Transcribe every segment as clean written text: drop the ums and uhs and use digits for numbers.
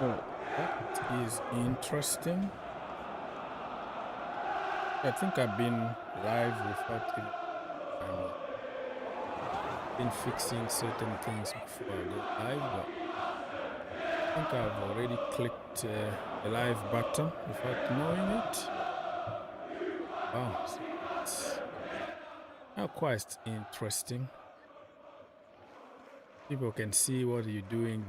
Oh, that is interesting. I think I've been live without even been fixing certain things before I go live, but I think I've already clicked the live button without knowing it. Wow, so it's quite interesting. People can see what you're doing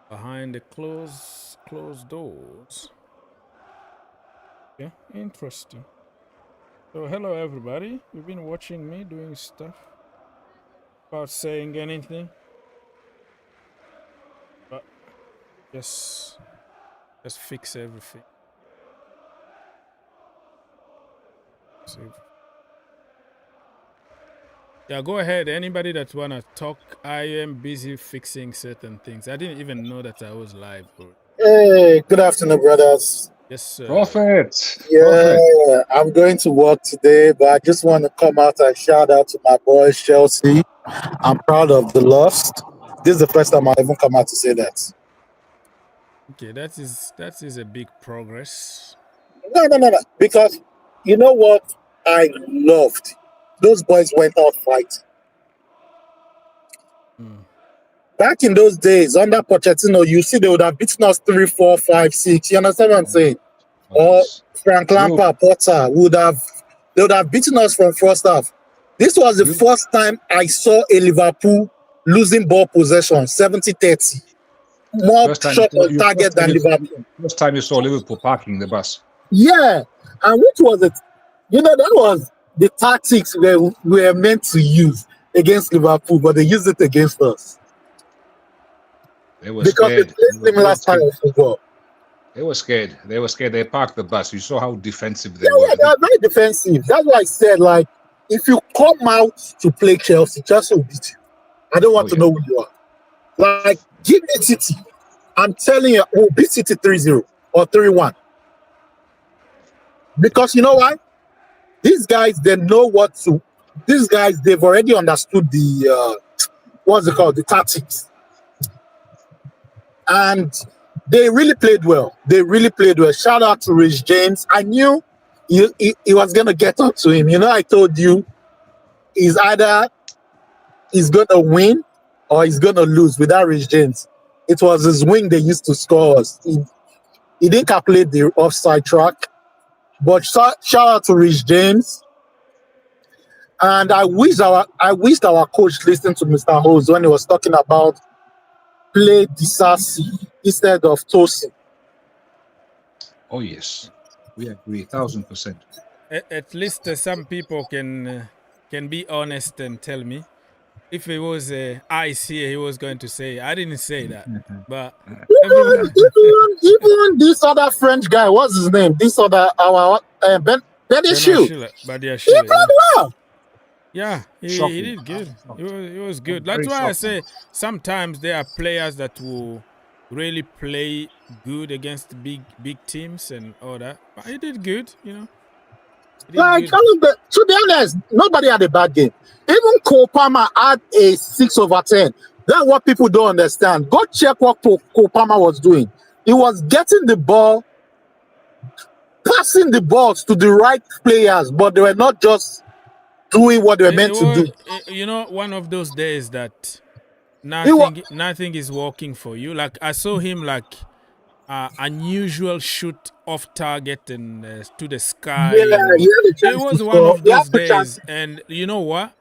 behind the closed doors. Yeah, interesting. So hello everybody. You've been watching me doing stuff without saying anything. But just fix everything. Save. Yeah, go ahead. Anybody that wanna talk, I am busy fixing certain things. I didn't even know that I was live. Hey, good afternoon, brothers. Yes, sir. Prophet. Yeah, I'm going to work today, but I just want to come out and shout out to my boys, Chelsea. I'm proud of the loss. This is the first time I even come out to say that. Okay, that is a big progress. No. Because you know what I loved? Those boys went out fighting. Back in those days, under Pochettino, you see they would have beaten us 3, 4, 5, 6. You understand what I'm saying? Or Frank Lampard, Potter they would have beaten us from first half. This was the first time I saw a Liverpool losing ball possession, 70-30. More shot on target than Liverpool. First time you saw Liverpool parking the bus. Yeah, and which was it? You know, that was the tactics we were meant to use against Liverpool, but they used it against us. They were because scared. They played similar style of football. They were scared. They were scared. They parked the bus. You saw how defensive they were. Yeah, they are very defensive. That's why I said, like, if you come out to play Chelsea will beat you. I don't want to know who you are. Like, give me City. I'm telling you, we'll beat City 3-0 or 3-1. Because you know why? These guys, they know what to. These guys, they've already understood the what's it called, the tactics, and they really played well. Shout out to Rich James. I knew he was gonna get up to him. You know, I told you, he's either he's gonna win or he's gonna lose with that Rich James. It was his wing they used to score us. He didn't calculate the offside track. But shout out to Rich James. And I wished our coach listened to Mr. Hose when he was talking about play Disasi instead of Tosin. Oh yes, we agree 1,000%. At least some people can be honest and tell me. If it was Ice here, he was going to say, I didn't say that. But even this other French guy, what's his name? This other Benichou. He played well. Yeah, he did good. He was good. That's why I say sometimes there are players that will really play good against big teams and all that. But he did good, you know. Like, to be honest, nobody had a bad game. Even Cole Palmer had a 6/10. That's what people don't understand. Go check what Cole Palmer was doing. He was getting the ball, passing the balls to the right players, but they were not just doing what they were meant to do. You know, one of those days that nothing is working for you. Like, I saw him like unusual shoot off target and to the sky. It was one of those days. And you know what?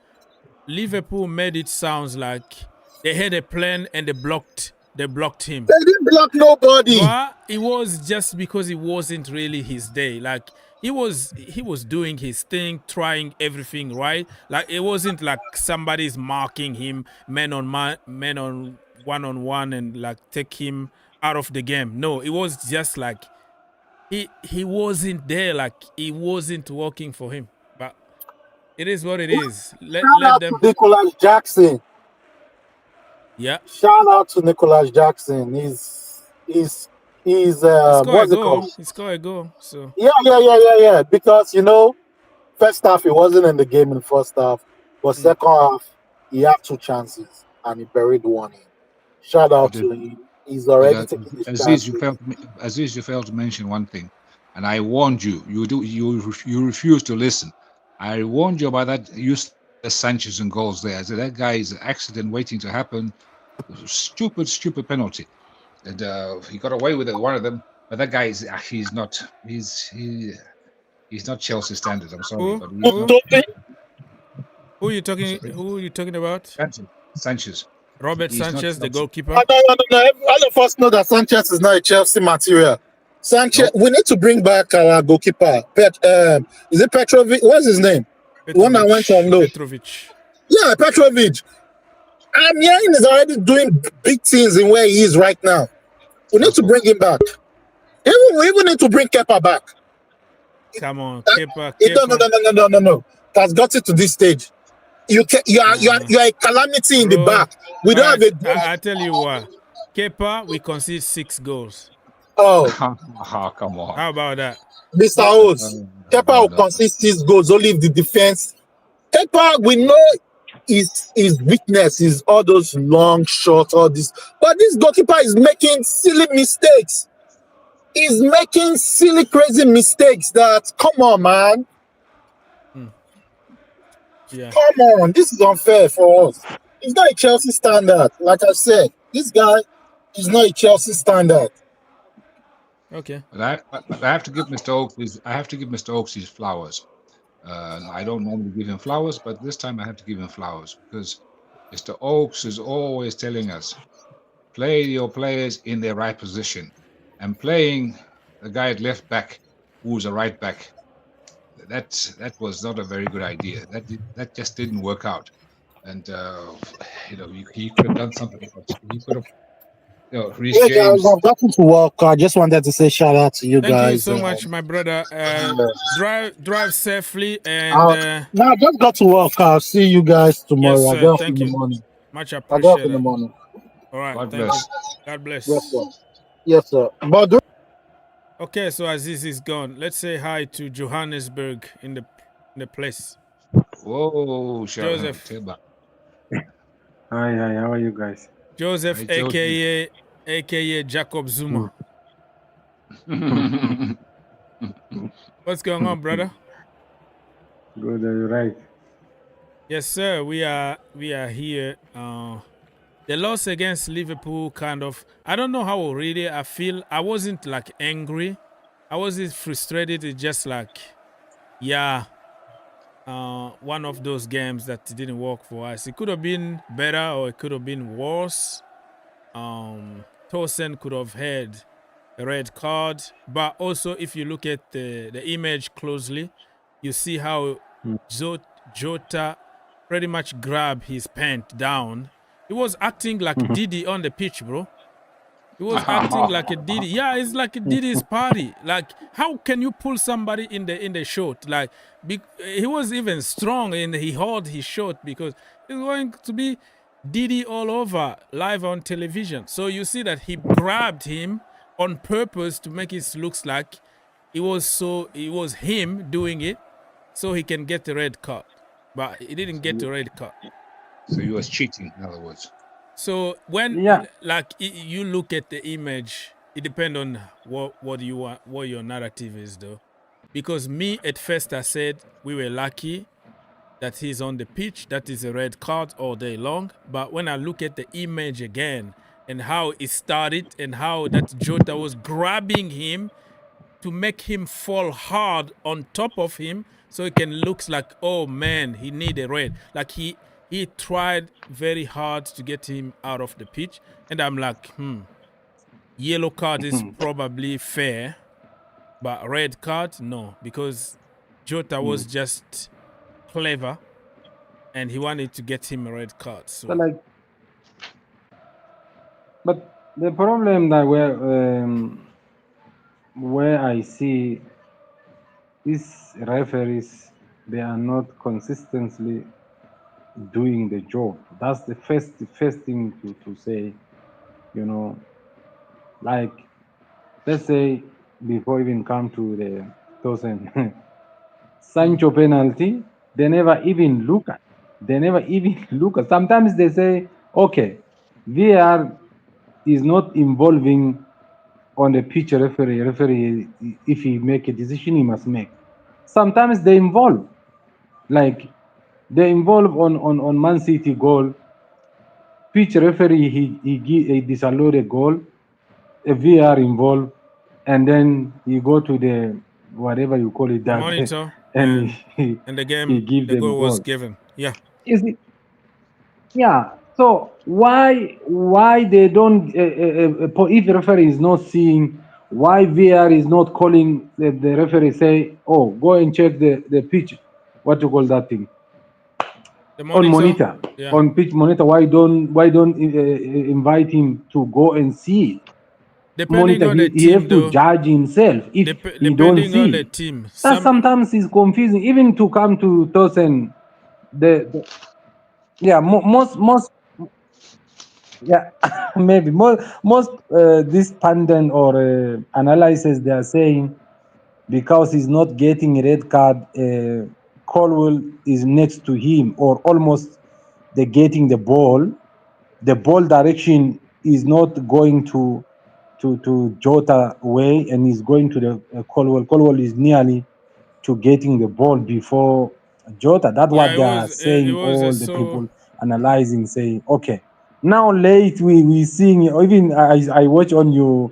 Liverpool made it sound like they had a plan and they blocked him. They didn't block nobody. But it was just because it wasn't really his day. Like, he was doing his thing, trying everything right. Like, it wasn't like somebody's marking him man on one-on-one and like take him out of the game. No, it was just like he wasn't there. Like, it wasn't working for him. But it is what it is. Let them. To Nicholas Jackson. Yeah. Shout out to Nicholas Jackson. He's what's it called? He scored a goal. So yeah. Because you know, first half he wasn't in the game in the first half, but second half he had 2 chances and he buried one in. Shout out to him. He's already But, taking his Aziz, chances. You failed to mention one thing, and I warned you. You refused to listen. I warned you about that useless Sanchez and goals there. I said that guy is an accident waiting to happen. Stupid penalty, and he got away with it. One of them, but that guy is he's not he's not Chelsea standard. I'm sorry, Who? but he's Who? not. Who you talking? Sorry, Who you talking about? Sanchez. Robert He's not Sanchez, the Chelsea. goalkeeper. No. All of us know that Sanchez is not a Chelsea material. Sanchez, Nope. we need to bring back our goalkeeper. Is it Petrovic? What's his name? The one that went on loan. Petrovic. Yeah, Petrovic. I'm hearing he's already doing big things in where he is right now. We need to bring him back. We even need to bring Kepa back. Come on, No. Has got it to this stage. You are a calamity in the back. We don't have a. I tell you what, Kepa, we concede 6 goals. Oh, Come on. How about that? Mr. O's. Kepa will concede 6 goals only if the defense. Kepa, we know his weakness is all those long shots, all this. But this goalkeeper is making silly mistakes. He's making silly, crazy mistakes that, come on, man. Yeah. Come on, this is unfair for us. He's not a Chelsea standard. Like I said, this guy is not a Chelsea standard. Okay. But I have to give Mr. Oaks his flowers. I don't normally give him flowers, but this time I have to give him flowers because Mr. Oaks is always telling us, play your players in their right position. And playing a guy at left back who's a right back, that was not a very good idea. That just didn't work out. And he could have done something else. He could have. Yeah, guys, I've gotten to work. I just wanted to say shout out to you guys. Thank you so much, my brother. Drive safely and. No, I just got to work. I'll see you guys tomorrow. Yes, I get up thank in you. the morning. Much I get up appreciated. in the morning. All right. God Thank bless. you. God bless. Yes, sir. Yes, sir. But Okay, so Aziz is gone. Let's say hi to Johannesburg in the place. Whoa, Joseph. Hi, how are you guys? Joseph, Hi, aka Jacob Zuma. What's going on, brother? Good, are you right? Yes, sir. We are here. The loss against Liverpool kind of, I don't know how really I feel. I wasn't like angry. I wasn't frustrated. It's just like, one of those games that didn't work for us. It could have been better or it could have been worse. Tosin could have had a red card. But also, if you look at the image closely, you see how Jota pretty much grabbed his pant down. He was acting like Didi on the pitch, bro. He was acting like a Didi. Yeah, it's like a Didi's party. Like, how can you pull somebody in the shot? Like, he was even strong and he held his shot because it's going to be Didi all over live on television. So you see that he grabbed him on purpose to make it look like it was him doing it so he can get the red card. But he didn't get the red card. So he was cheating, in other words. So when you look at the image, it depends on what you want, what your narrative is, though. Because me at first I said we were lucky that he's on the pitch. That is a red card all day long. But when I look at the image again and how it started and how that Jota was grabbing him to make him fall hard on top of him, so it can look like, oh man, he need a red. Like he tried very hard to get him out of the pitch. And I'm like, yellow card is probably fair, but red card, no. Because Jota was just clever and he wanted to get him a red card. So but the problem that where I see these referees, they are not consistently doing the job. That's the first thing to say, like, let's say before even come to the Tosin Sancho penalty, they never even look at. Sometimes they say, okay, VAR is not involving on the pitch referee. Referee, if he make a decision, he must make. Sometimes they involve, like they involve on Man City goal. Pitch referee he disallowed a goal, a VR involved, and then you go to the whatever you call it The that, monitor and and the he game, give the them goal was goal. given. Yeah. Is it? Yeah. So why they don't if the referee is not seeing, why VR is not calling the referee say, oh, go and check the pitch, what you call that thing, The on monitor. monitor, Yeah. on pitch monitor, why don't invite him to go and see it? Depending Monitor, on the he have team, to though. judge himself if he don't Depending on see. the team, That sometimes is confusing, even to come to Tosen. The yeah, most yeah, maybe most this pundit or analysis, they are saying because he's not getting a red card, Colwell is next to him or almost they getting the ball. The ball direction is not going to Jota way, and he's going to the Colwell. Colwell is nearly to getting the ball before Jota. That's yeah, what they are it saying. was All the so. people analyzing, saying, okay, now late we seeing, even I watch on you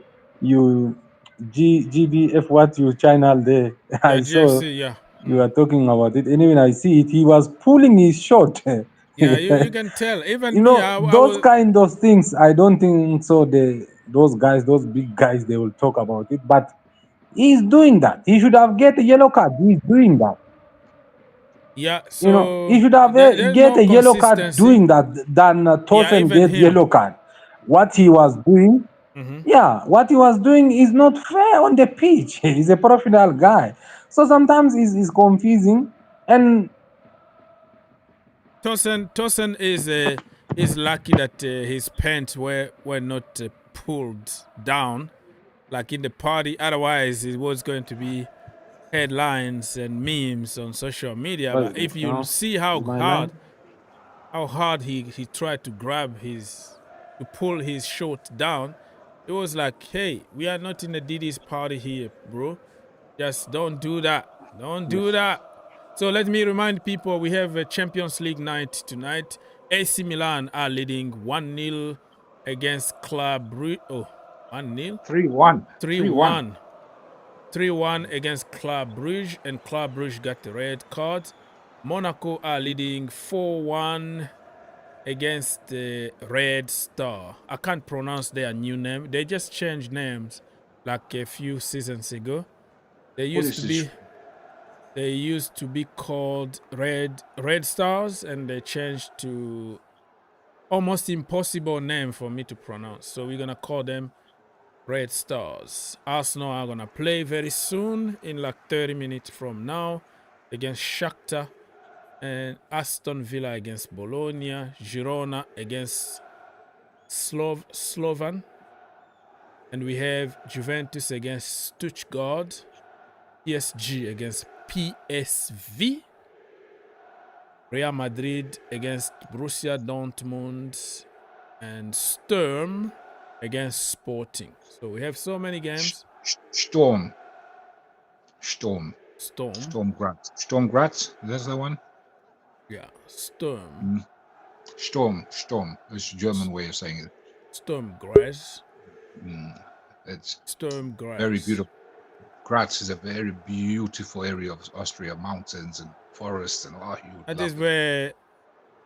GBF what you channel there. Yeah, I saw GFC. Yeah. you are talking about it, and even I see it. He was pulling his shot. Yeah, you can tell. You Even me, know, I those was. kind of things, I don't think so. Those guys, those big guys, they will talk about it. But he's doing that. He should have get a yellow card. He's doing that. Yeah, You know, so he should have there's get no a yellow card consistency. doing that than Yeah, Tosen even get him. yellow card. What he was doing, yeah, what he was doing is not fair on the pitch. He's a professional guy, so sometimes it's confusing. And Tosen is lucky that his pants were not pulled down like in the party. Otherwise, it was going to be headlines and memes on social media. what is But this if you now? see Is my line? how hard he tried to grab to pull his short down, it was like, hey, we are not in a Didi's party here, bro. Just don't do that. Don't do Yes. that. So let me remind people we have a Champions League night tonight. AC Milan are leading 1-0 against Club Brugge. Oh, 1-0? 3-1. 3-1. 3-1 against Club Brugge, and Club Brugge got the red card. Monaco are leading 4-1 against the Red Star. I can't pronounce their new name. They just changed names like a few seasons ago. They used to be called Red Stars, and they changed to almost impossible name for me to pronounce. So we're gonna call them Red Stars. Arsenal are gonna play very soon, in like 30 minutes from now, against Shakhtar, and Aston Villa against Bologna, Girona against Slovan, and we have Juventus against Stuttgart, PSG against PSV, Real Madrid against Borussia Dortmund, and Sturm against Sporting. So we have so many games. Storm. Storm. Storm Graz. That's the one. Yeah, Sturm. Storm. It's a German way of saying it. Sturm Graz. It's Sturm Graz. very beautiful. Graz is a very beautiful area of Austria, mountains and forests and That is where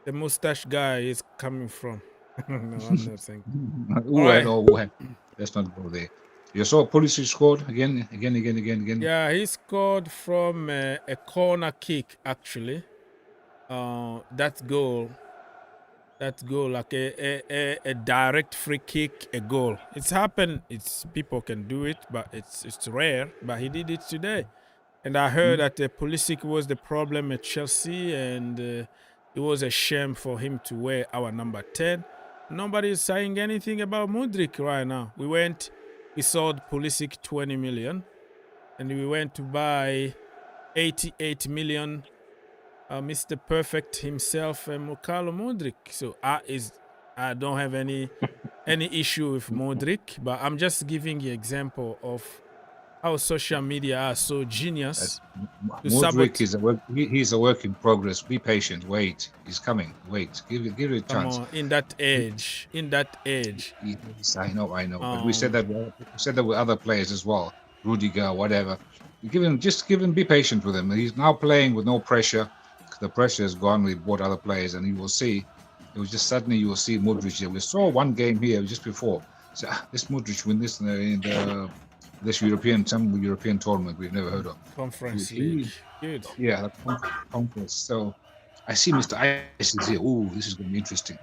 the mustache guy is coming from. No, I'm not saying. Let's not go there. You saw Pulisic scored again. Yeah, he scored from a corner kick, actually. That goal, like a direct free kick, a goal. It's happened. It's people can do it, but it's rare. But he did it today, and I heard that Pulisic was the problem at Chelsea, and it was a shame for him to wear our number 10. Nobody is saying anything about Mudryk right now. We sold Pulisic 20 million, and we went to buy 88 million. Mr. Perfect himself, Mukalo Mudryk. So I don't have any any issue with Modric, but I'm just giving you example of how social media are so genius to Modric sabotage. he's a work in progress. Be patient. Wait, he's coming. Wait, give it a Come chance. on, in that age. Yes, I know. But we said that with other players as well. Rudiger, whatever. Just give him. Be patient with him. He's now playing with no pressure. The pressure is gone. We bought other players, and you will see. It was just suddenly you will see Modric here. We saw one game here just before. So this Modric win this in this European tournament we've never heard of. Conference League. Good. Yeah, conference. So I see Mr. Ice is here. Ooh, this is going to be interesting.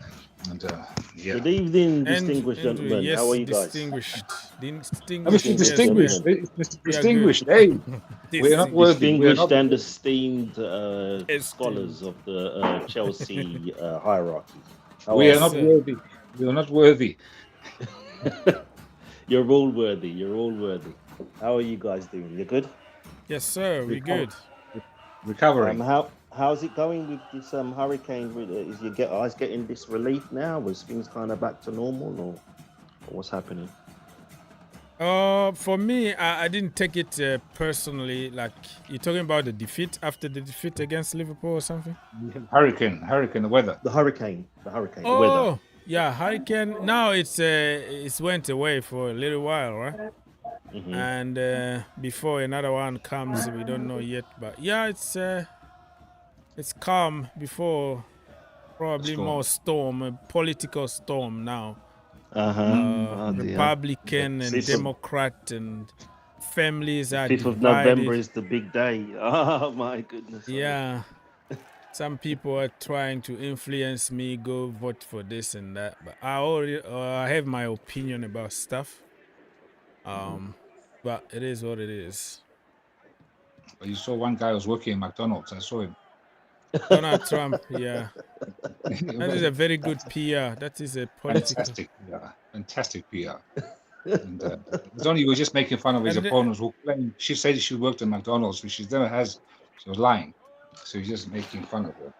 And yeah. Good evening, distinguished gentlemen. Yes, How are you guys? Distinguished. Mr. Distinguished. Mr. We are Distinguished. good. Hey, we're not worthy. We're Distinguished not, and esteemed scholars of the Chelsea hierarchy. How we are are not sir. worthy. We are not worthy. You're all worthy. You're all worthy. How are you guys doing? You good? Yes, sir. We good. Recovering. How's it going with this hurricane? Is you guys getting this relief now? Was things kind of back to normal, or what's happening? For me, I didn't take it personally. Like, you're talking about the defeat after the defeat against Liverpool or something? Hurricane, the weather. The hurricane, the weather. Oh, yeah, hurricane. Now it's went away for a little while, right? Mhm. And before another one comes, we don't know yet. But yeah, it's calm before probably Storm. more storm, a political storm now. Dear. Republican and Fifth of- Democrat and families are 5th of divided. November is the big day. Oh my goodness. Yeah. Some people are trying to influence me, go vote for this and that. But I have my opinion about stuff. But it is what it is. You saw one guy was working in McDonald's. I saw him. Donald Trump, yeah. That is a very good PR. That is a political. Fantastic PR. And it's only he was just making fun of his And the- opponents who claimed she said she worked at McDonald's, which she never has. She was lying. So he's just making fun of her.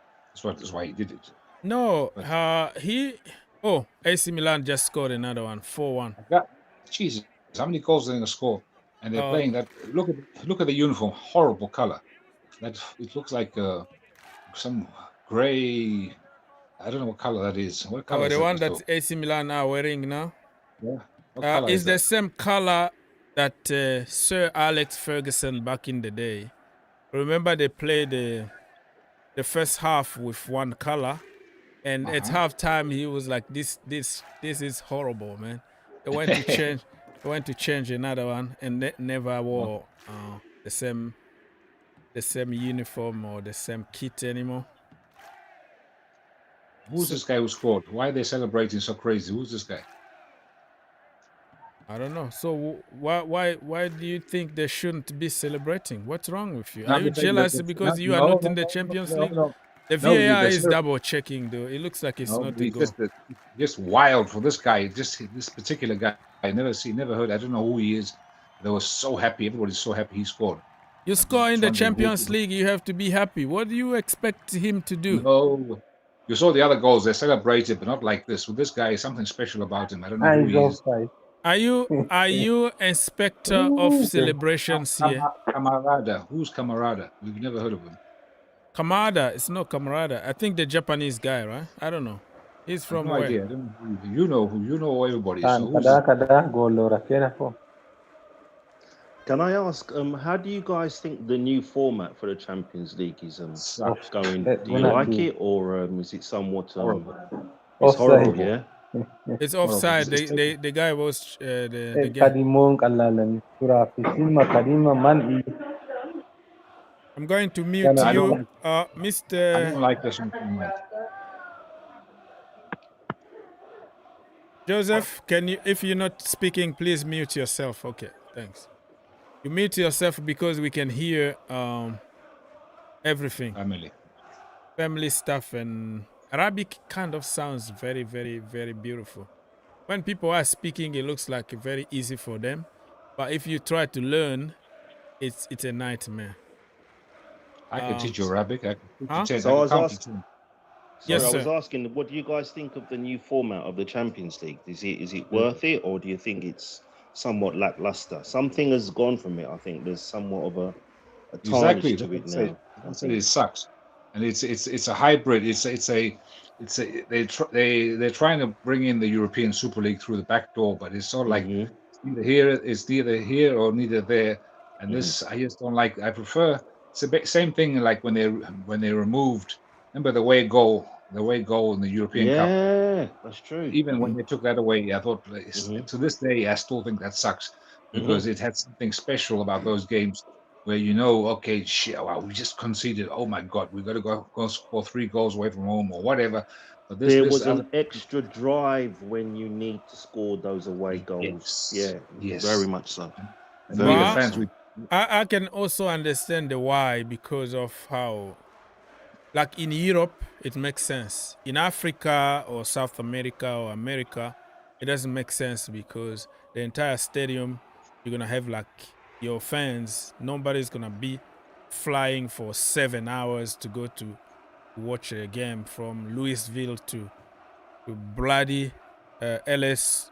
That's why he did it. No, AC Milan just scored another one, 4-1. Jesus, how many goals are they going to score? And they're Oh. playing that. Look at the uniform, horrible color. That it looks like some gray. I don't know what color that is. What color Oh, is the that, one Mr. that Oak? AC Milan are wearing now? Yeah. What color It's is the that? same color that Sir Alex Ferguson back in the day. Remember they played the first half with one color, and at halftime he was like, "This is horrible, man." They went to change. They went to change another one, and they never wore the same uniform or the same kit anymore. Who's this guy who scored? Why are they celebrating so crazy? Who's this guy? I don't know. So why do you think they shouldn't be celebrating? What's wrong with you? No, Are you but they- jealous but- because no, you are no, not in no, the Champions no, League? no. The No, VAR they is cele- double checking though. It looks like it's No, not a he's goal. just wild for this guy. Just this particular guy. I never heard. I don't know who he is. They were so happy. Everybody's so happy he scored. You score in the wondering who- Champions League, you have to be happy. What do you expect him to do? No, you saw the other goals. They celebrated, but not like this. With this guy, something special about him. I don't know who Eyes he is. offside. Are you inspector of celebrations here? Camarada. Who's Camarada? We've never heard of him. Kamada, it's not Camarada. I think the Japanese guy, right? I don't know. He's I have from no where? idea. I don't know who you know who. You know everybody. So Kan who's kada golo rakena po. Can I ask, how do you guys think the new format for the Champions League is Sucks. going? Eh, Do you Munich. like it, or is it somewhat Horrible. it's horrible? Offside. Yeah. It's offside. It's The guy was the Eh, guy. kadimong kalalan. Surah Fisima kadima man. I'm going to mute Can I you, don't- I Mr. don't like this one too much. Joseph. Can you, if you're not speaking, please mute yourself. Okay, thanks. You mute yourself because we can hear everything, family stuff, and Arabic kind of sounds very, very, very beautiful. When people are speaking, it looks like very easy for them, but if you try to learn, it's a nightmare. I can teach you Arabic. I can So I was count to 10. Sorry, Yes, I was sir. asking, what do you guys think of the new format of the Champions League? Is it Uh, worth it, or do you think it's somewhat lackluster? Something has gone from it. I think there's somewhat of a tarnish Exactly. to That's what it I say. now. I That's what think. it sucks, and it's a hybrid. They're trying to bring in the European Super League through the back door, but it's sort of like Mhm. it's neither here or neither there. And Mhm. this I just don't like. I prefer it's a bit, same thing like when they removed. Remember the way goal in the European Cup. Yeah, that's true. Even when they took that away, I thought Mhm. to this day I still think that sucks because Mhm. it had something special about those games where okay, shit, wow, we just conceded. Oh my God, we got to go score 3 goals away from home or whatever. But There this was other an extra drive when you need to score those away goals. yes, Yeah, very yes, much so. and we Very the much But fans so. I can also understand the why because of how, like in Europe, it makes sense. In Africa or South America or America, it doesn't make sense because the entire stadium, you're gonna have like your fans. Nobody's gonna be flying for 7 hours to go to watch a game from Louisville to bloody LS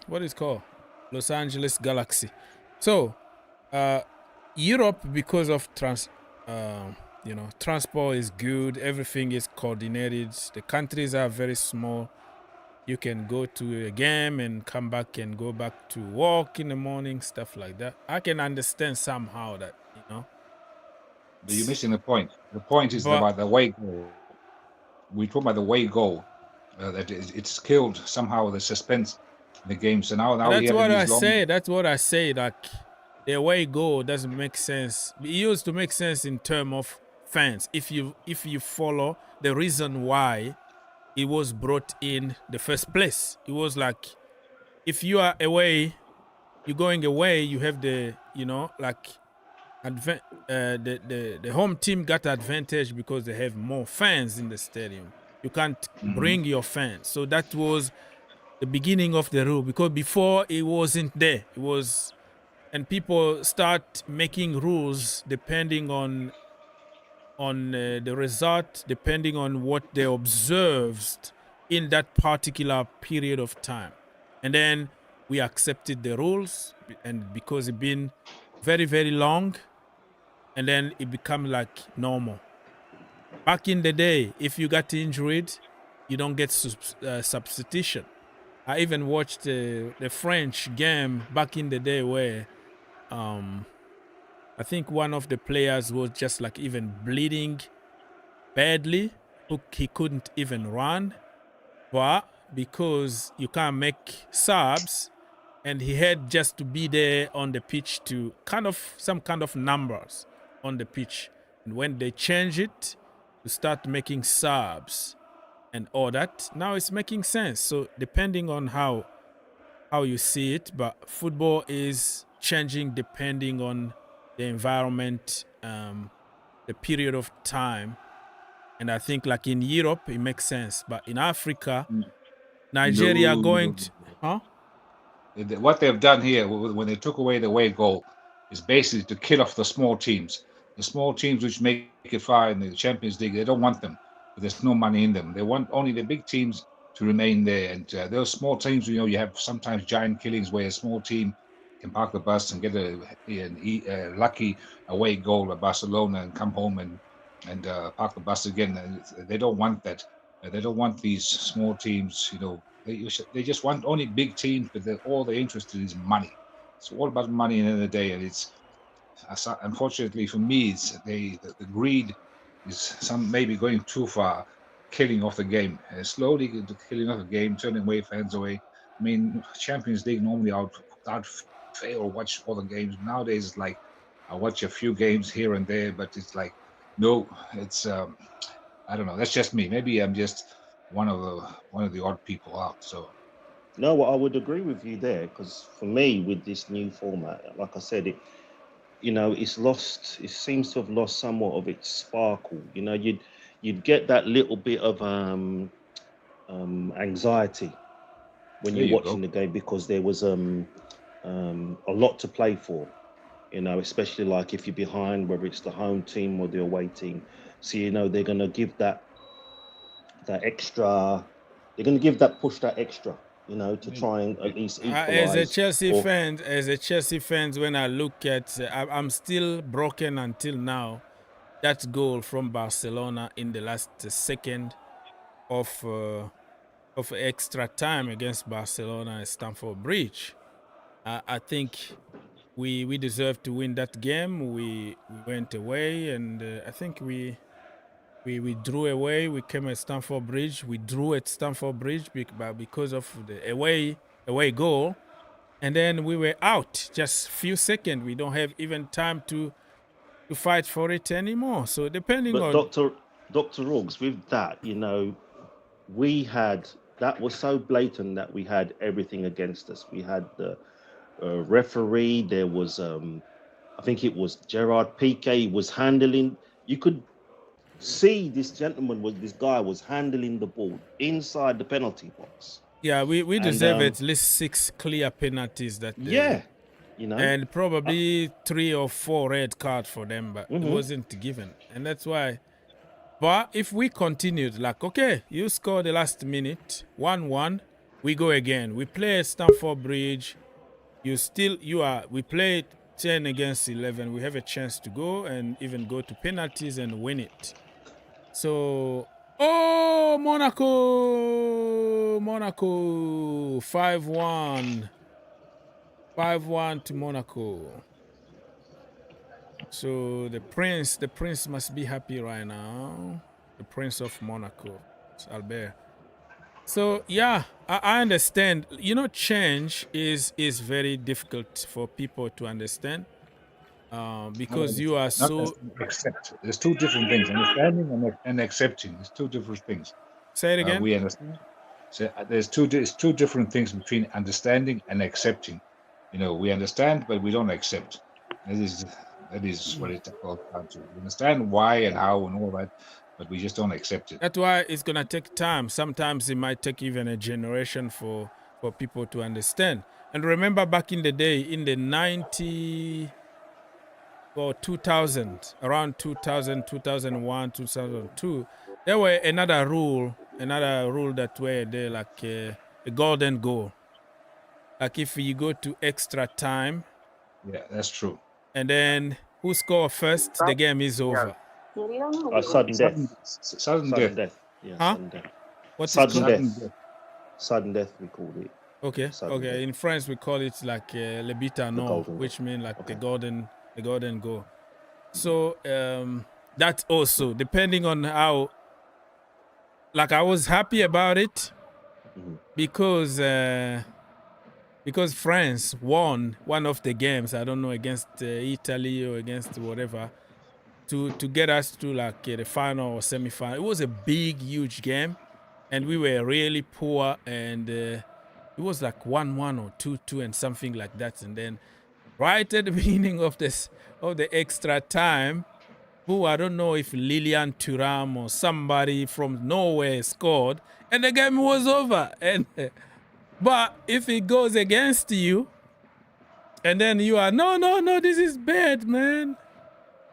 what is it called, Los Angeles Galaxy. So uh, Europe, because of transport is good, everything is coordinated. The countries are very small. You can go to a game and come back and go back to work in the morning, stuff like that. I can understand somehow that but you're missing the point. The point is but about the way goal. We talk about the way goal that it's killed somehow the suspense in the game. So now we that's having what I these long. say. That's what I say. Like the way go doesn't make sense. It used to make sense in terms of fans. If you follow the reason why it was brought in the first place, it was like if you are away, you're going away. You have like the home team got advantage because they have more fans in the stadium. You can't Mhm. bring your fans, so that was the beginning of the rule because before it wasn't there. It was, and people start making rules depending on the result, depending on what they observed in that particular period of time, and then we accepted the rules, and because it been very very long, and then it become like normal. Back in the day, if you got injured, you don't get substitution. I even watched the French game back in the day where um, I think one of the players was just like even bleeding badly. He couldn't even run, but because you can't make subs, and he had just to be there on the pitch to kind of some kind of numbers on the pitch. And when they change it to start making subs and all that, now it's making sense. So depending on how you see it, but football is changing depending on the environment, the period of time. And I think like in Europe, it makes sense. But in Africa, Nigeria going No, to, huh? what they've done here when they took away the away goal is basically to kill off the small teams. The small teams which make it far in the Champions League, they don't want them. But there's no money in them. They want only the big teams to remain there. And those small teams, you have sometimes giant killings where a small team can park the bus and get a lucky away goal at Barcelona and come home and park the bus again. And they don't want that. They don't want these small teams. They just want only big teams, but all they're interested in is money. It's all about money at the end of the day, and it's unfortunately for me, the greed is some maybe going too far, killing off the game, slowly killing off the game, turning away fans away. I mean, Champions League normally I'd fail or watch all the games. Nowadays, it's like I watch a few games here and there, but it's like no, it's I don't know. That's just me. Maybe I'm just one of the odd people out. So No, well, I would agree with you there because for me, with this new format, like I said, it's lost. It seems to have lost somewhat of its sparkle. You'd get that little bit of anxiety when there you're you watching go. the game because there was a lot to play for. Especially like if you're behind, whether it's the home team or the away team. So they're gonna give that extra. They're going to give that push, that extra, you know, to try and at least As a equalize. Chelsea fans, when I look at, I'm still broken until now. That goal from Barcelona in the last second of extra time against Barcelona at Stamford Bridge. I think we deserved to win that game. We went away, and I think we drew away. We came at Stamford Bridge. We drew at Stamford Bridge because of the away goal, and then we were out just few seconds. We don't have even time to fight for it anymore. So depending But on Dr. Ruggs, with that, you know, that was so blatant that we had everything against us. We had the referee. There was, I think it was Gerard Piqué was handling. You could see this guy was handling the ball inside the penalty box. Yeah, we deserve at least 6 clear penalties that day. Yeah, you know, and probably 3 or 4 red cards for them, but it wasn't given, and that's why. But if we continued, like, okay, you score the last minute, 1-1, we go again. We play at Stamford Bridge. We play 10 against 11. We have a chance to go and even go to penalties and win it. So, Monaco, 5-1. 5-1 to Monaco. So the prince must be happy right now. The Prince of Monaco, Albert. So yeah, I understand. You know, change is very difficult for people to understand, because you are so. Accept. There's two different things: understanding and accepting. There's two different things. Say it again. We understand. So there's two different things between understanding and accepting. You know, we understand, but we don't accept. That is what it boils down to. We understand why and how and all that, but we just don't accept it. That's why it's gonna take time. Sometimes it might take even a generation for people to understand. And remember, back in the day, in the 90 or 2000, around 2000, 2001, 2002, there were another rule that were there, like a golden goal. Like if you go to extra time. Yeah, that's true. And then who score first, the game is over. Sudden death. Sudden death. Yeah, huh? sudden death. What's sudden death? Sudden death, we called it. Okay, sudden death. In France we call it like le bitano, which means like the golden goal. So that also, depending on how, like, I was happy about it because France won one of the games, I don't know, against Italy or against whatever, to get us to like the final or semi-final. It was a big, huge game, and we were really poor, and it was like 1-1 or 2-2 and something like that. And then right at the beginning of the extra time, I don't know if Lilian Thuram or somebody from Norway scored, and the game was over. And but if it goes against you, and then you are, no, this is bad, man.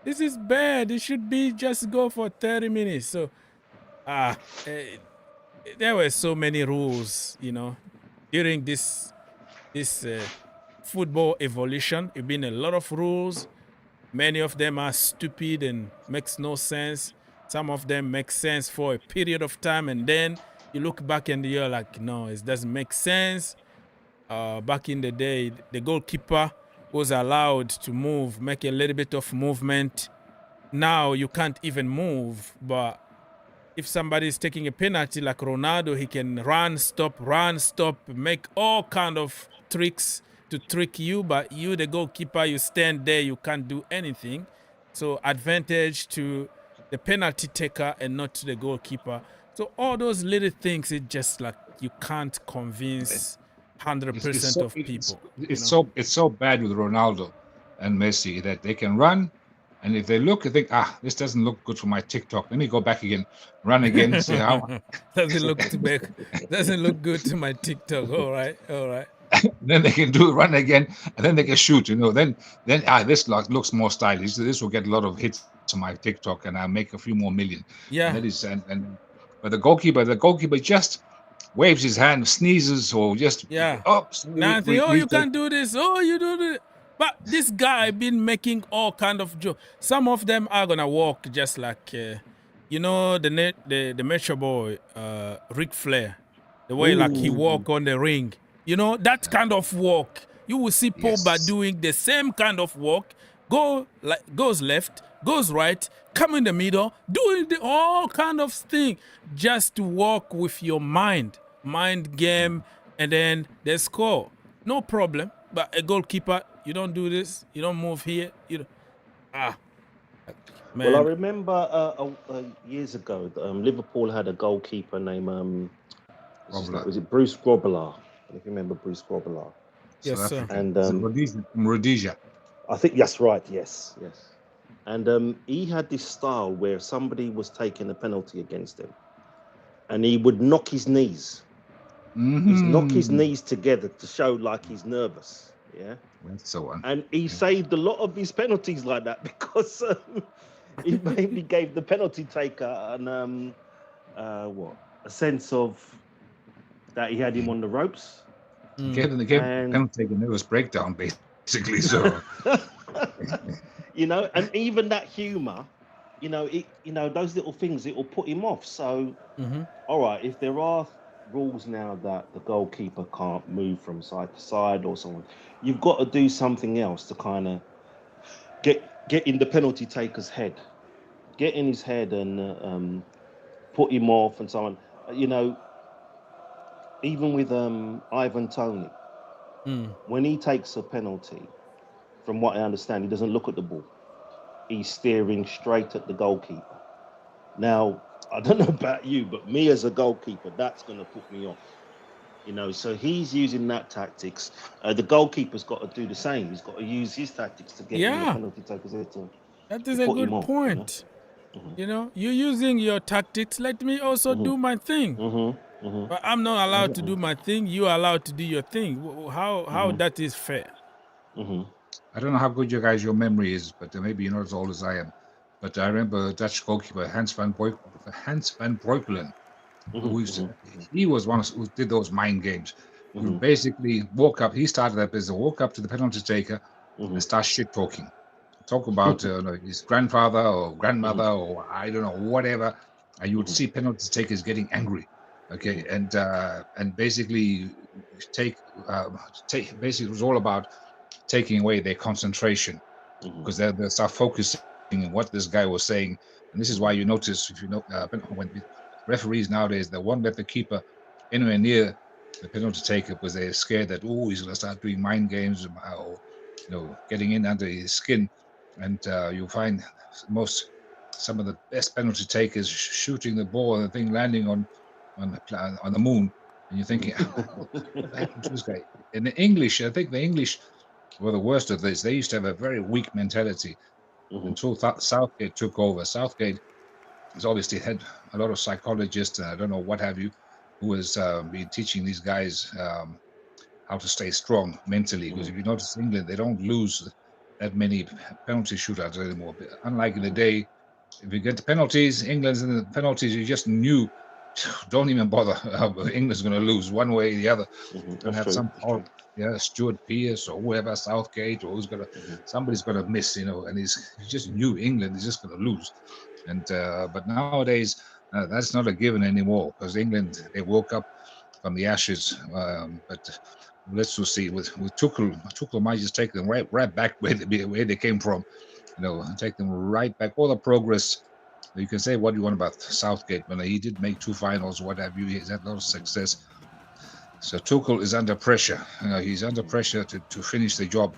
This is bad. It should be just go for 30 minutes. So, there were so many rules, you know, during this football evolution. It's been a lot of rules. Many of them are stupid and makes no sense. Some of them make sense for a period of time, and then you look back and you're like, no, it doesn't make sense. Back in the day, the goalkeeper was allowed to move, make a little bit of movement. Now you can't even move, but if somebody is taking a penalty like Ronaldo, he can run, stop, make all kind of tricks to trick you, but you, the goalkeeper, you stand there, you can't do anything. So advantage to the penalty taker and not to the goalkeeper. So all those little things, it just like you can't convince 100% of people. It's so bad with Ronaldo and Messi that they can run, and if they look, they think, this doesn't look good for my TikTok. Let me go back again, run again, see how. Doesn't look good to my TikTok. All right. Then they can run again, and then they can shoot. You know, then this looks more stylish. This will get a lot of hits to my TikTok, and I'll make a few more million. Yeah. And that is But the goalkeeper just waves his hand, sneezes, or just Nothing. Oh, you can't do this. Oh, you do this. But this guy been making all kind of jokes. Some of them are gonna walk just like, the Metro Boy, Ric Flair, the way like he walk on the ring. That kind of walk. You will see Pogba doing the same kind of walk. Goes left, goes right, come in the middle, doing all kind of thing just to walk with your mind game, and then they score. No problem. But a goalkeeper, you don't do this. You don't move here. Man. Well, I remember years ago, Liverpool had a goalkeeper named was it Bruce Grobbelaar? If you remember Bruce Grobbelaar. Yes, sir. And Rhodesia. I think that's right. Yes. And he had this style where somebody was taking a penalty against him, and he would knock his knees. He'd knock his knees together to show like he's nervous. Yeah. So on. And he saved a lot of his penalties like that because he maybe gave the penalty taker a sense of that he had him on the ropes. Gave him the penalty taker nervous breakdown basically. So and even that humor, those little things, it will put him off. So all right, if there are rules now that the goalkeeper can't move from side to side or someone, you've got to do something else to kind of get in the penalty taker's head, get in his head and put him off and so on. Even with Ivan Toney, when he takes a penalty, from what I understand, he doesn't look at the ball. He's staring straight at the goalkeeper. Now, I don't know about you, but me as a goalkeeper, that's going to put me off. So he's using that tactics. The goalkeeper's got to do the same. He's got to use his tactics to get in the penalty taker's head. That is a good point. You're using your tactics. Let me also do my thing. But I'm not allowed to do my thing. You're allowed to do your thing. How that is fair? I don't know how good your memory is, but maybe you're not as old as I am. But I remember Dutch goalkeeper Hans van Breukelen, he was one who did those mind games. Who basically he started that business, walk up to the penalty taker and start shit talking. Talk about his grandfather or grandmother or I don't know, whatever. And you would see penalty takers getting angry. Okay, and basically basically it was all about taking away their concentration because they start focusing on what this guy was saying. And this is why you notice, when referees nowadays, they won't let the keeper anywhere near the penalty taker because they're scared that he's going to start doing mind games or getting in under his skin. And you'll find some of the best penalty takers shooting the ball and the thing landing on the moon, and you're thinking, what happened to this guy? In the English, I think the English were the worst of this. They used to have a very weak mentality until Southgate took over. Southgate has obviously had a lot of psychologists, and I don't know what have you, who has been teaching these guys how to stay strong mentally. Because if you notice England, they don't lose that many penalty shootouts anymore. But unlike in the day, if you get the penalties, England's in the penalties, you just knew, don't even bother. England's going to lose one way or the other. Going to have Stuart Pearce or whoever, Southgate, or somebody's going to miss, and he's just knew England is just going to lose. And but nowadays, that's not a given anymore because England, they woke up from the ashes. But let's just see with Tuchel might just take them right back where they came from. Take them right back. All the progress. You can say what you want about Southgate, but he did make 2 finals, what have you. He's had a lot of success. So Tuchel is under pressure. He's under pressure to finish the job.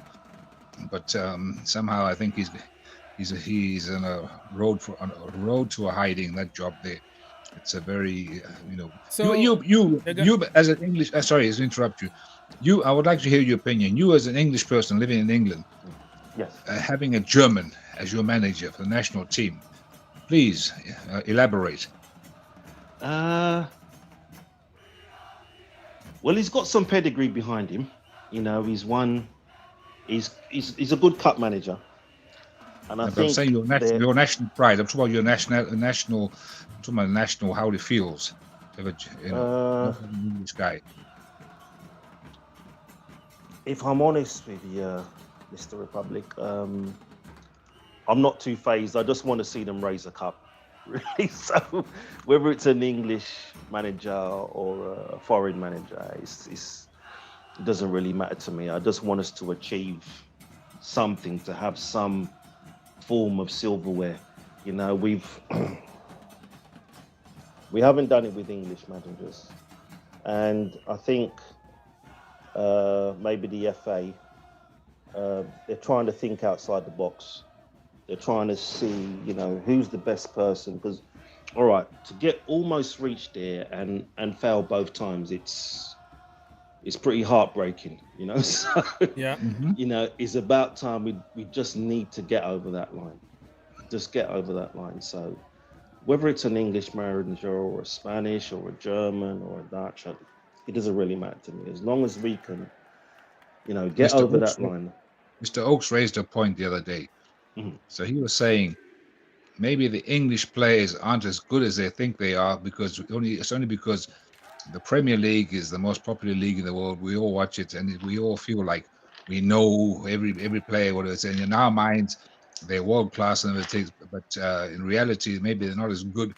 But somehow I think he's on a road to a hiding that job there. It's a very So you as an English. Sorry to interrupt you. I would like to hear your opinion. You as an English person living in England, yes, having a German as your manager for the national team. Please elaborate. Well, he's got some pedigree behind him. He's a good cup manager. And I But I'm think saying your national pride. I'm talking about your national. I'm talking about national how it feels. Not an English guy. if I'm honest with you, Mr. Republic, I'm not too phased. I just want to see them raise a cup, really. So whether it's an English manager or a foreign manager, it doesn't really matter to me. I just want us to achieve something, to have some form of silverware. You know, we haven't done it with English managers, and I think maybe the FA they're trying to think outside the box. They're trying to see, you know, who's the best person. Because, all right, to get almost reached there and fail both times, it's pretty heartbreaking, you know. So, Yeah. you know, it's about time we just need to get over that line. Just get over that line. So, whether it's an English manager or a Spanish or a German or a Dutch, it doesn't really matter to me. As long as we can, you know, get Mr. over Oaks, that line. Mr. Oaks raised a point the other day. Mhm. So he was saying maybe the English players aren't as good as they think they are because it's only because the Premier League is the most popular league in the world. We all watch it, and we all feel like we know every player what it's. And in our minds, they're world class and everything. But in reality, maybe they're not as good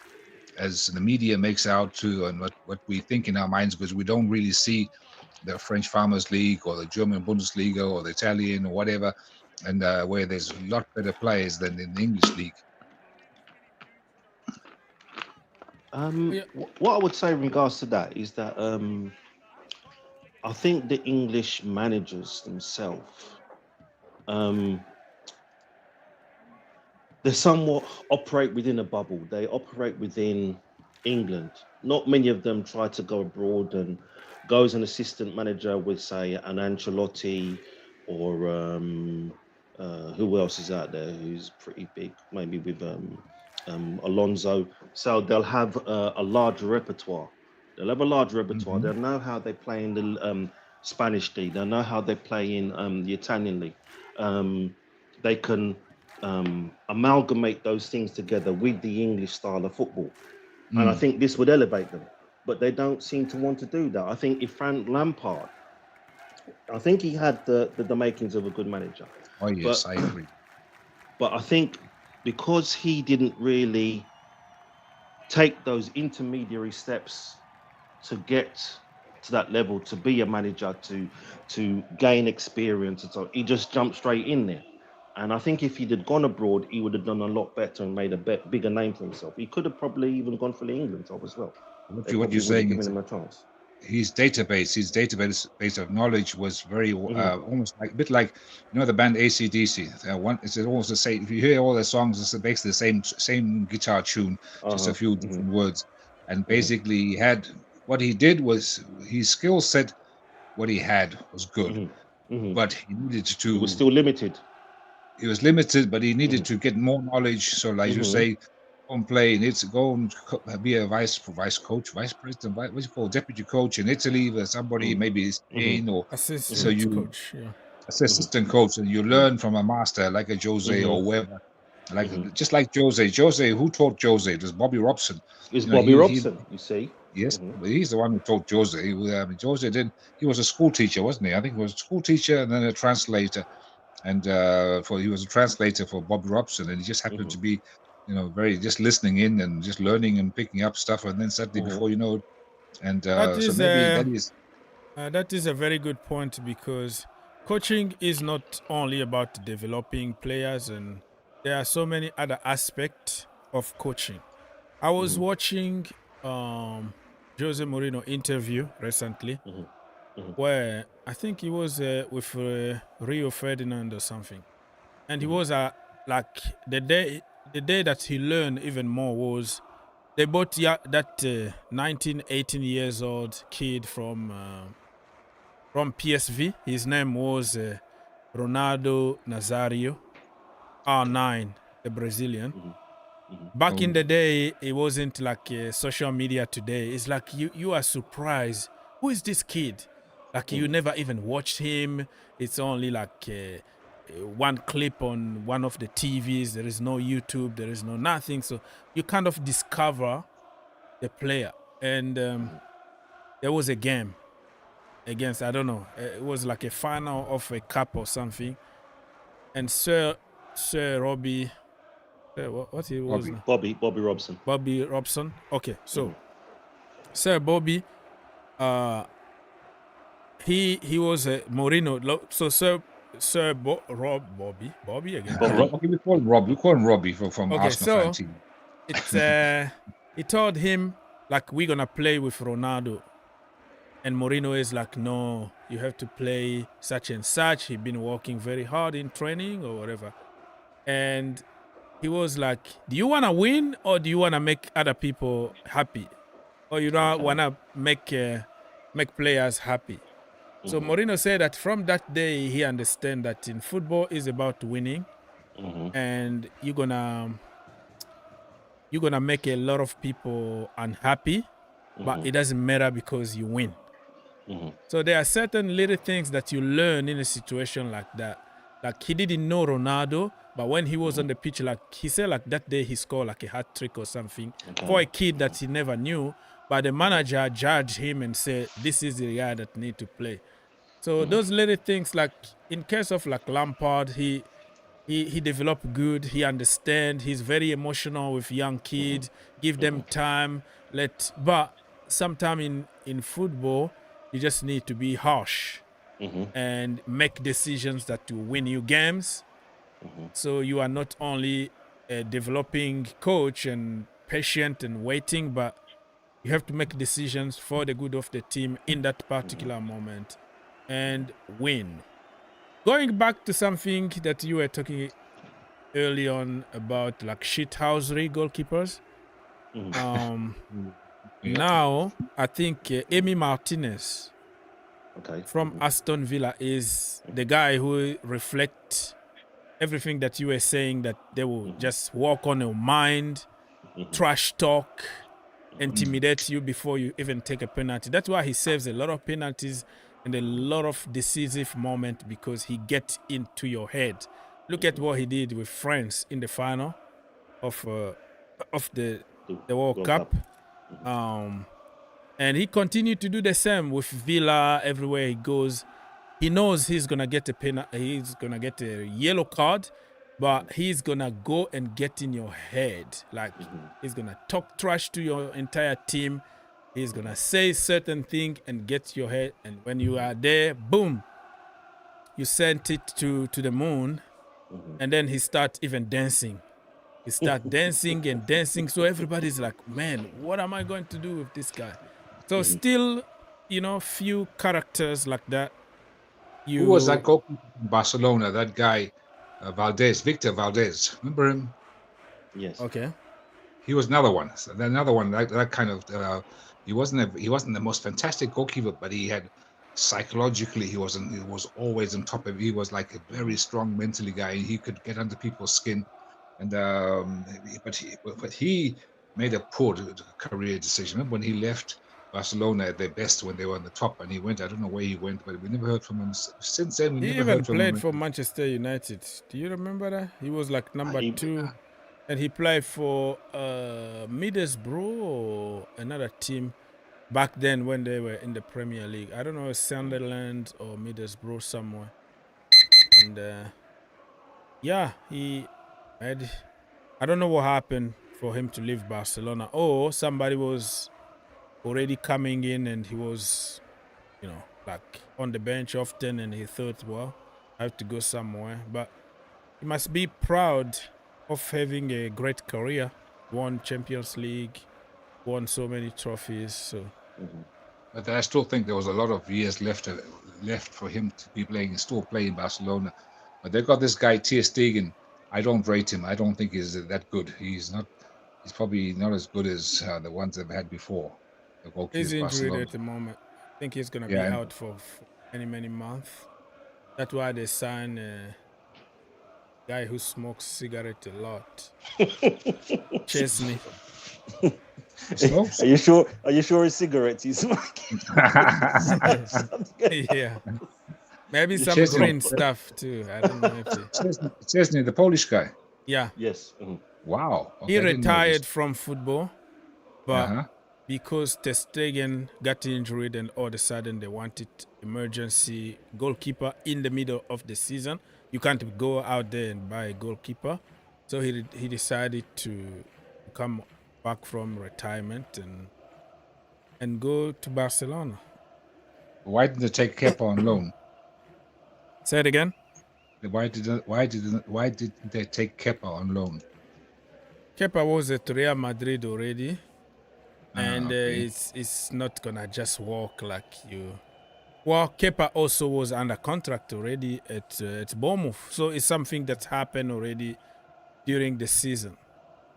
as the media makes out to, and what we think in our minds, because we don't really see the French Farmers League or the German Bundesliga or the Italian or whatever, and where there's a lot better players than in the English league. Yeah. What I would say in regards to that is that I think the English managers themselves, um, they somewhat operate within a bubble. They operate within England. Not many of them try to go abroad and go as an assistant manager with, say, an Ancelotti or who else is out there who's pretty big, maybe with Alonso. So they'll have a large repertoire. They'll have a large repertoire. They'll know how they play in the Spanish league. They'll know how they play in the Italian league. They can amalgamate those things together with the English style of football. And I think this would elevate them. But they don't seem to want to do that. I think if Frank Lampard, I think he had the makings of a good manager. Oh yes, But I agree. but I think because he didn't really take those intermediary steps to get to that level, to be a manager, to gain experience, and so he just jumped straight in there. And I think if he'd have gone abroad, he would have done a lot better and made a bigger name for himself. He could have probably even gone for the England job as well. They What probably you're would have saying given is him a chance. his database of knowledge was very almost like a bit like the band AC/DC. It's almost the same. If you hear all their songs, it's basically the same guitar tune, just a few different words. And basically, he had what he did was his skill set. What he had was good, but he needed He was to. still limited. He was limited, but he needed to get more knowledge. So, like you say, go and play. He needs to go and be a vice coach, vice president, what you call deputy coach in Italy, where somebody maybe Spain or so Assistant you coach. Yeah. assistant coach, and you learn from a master like a Jose or whoever. Like just like Jose. Jose, who taught Jose? It was Bobby Robson. It's Bobby Robson, you see. Yes, he's the one who taught Jose. Jose didn't. He was a school teacher, wasn't he? I think he was a school teacher and then a translator. And he was a translator for Bob Robson, and he just happened to be, very just listening in and just learning and picking up stuff, and then suddenly before you know it, and so maybe that is a very good point, because coaching is not only about developing players, and there are so many other aspects of coaching. I was watching Jose Mourinho interview recently, where I think he was with Rio Ferdinand or something, and he was like the day that he learned even more was they bought that 19, 18 years old kid from PSV. His name was Ronaldo Nazario, R9, the Brazilian. Back in the day, it wasn't like social media today. It's like you are surprised. Who is this kid? Like you never even watched him. It's only like one clip on one of the TVs. There is no YouTube. There is no nothing. So you kind of discover the player. And there was a game against, I don't know, it was like a final of a cup or something. And Sir Robbie, what he was now? Bobby Robson. Bobby Robson. Okay, so Sir Bobby, he was a Mourinho. So Bobby again. Okay, we call him Robbie. We call him Robbie from Okay, Arsenal fan so team. it's he told him like, we're gonna play with Ronaldo, and Mourinho is like, no, you have to play such and such. He's been working very hard in training or whatever, and he was like, do you want to win or do you want to make other people happy, or you don't want to make players happy? So Mourinho said that from that day he understands that in football is about winning, and you're gonna make a lot of people unhappy, but it doesn't matter because you win. So there are certain little things that you learn in a situation like that. Like, he didn't know Ronaldo, but when he was on the pitch, like he said, like that day he scored like a hat trick or something for a kid that he never knew. But the manager judged him and said, this is the guy that need to play. So those little things, like in case of like Lampard, he developed good. He understand. He's very emotional with young kids. Give them time. But sometime in football, you just need to be harsh and make decisions that will win you games. So you are not only a developing coach and patient and waiting, but you have to make decisions for the good of the team in that particular moment and win. Going back to something that you were talking early on about, like shithousery goalkeepers. Now, I think Emi Martinez from Aston Villa is the guy who reflects everything that you were saying, that they will just walk on your mind, trash talk, intimidate you before you even take a penalty. That's why he saves a lot of penalties and a lot of decisive moments, because he gets into your head. Look at what he did with France in the final of the World Cup. And he continued to do the same with Villa everywhere he goes. He knows he's gonna get a he's gonna get a yellow card, but he's gonna go and get in your head. Like, he's gonna talk trash to your entire team. He's gonna say certain thing and get your head. And when you are there, boom, you sent it to the moon. And then he starts even dancing. He starts dancing and dancing. So everybody's like, man, what am I going to do with this guy? So still, few characters like that. Who was that goalkeeper from Barcelona? That guy, Victor Valdez. Remember him? Yes. Okay. He was another one. So another one. That kind of. He wasn't the most fantastic goalkeeper, but he had psychologically he was always on top of it. He was like a very strong mentally guy. He could get under people's skin, and but he made a poor career decision. Remember when he left Barcelona at their best when they were on the top, and he went. I don't know where he went, but we never heard from him since then. He even played for Manchester United. Do you remember that? He was like number 2, and he played for Middlesbrough or another team back then when they were in the Premier League. I don't know, Sunderland or Middlesbrough somewhere. And he had. I don't know what happened for him to leave Barcelona. Or somebody was already coming in and he was, like on the bench often, and he thought, well, I have to go somewhere. But he must be proud of having a great career. Won Champions League, won so many trophies. So, but I still think there was a lot of years left for him to be still playing Barcelona. But they got this guy Ter Stegen. I don't rate him. I don't think he's that good. He's probably not as good as the ones they've had before. He's injured at the moment. I think he's going to be out for many months. That's why they signed a guy who smokes cigarette a lot. Chesney. Are you sure? Are you sure it's cigarettes he's smoking? Yeah. Maybe You some Chesney. green stuff too. I don't know if he, Chesney, the Polish guy. yeah. Yes. Wow. Okay, He I didn't know this. retired from football, but Uh-huh. because Ter Stegen got injured and all of a sudden they wanted emergency goalkeeper in the middle of the season. You can't go out there and buy a goalkeeper. So he decided to come back from retirement and go to Barcelona. Why didn't they take Kepa on loan? Say it again. Why didn't they take Kepa on loan? Kepa was at Real Madrid already, and Okay. it's not gonna just walk like you. Well, Kepa also was under contract already at Bournemouth, so it's something that's happened already during the season.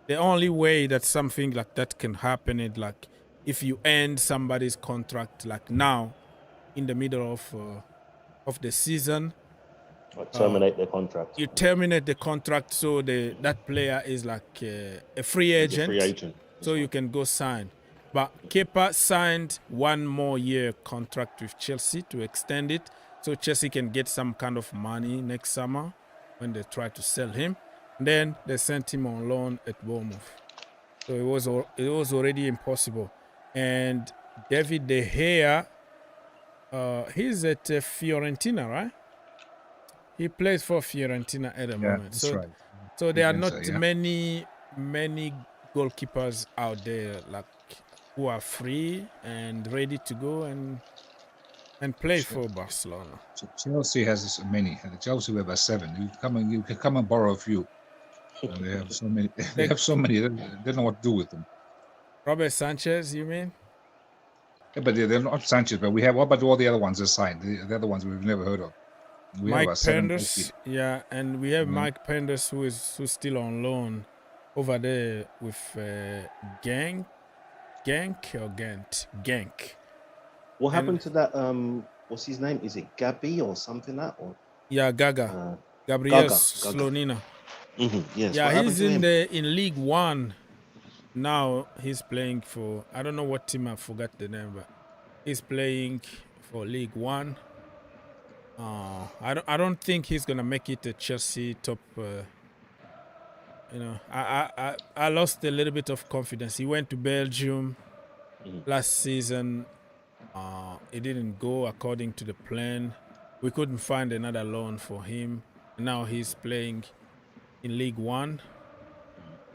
The only way that something like that can happen is like if you end somebody's contract like now, in the middle of the season, Or terminate their contract. you terminate the contract, so that player is like a free He's a agent. free agent. So you can go sign. But Kepa signed 1 more year contract with Chelsea to extend it, so Chelsea can get some kind of money next summer when they try to sell him. And then they sent him on loan at Bournemouth. So it was already impossible. And David De Gea, he's at Fiorentina, right? He plays for Fiorentina at the Yeah, moment. that's right. So there are think not so, yeah. many goalkeepers out there like who are free and ready to go and play for Barcelona. So Chelsea has many. Chelsea have 7. You can come and borrow a few. They have so many. They have so many. They don't know what to do with them. Robert Sanchez, you mean? Yeah, but they're not Sanchez. But we have. What about all the other ones that signed? The other ones we've never heard of. We have Mike about 7 Penders, yeah, and we have Mhm. Mike Penders who's still on loan over there with Genk or Genk. What happened to that? What's his name? Is it Gabi or something that? Or Yeah, Gaga. Gabriel Gaga. Slonina. Yes. Yeah, what happened he's to him? in League One now. He's playing for, I don't know what team, I forgot the name, but he's playing for League One. I don't think he's gonna make it a Chelsea top. I lost a little bit of confidence. He went to Belgium last season. It didn't go according to the plan. We couldn't find another loan for him. Now he's playing in League One.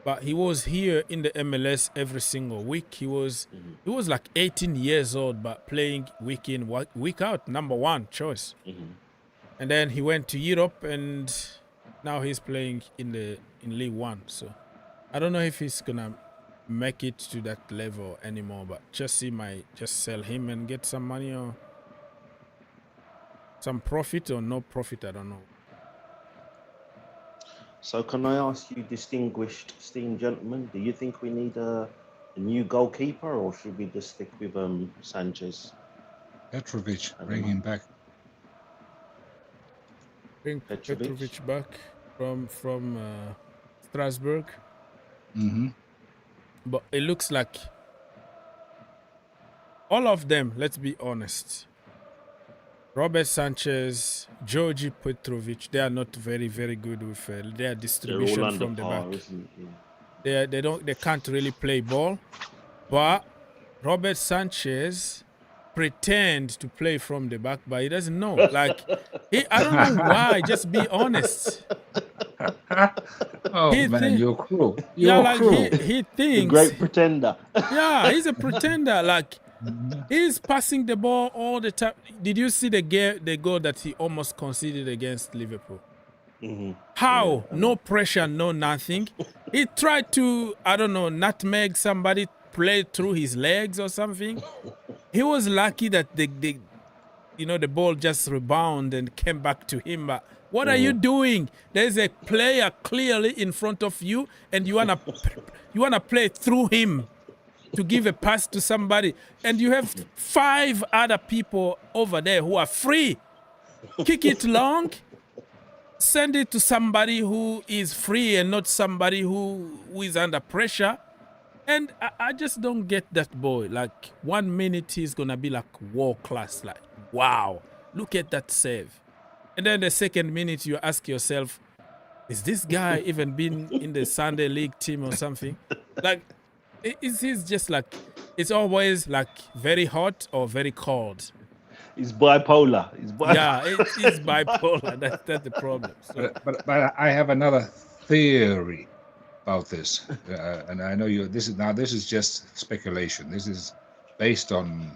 But he was here in the MLS every single week. He was like 18 years old, but playing week in, week out, number 1 choice. And then he went to Europe, and now he's playing in League One. So I don't know if he's gonna make it to that level anymore. But Chelsea might just sell him and get some money or some profit or no profit. I don't know. So can I ask you, distinguished esteemed gentlemen, do you think we need a new goalkeeper, or should we just stick with Sanchez? Petrovic, I don't bring know. him back. Bring Petrovic? Petrovic back from Strasbourg. Mm-hmm. But it looks like all of them, let's be honest, Robert Sanchez, Georgi Petrovic, they are not very, very good with their They're distribution all under from the par, back. isn't it? Yeah. They can't really play ball. But Robert Sanchez pretend to play from the back, but he doesn't know. Like I don't know why. Just be honest. Oh He man, think- you're cruel. Yeah, You're like cruel. he The thinks. great pretender. Yeah, he's a pretender. Like he's passing the ball all the time. Did you see the goal that he almost conceded against Liverpool? How? No pressure, no nothing. He tried to, I don't know, nutmeg somebody, play through his legs or something. He was lucky that the ball just rebounded and came back to him. But what are you doing? There's a player clearly in front of you, and you wanna play through him to give a pass to somebody, and you have 5 other people over there who are free. Kick it long. Send it to somebody who is free and not somebody who is under pressure. And I just don't get that boy. Like 1 minute he's gonna be like world class. Like, wow, look at that save. And then the second minute, you ask yourself, is this guy even been in the Sunday league team or something? Like, is he just like, it's always like very hot or very cold. He's bipolar. Yeah, it's bipolar. That's the problem. So, But I have another theory about this, and I know this is just speculation. This is based on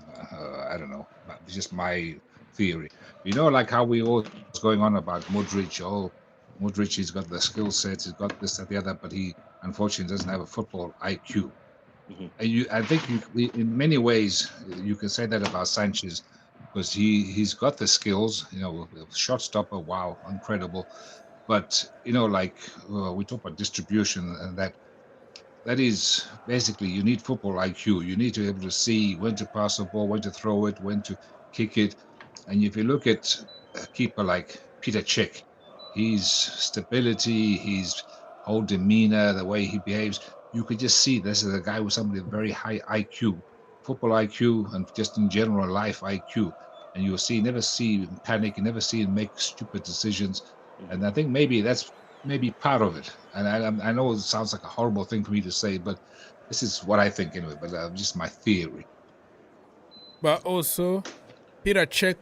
I don't know, just my theory. You know, like how we always going on about Modric. Oh, Modric, he's got the skill sets, he's got this, that, the other, but he unfortunately doesn't have a football IQ. And I think in many ways you can say that about Sanchez, because he's got the skills. You know, shot stopper, wow, incredible. But you know, like we talk about distribution, and that is basically, you need football IQ. You need to be able to see when to pass the ball, when to throw it, when to kick it. And if you look at a keeper like Peter Cech, his stability, his whole demeanor, the way he behaves, you could just see this is a guy with somebody with very high IQ, football IQ, and just in general life IQ. And you'll never see him panic, you never see him make stupid decisions. And I think maybe that's part of it. And I know it sounds like a horrible thing for me to say, but this is what I think anyway. But just my theory. but also, Peter Cech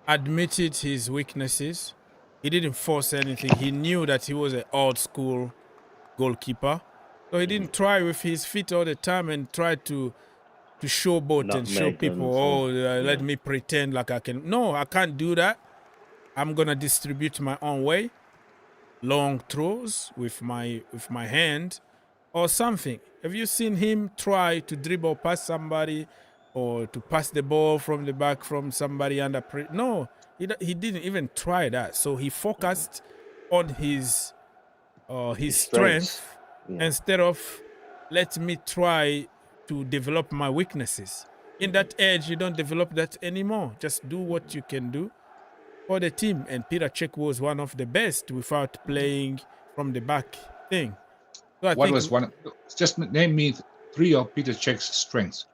admitted his weaknesses. He didn't force anything. He knew that he was an old school goalkeeper. So he didn't try with his feet all the time and try to showboat and show people, let me pretend like I can. No, I can't do that. I'm gonna distribute my own way, long throws with my hand, or something. Have you seen him try to dribble past somebody, or to pass the ball from the back from somebody under? No, he didn't even try that. So he focused on his strength instead of let me try to develop my weaknesses. In that age, you don't develop that anymore. Just do what you can do for the team. And Peter Cech was one of the best without playing from the back thing. So what was one? Just name me 3 of Peter Cech's strengths.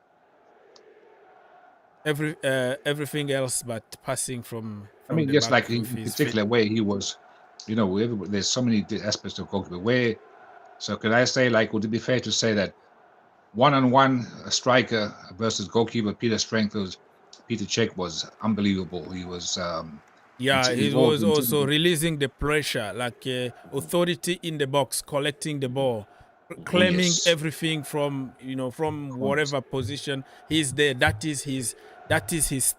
Everything else but passing from I mean, the just back like in with his particular feet. way he was, you know, there's so many aspects of goalkeeper. So could I say, like, would it be fair to say that one-on-one striker versus goalkeeper, Peter Cech was unbelievable. He was he was also releasing the pressure, like authority in the box, collecting the ball, claiming everything from whatever position he's there. That is his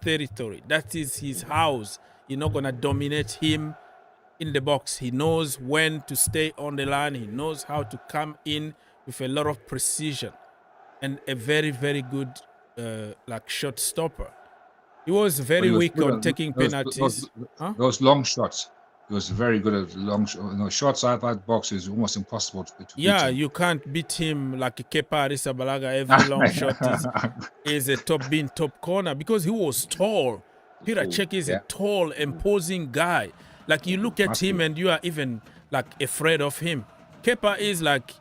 territory. That is his house. You're not gonna dominate him in the box. He knows when to stay on the line. He knows how to come in with a lot of precision, and a very, very good like shot stopper. He was very weak on taking penalties. Those long shots. He was very good at long shots outside box. Is almost impossible to beat him. You can't beat him like Kepa Arrizabalaga. Every long shot is a top corner, because he was tall. Peter Cech is a tall, imposing guy. Like, you look at him and you are even like afraid of him. Kepa is like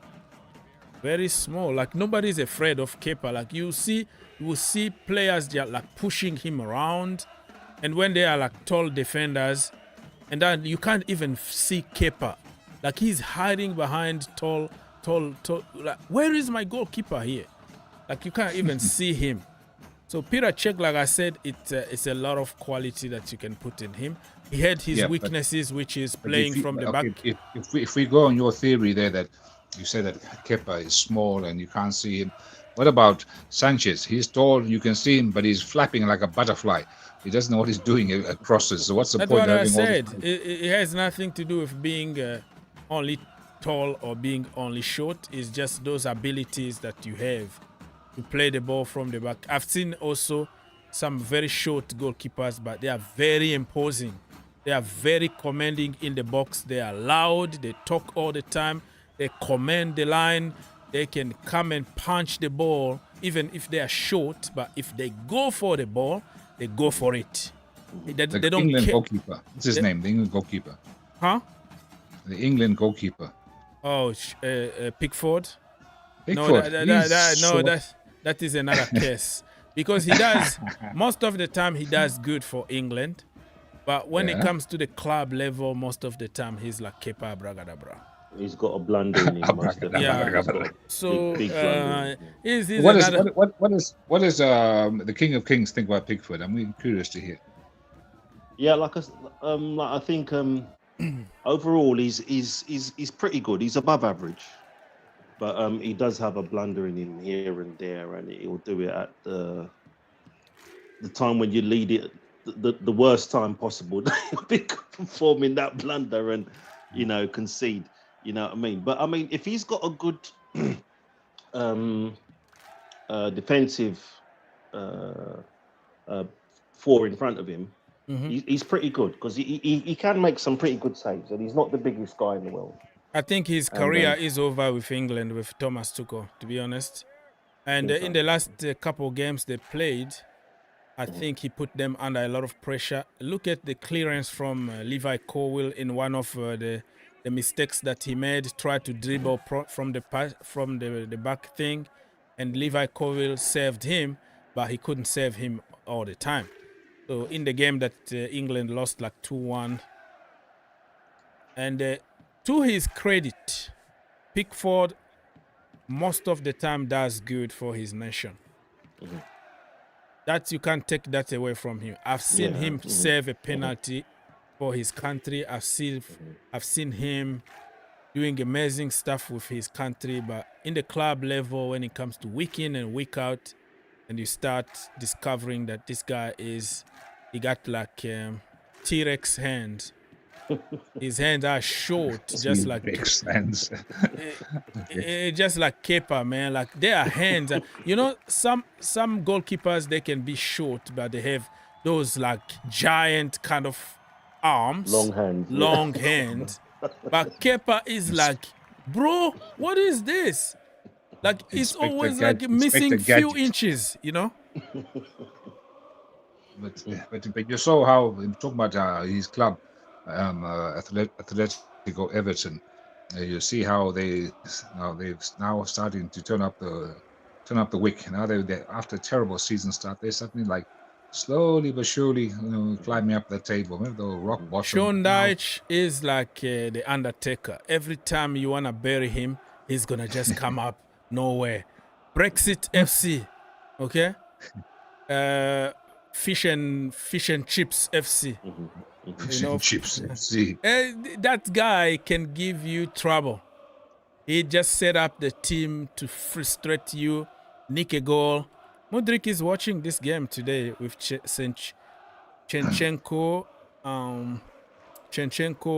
very small. Like, nobody's afraid of Kepa. Like, you will see players, they are like pushing him around, and when they are like tall defenders, and then you can't even see Kepa. Like, he's hiding behind tall. Like, where is my goalkeeper here? Like, you can't even see him. So Peter Cech, like I said, it's a lot of quality that you can put in him. He had his weaknesses, which is playing from the back. If we go on your theory there, that you say that Kepa is small and you can't see him, what about Sanchez? He's tall, you can see him, but he's flapping like a butterfly. He doesn't know what he's doing at crosses. So what's the point? That's what I said. It has nothing to do with being only tall or being only short. It's just those abilities that you have to play the ball from the back. I've seen also some very short goalkeepers, but they are very imposing. They are very commanding in the box. They are loud. They talk all the time. They command the line. They can come and punch the ball, even if they are short. But if they go for the ball, they go for it. They don't England care. Goalkeeper. What's his name? The England goalkeeper. Huh? The England goalkeeper. Oh, Pickford. Pickford. That is another case, because he does most of the time he does good for England, But when it Yeah. comes to the club level, most of the time he's like Kepa Bragadabra. He's got a blunder in him most of the Yeah. time. He's got a So big blunder in him. he's What another. is the King of Kings think about Pickford? I'm curious to hear. Yeah, like I think overall he's pretty good. He's above average, but he does have a blunder in him here and there, and he'll do it at the time when you lead it, the worst time possible. He'll be performing that blunder and concede. You know what I mean? But I mean, if he's got a good defensive four in front of him, he's pretty good because he can make some pretty good saves, and he's not the biggest guy in the world. I think his career is over with England with Thomas Tuchel, to be honest. And in the last couple of games they played, I think he put them under a lot of pressure. Look at the clearance from Levi Colwill in one of the mistakes that he made. Tried to dribble from the back thing, and Levi Colwill saved him, but he couldn't save him all the time. So in the game that England lost like 2-1, and to his credit, Pickford most of the time does good for his nation. That you can't take that away from him. I've seen him save a penalty for his country. I've seen him doing amazing stuff with his country. But in the club level, when it comes to week in and week out, and you start discovering that this guy he got like T-Rex hands. His hands are short, just like hands. just like Kepa, man. Like they are hands. Some goalkeepers, they can be short, but they have those like giant kind of arms, long hands. But Kepa is like, bro, what is this? Like it's always like missing few inches, But you saw how talking about his club, Atletico Everton. You see how they've now starting to turn up the wick. Now they after a terrible season start, they're suddenly like slowly but surely climbing up the table. Remember the rock bottom. Sean Dyche is like the Undertaker. Every time you wanna bury him, he's gonna just come up nowhere. Brexit FC, okay? Fish and chips FC. Fish and chips FC. That guy can give you trouble. He just set up the team to frustrate you, nick a goal. Mudryk is watching this game today with Chenchenko.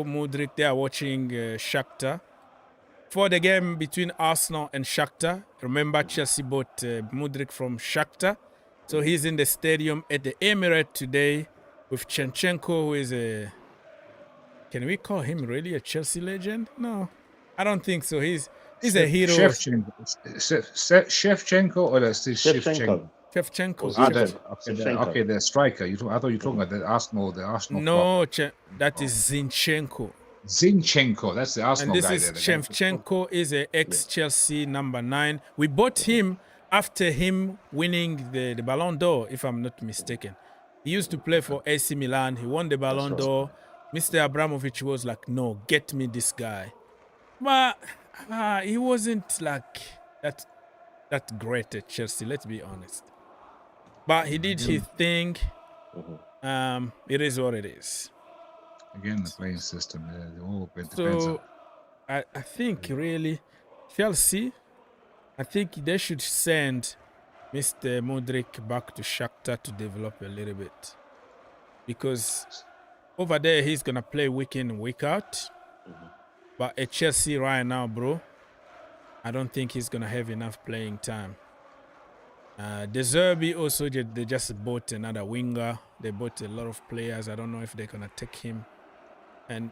Mudryk, they are watching Shakhtar. For the game between Arsenal and Shakhtar, remember Chelsea bought Mudryk from Shakhtar. So he's in the stadium at the Emirates today with Chenchenko, who is can we call him really a Chelsea legend? No, I don't think so. He's a hero. Shevchenko or Shevchenko. Shevchenko. Okay, the striker. I thought you were talking about the Arsenal. No, that is Zinchenko. Zinchenko, that's the Arsenal and this guy. Is Shevchenko is a ex-Chelsea number 9. We bought him after him winning the Ballon d'Or, if I'm not mistaken. He used to play for AC Milan. He won the Ballon d'Or. Mr. Abramovich was like, no, get me this guy. But he wasn't like that great at Chelsea, let's be honest. But he did his thing. It is what it is. Again, the playing system. So I think really Chelsea, I think they should send Mr. Mudryk back to Shakhtar to develop a little bit. Because over there, he's going to play week in and week out. But at Chelsea right now, bro, I don't think he's going to have enough playing time. De Zerbi also, they just bought another winger. They bought a lot of players. I don't know if they're going to take him.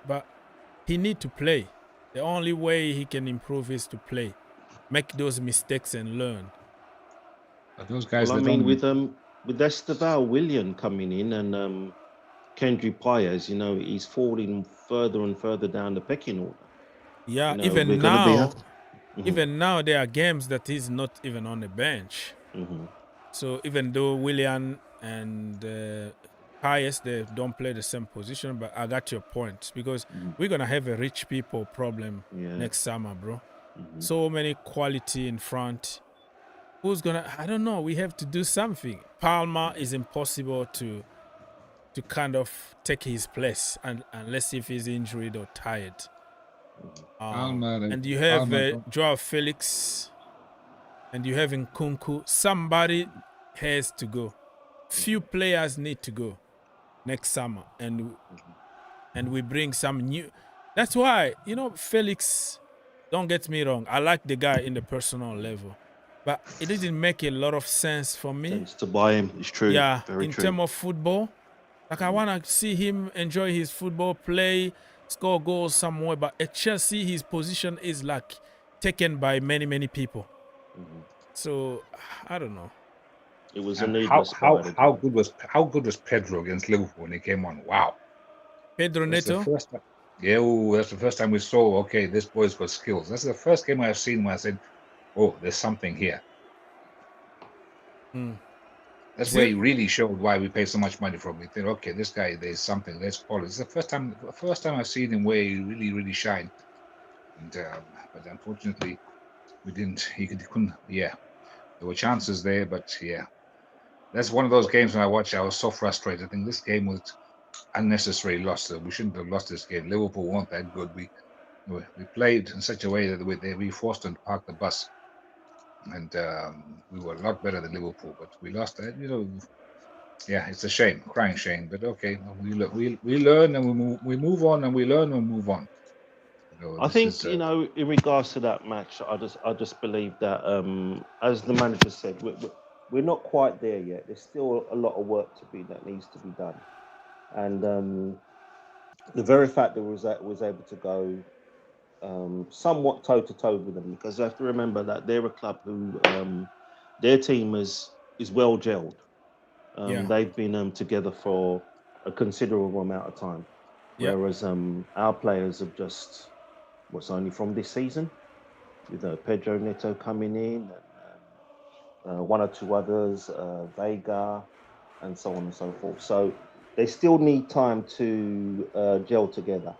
But he need to play. The only way he can improve is to play. Make those mistakes and learn. But those guys, with Esteval Willian coming in and Kendry Pires, he's falling further and further down the pecking order. Yeah, even now there are games that he's not even on the bench. So even though Willian and highest, they don't play the same position, but I got your point because we're gonna have a rich people problem Yeah. next summer, bro. Mhm. So many quality in front. Who's gonna? I don't know. We have to do something. Palmer is impossible to kind of take his place, and unless if he's injured or tired. And you have Joao Felix, and you have Nkunku. Somebody has to go. Few players need to go next summer, and we bring some new. That's why, Felix. Don't get me wrong. I like the guy in the personal level, but it didn't make a lot of sense for me. Sense to buy him. It's true. Yeah, Very in true. terms of football, like I want to see him enjoy his football, play, score goals somewhere. But at Chelsea, his position is like taken by many people. So I don't know. It was And a needless how good was Pedro against Liverpool when he came on? Wow. Pedro That's the Neto. first time. Yeah, that's the first time we saw. Okay, this boy's got skills. That's the first game I've seen where I said, "Oh, there's something here." That's where he really showed why we pay so much money for him. We think, okay, this guy, there's something. Let's follow. It's the first time I've seen him where he really shined. And but unfortunately, we didn't. He couldn't. Yeah, there were chances there, but yeah, that's one of those games when I watched. I was so frustrated. I think this game was unnecessary loss. We shouldn't have lost this game. Liverpool weren't that good. We played in such a way that we forced them to park the bus, and we were a lot better than Liverpool. But we lost that. Yeah, it's a shame, crying shame. But okay, we learn and we move on, and we learn and move on. I think in regards to that match, I just believe that as the manager said, we're not quite there yet. There's still a lot of work that needs to be done, and the very fact that was able to go somewhat toe to toe with them, because you have to remember that they're a club who their team is well gelled. They've been together for a considerable amount of time, whereas our players have just only from this season, with Pedro Neto coming in, and one or two others, Vega, and so on and so forth. So they still need time to gel together.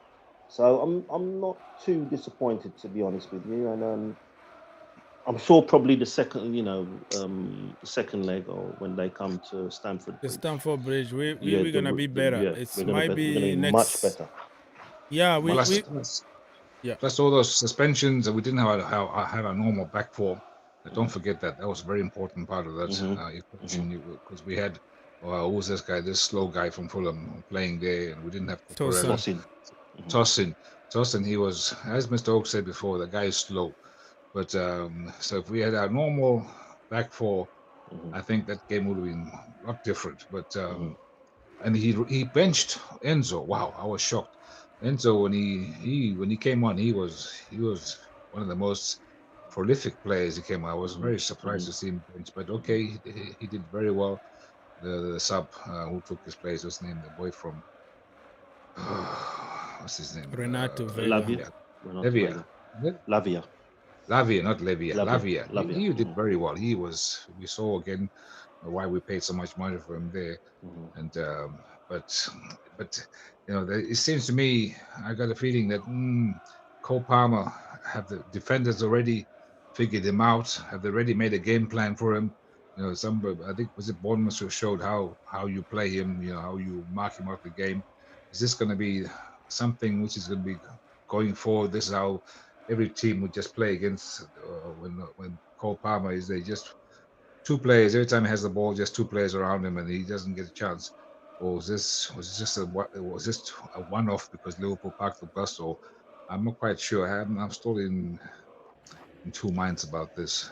So I'm not too disappointed, to be honest with you, and I'm sure probably the second, second leg, or when they come to Stamford The Bridge. Stamford Bridge, we're gonna be better. It's might be next. Much better. Yeah, plus all those suspensions, and we didn't have a normal back four. Don't forget that was a very important part of that equation, because we had who was this guy, this slow guy from Fulham playing there, and we didn't have Tosin. He was, as Mr. Oak said before, the guy is slow. But so if we had our normal back four, I think that game would have been a lot different. But and he benched Enzo. Wow, I was shocked. Enzo, when he came on, he was one of the most prolific players. He came on. I was very surprised to see him bench. But okay, he did very well. The sub who took his place, what's his name? The boy from what's his name? Renato Lavia. Lavia, not Levia. Lavia. He did very well. We saw again why we paid so much money for him there. And but it seems to me, I got a feeling that Cole Palmer have the defenders already figured him out. Have they already made a game plan for him? I think was it Bournemouth who showed how you play him. How you mark him out the game. Is this going to be something which is going to be going forward? This is how every team would just play against when Cole Palmer is there. Just two players every time he has the ball, just two players around him, and he doesn't get a chance. Or was this a one-off because Liverpool parked the bus? Or I'm not quite sure. I'm still in two minds about this.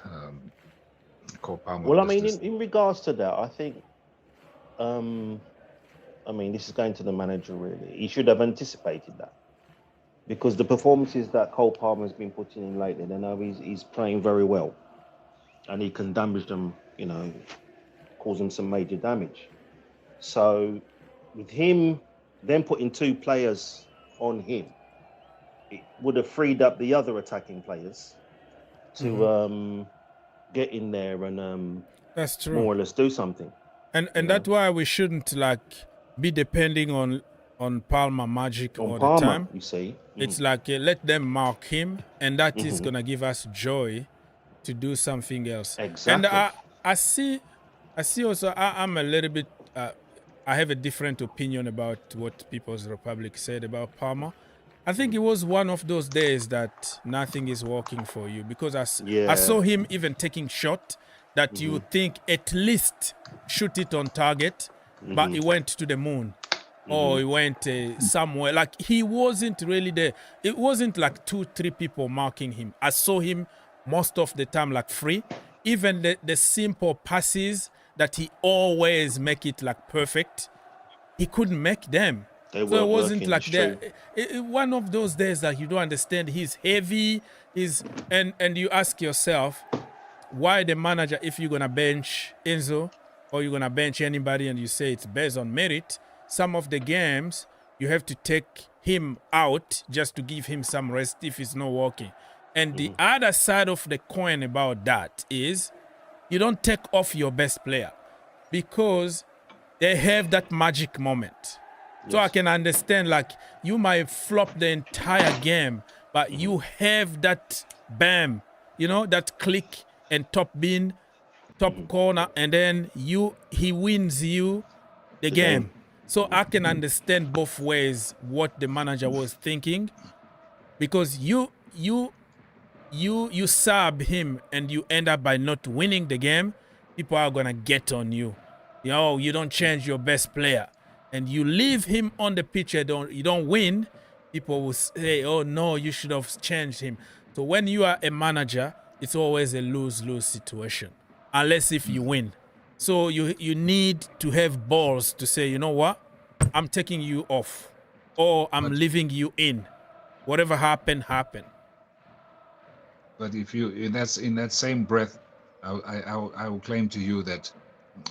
Cole Palmer. Well, I mean, in regards to that, I think, this is going to the manager really. He should have anticipated that, because the performances that Cole Palmer has been putting in lately, they know he's playing very well, and he can damage them, cause them some major damage. So with him, then putting two players on him, it would have freed up the other attacking players to get in there and that's true, more or less do something. And that's why we shouldn't be depending on Palmer magic On all the Palmer, time. you say. It's like let them mark him, and that is Mhm. gonna give us joy to do something else. And Exactly. I see also I'm a little bit I have a different opinion about what People's Republic said about Palmer. I think it was one of those days that nothing is working for you because I Yeah. saw him even taking shot that you think at least shoot it on target, but he went to the moon or he went somewhere. Like he wasn't really there. It wasn't like 2-3 people marking him. I saw him most of the time like free. Even the simple passes that he always make it like perfect, he couldn't make them. They So it weren't wasn't working, like it's that. true. One of those days that you don't understand. He's heavy. And you ask yourself, why the manager, if you're gonna bench Enzo or you're gonna bench anybody and you say it's based on merit, some of the games you have to take him out just to give him some rest if it's not working. And the other side of the coin about that is you don't take off your best player because they have that magic moment. So I Yes. can understand, like, you might flop the entire game, but you have that bam, that click and top bin, top corner, and then he wins you the The game. game. So I can understand both ways what the manager was thinking, because you sub him and you end up by not winning the game, people are gonna get on you. You don't change your best player, and you leave him on the pitch. You don't win. People will say, "Oh no, you should have changed him." So when you are a manager, it's always a lose-lose situation, unless if you win. So you need to have balls to say, you know what, I'm taking you off, or I'm But- leaving you in. Whatever happened. But if you in that same breath, I will claim to you that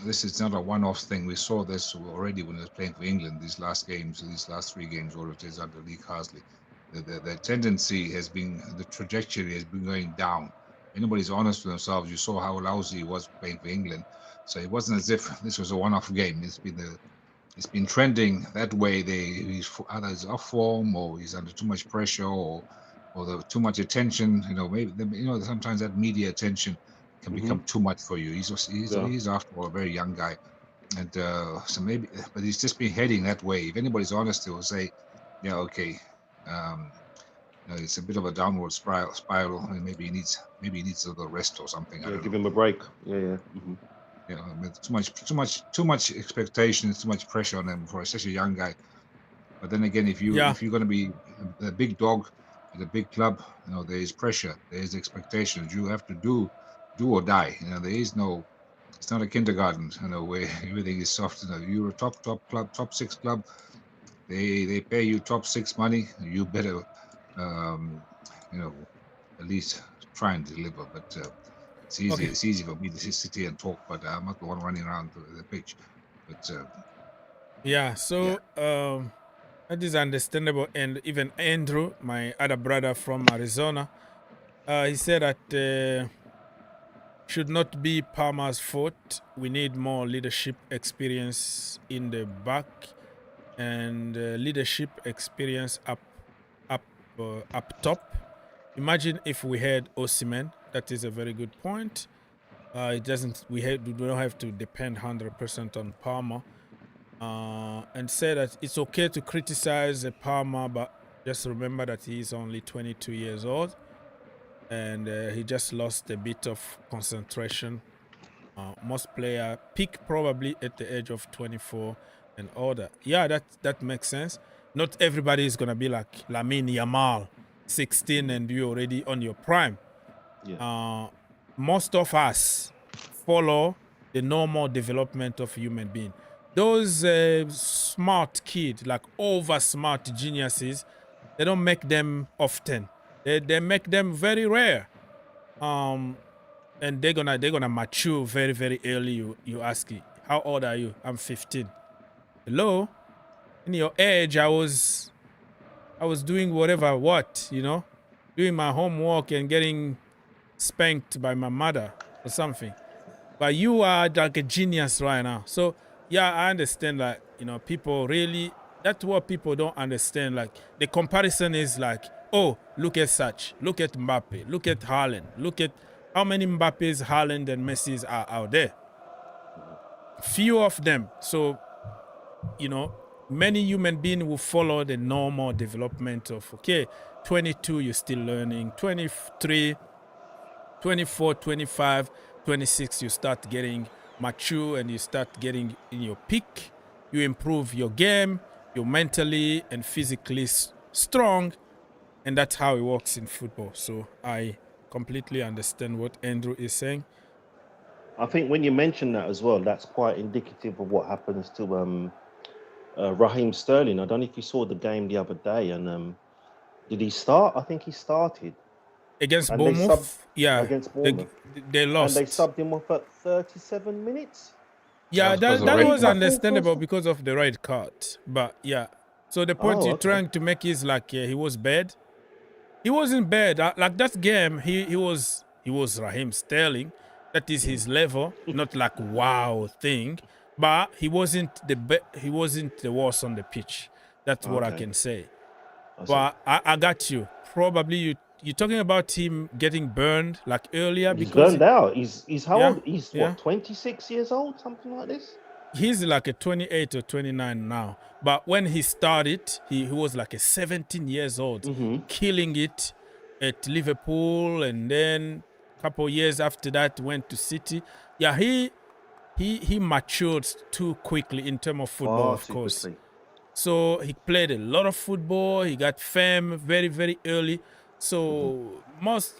this is not a one-off thing. We saw this already when he was playing for England. These last 3 games, or it is under Lee Carsley, the tendency has been, the trajectory has been going down. If anybody's honest with themselves, you saw how lousy he was playing for England. So it wasn't as if this was a one-off game. It's been trending that way. He's either he's off form or he's under too much pressure or too much attention. Maybe sometimes that media attention can become too much for you. He's after all a very young guy, and so maybe, but he's just been heading that way. If anybody's honest, they will say, yeah, okay, it's a bit of a downward spiral, and maybe he needs a little rest or something. I Yeah, don't give know. him a break. Yeah. With too much expectations, too much pressure on him for such a young guy. But then again, if you're going to be a big dog at a big club, there is pressure, there is expectations. You have to do or die. There is no. It's not a kindergarten, where everything is soft. You're a top club, top 6 club. They pay you top 6 money. You better, at least try and deliver. But it's easy. Okay. It's easy for me to sit here and talk, but I'm not the one running around the pitch. But Yeah, so that is understandable. And even Andrew, my other brother from Arizona, he said that should not be Palmer's fault. We need more leadership experience in the back and leadership experience up top. Imagine if we had Osimhen. That is a very good point. It doesn't. We don't have to depend 100% on Palmer. And say that it's okay to criticize Palmer, but just remember that he's only 22 years old, and he just lost a bit of concentration. Most player peak probably at the age of 24 and older. Yeah, that makes sense. Not everybody is gonna be like Lamine Yamal, 16, and you already on your prime. Yeah. Most of us follow the normal development of human being. Those smart kids, like over smart geniuses, they don't make them often. They make them very rare. And they're gonna mature very, very early. You ask it, how old are you? I'm 15. Hello? In your age, I was doing doing my homework and getting spanked by my mother or something. But you are like a genius right now. So yeah, I understand that people really, that's what people don't understand. Like, the comparison is like, oh, look at such, look at Mbappe, look at Haaland, look at how many Mbappes, Haaland, and Messis are out there. Few of them. So, many human beings will follow the normal development of, okay, 22, you're still learning, 23, 24, 25, 26, you start getting mature and you start getting in your peak. You improve your game, you're mentally and physically strong, and that's how it works in football. So I completely understand what Andrew is saying. I think when you mention that as well, that's quite indicative of what happens to Raheem Sterling. I don't know if you saw the game the other day, and did he start? I think he started Against And they Bournemouth, yeah, against Bournemouth, they lost. and they subbed him off at 37 minutes. Yeah, Because of that red was card. understandable because of the red card. But yeah, so the point Oh, you're okay. trying to make is like, he was bad. He wasn't bad. Like that game, he was Raheem Sterling. That is his level, not like wow thing. But he wasn't he wasn't the worst on the pitch. That's what I Okay. can say. I see. But I got you. Probably you're talking about him getting burned like earlier He's because burned out. He's how Yeah, old? He's yeah. what, 26 years old, something like this. he's like a 28 or 29 now. But when he started, he was like a 17 years old, killing it at Liverpool, and then a couple years after that went to City. Yeah, he matured too quickly in terms of football, Far of too course. quickly. So he played a lot of football. He got fame very, very early. So most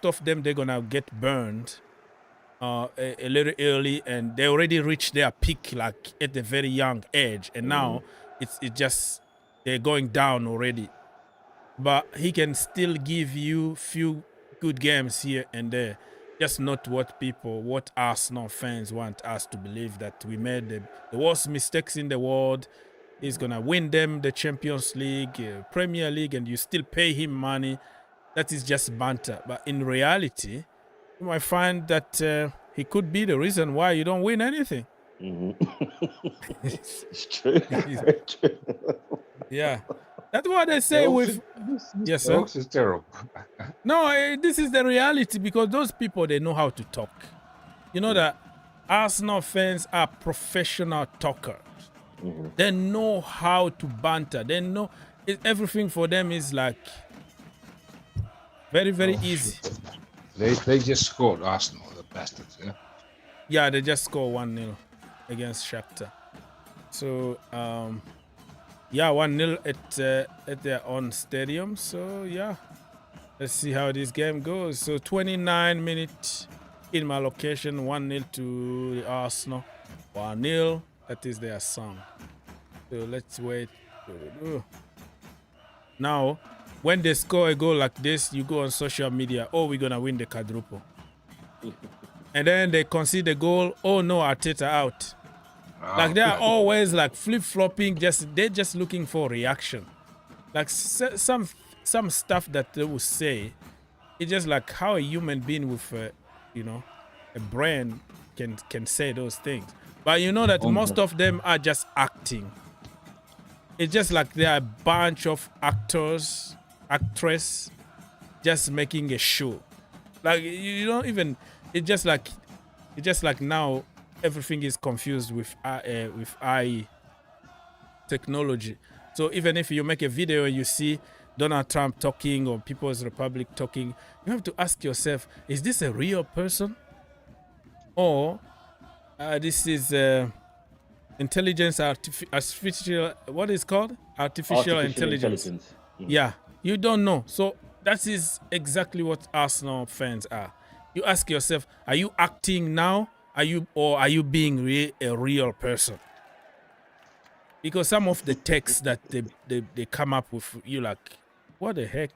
of them, they're gonna get burned a little early, and they already reached their peak like at a very young age, and now it's just they're going down already. But he can still give you few good games here and there. Just not what Arsenal fans want us to believe, that we made the worst mistakes in the world. He's gonna win them the Champions League, Premier League, and you still pay him money. That is just banter. But in reality, you might find that he could be the reason why you don't win anything. It's true. Very true. Yeah, that's what they say with. Yes, sir. Oaks is terrible. No, this is the reality, because those people, they know how to talk. You know that Arsenal fans are professional talkers. They know how to banter. They know everything for them is like very, very easy. They just scored Arsenal, the bastards. Yeah. Yeah, they just scored 1-0 against Shakhtar. So, 1-0 at their own stadium. So, yeah, let's see how this game goes. So, 29 minutes in my location, 1-0 to the Arsenal. 1-0, that is their song. So, let's wait. Now, when they score a goal like this, you go on social media, oh, we're going to win the quadruple. And then they concede a goal, oh no, Arteta out. Like, they are always like flip-flopping, they're just looking for reaction. Like some stuff that they will say, it's just like how a human being with a brain can say those things. But you know that most of them are just acting. It's just like they are a bunch of actors, actress, just making a show. Like, you don't even. It's just like now everything is confused with AI technology. So even if you make a video and you see Donald Trump talking or People's Republic talking, you have to ask yourself: is this a real person, or this is intelligence, artificial? What is called artificial intelligence? Yeah, you don't know. So that is exactly what Arsenal fans are. You ask yourself, are you acting now? Are you being a real person? Because some of the texts that they come up with, you like, what the heck?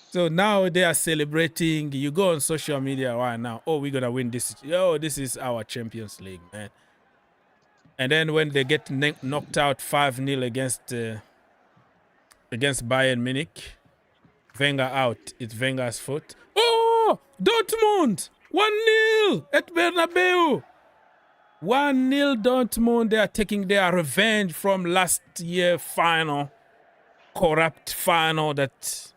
So now they are celebrating. You go on social media right now. Oh, we're gonna win this. Oh, this is our Champions League, man. And then when they get knocked out 5-0 against Bayern Munich, Wenger out. It's Wenger's fault. Oh, Dortmund 1-0 at Bernabeu. 1-0 Dortmund. They are taking their revenge from last year final, corrupt final that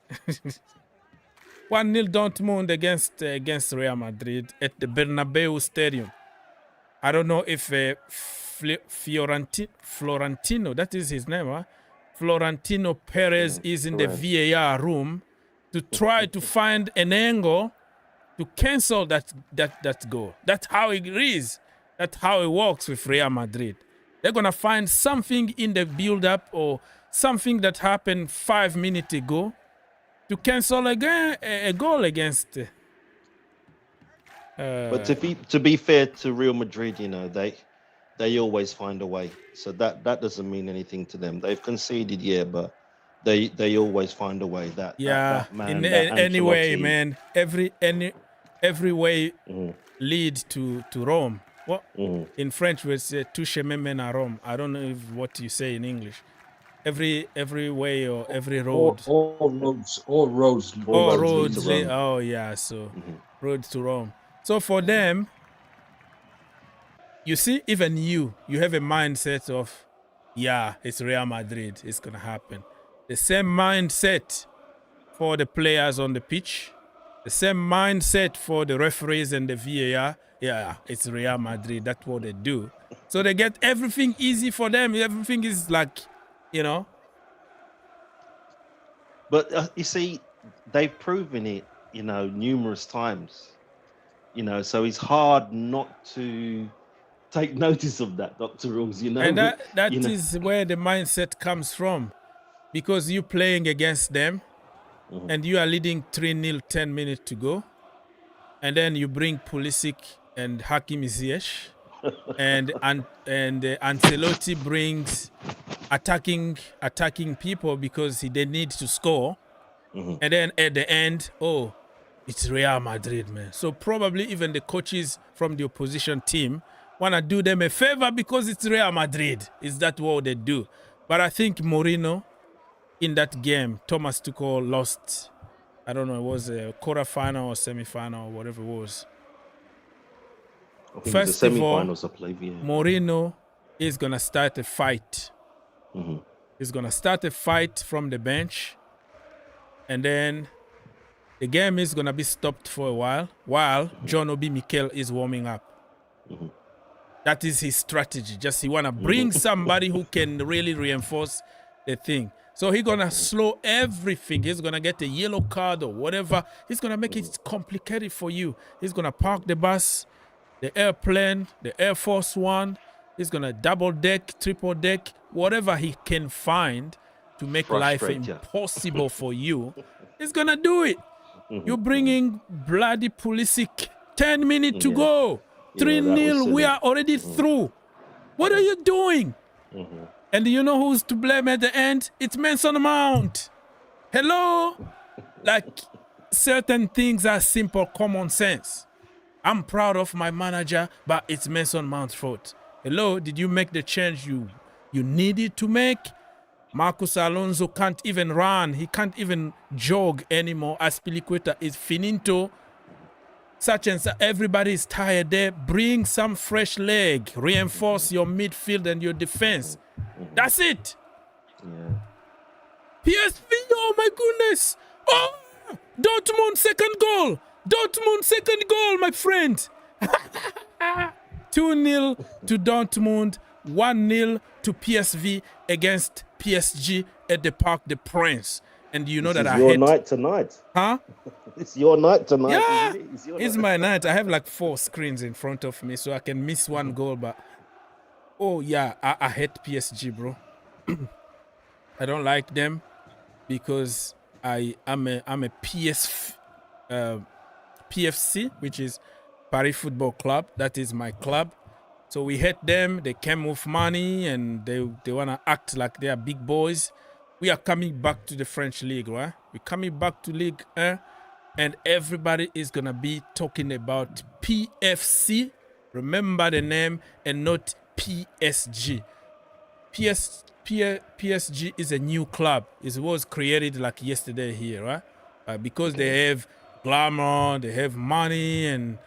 1-0 Dortmund against Real Madrid at the Bernabeu Stadium. I don't know if Florentino, that is his name, huh? Florentino Perez is in the VAR room to try to find an angle to cancel that goal. That's how it is. That's how it works with Real Madrid. They're gonna find something in the build-up or something that happened 5 minutes ago to cancel again a goal against. But to be fair to Real Madrid, you know, they always find a way. So that doesn't mean anything to them. They've conceded, yeah, but they always find a way. That man, anyway, man, every way lead to Rome. What in French we say "tout chemin mène à Rome." I don't know what you say in English. Every way or every road. All roads. Oh yeah, so road to Rome. So for them, you see, even you have a mindset of, yeah, it's Real Madrid, it's gonna happen. The same mindset for the players on the pitch, the same mindset for the referees and the VAR. Yeah, it's Real Madrid. That's what they do. So they get everything easy for them. Everything is like, you know. But you see, they've proven it, you know, numerous times. You know, so it's hard not to take notice of that, Dr. Rules, you know. And that is where the mindset comes from. Because you're playing against them and you are leading 3-0, 10 minutes to go. And then you bring Pulisic and Hakim Ziyech. and Ancelotti brings attacking people because they need to score. And then at the end, it's Real Madrid, man. So probably even the coaches from the opposition team want to do them a favor because it's Real Madrid. Is that what they do? But I think Mourinho, in that game, Thomas Tuchel lost. I don't know, it was a quarterfinal or semi-final or whatever it was. First of all, Mourinho is going to start a fight. He's going to start a fight from the bench. And then the game is going to be stopped for a while John Obi Mikel is warming up. That is his strategy. Just he want to bring somebody who can really reinforce the thing. So he's going to slow everything. He's going to get a yellow card or whatever. He's going to make it complicated for you. He's going to park the bus, the airplane, the Air Force One. He's going to double deck, triple deck, whatever he can find to make life impossible for you. He's going to do it. You're bringing bloody Pulisic. 10 minutes to go. 3-0. We are already through. What are you doing? And you know who's to blame at the end? It's Mason Mount. Hello? Like, certain things are simple common sense. I'm proud of my manager, but it's Mason Mount's fault. Hello? Did you make the change you needed to make? Marcus Alonso can't even run. He can't even jog anymore. Aspilicueta is finito. Such and such. Everybody is tired there. Bring some fresh leg. Reinforce your midfield and your defense. That's it. PSV, oh my goodness. Oh, Dortmund second goal. My friend. 2-0 to Dortmund. 1-0 to PSV against PSG at the Parc des Princes. And you know that I hate... It's your night tonight. Huh? It's your night tonight. Yeah, it's my night. I have like 4 screens in front of me, so I can miss one goal. But oh yeah, I hate PSG, bro. I don't like them because I'm a PFC, which is Paris Football Club. That is my club. So we hate them. They came with money and they want to act like they are big boys. We are coming back to the French league, right? We're coming back to Ligue 1 and everybody is going to be talking about PFC. Remember the name and not PSG. PSG is a new club. It was created like yesterday here, right? Because they have glamour, they have money and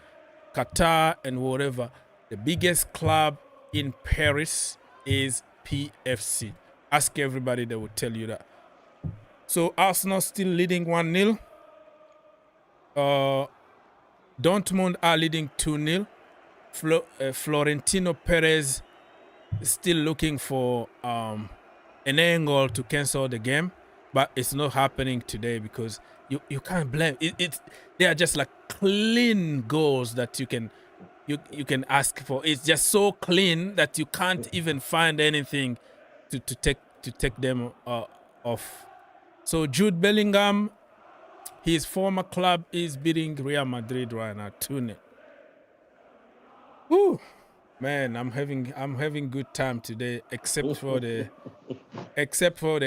Qatar and whatever. The biggest club in Paris is PFC. Ask everybody, they will tell you that. So Arsenal still leading 1-0. Dortmund are leading 2-0. Florentino Perez is still looking for an angle to cancel the game, but it's not happening today because you can't blame it. They are just like clean goals that you can ask for. It's just so clean that you can't even find anything to take them off. So Jude Bellingham, his former club, is beating Real Madrid right now 2-0. Woo, man, I'm having good time today, except for the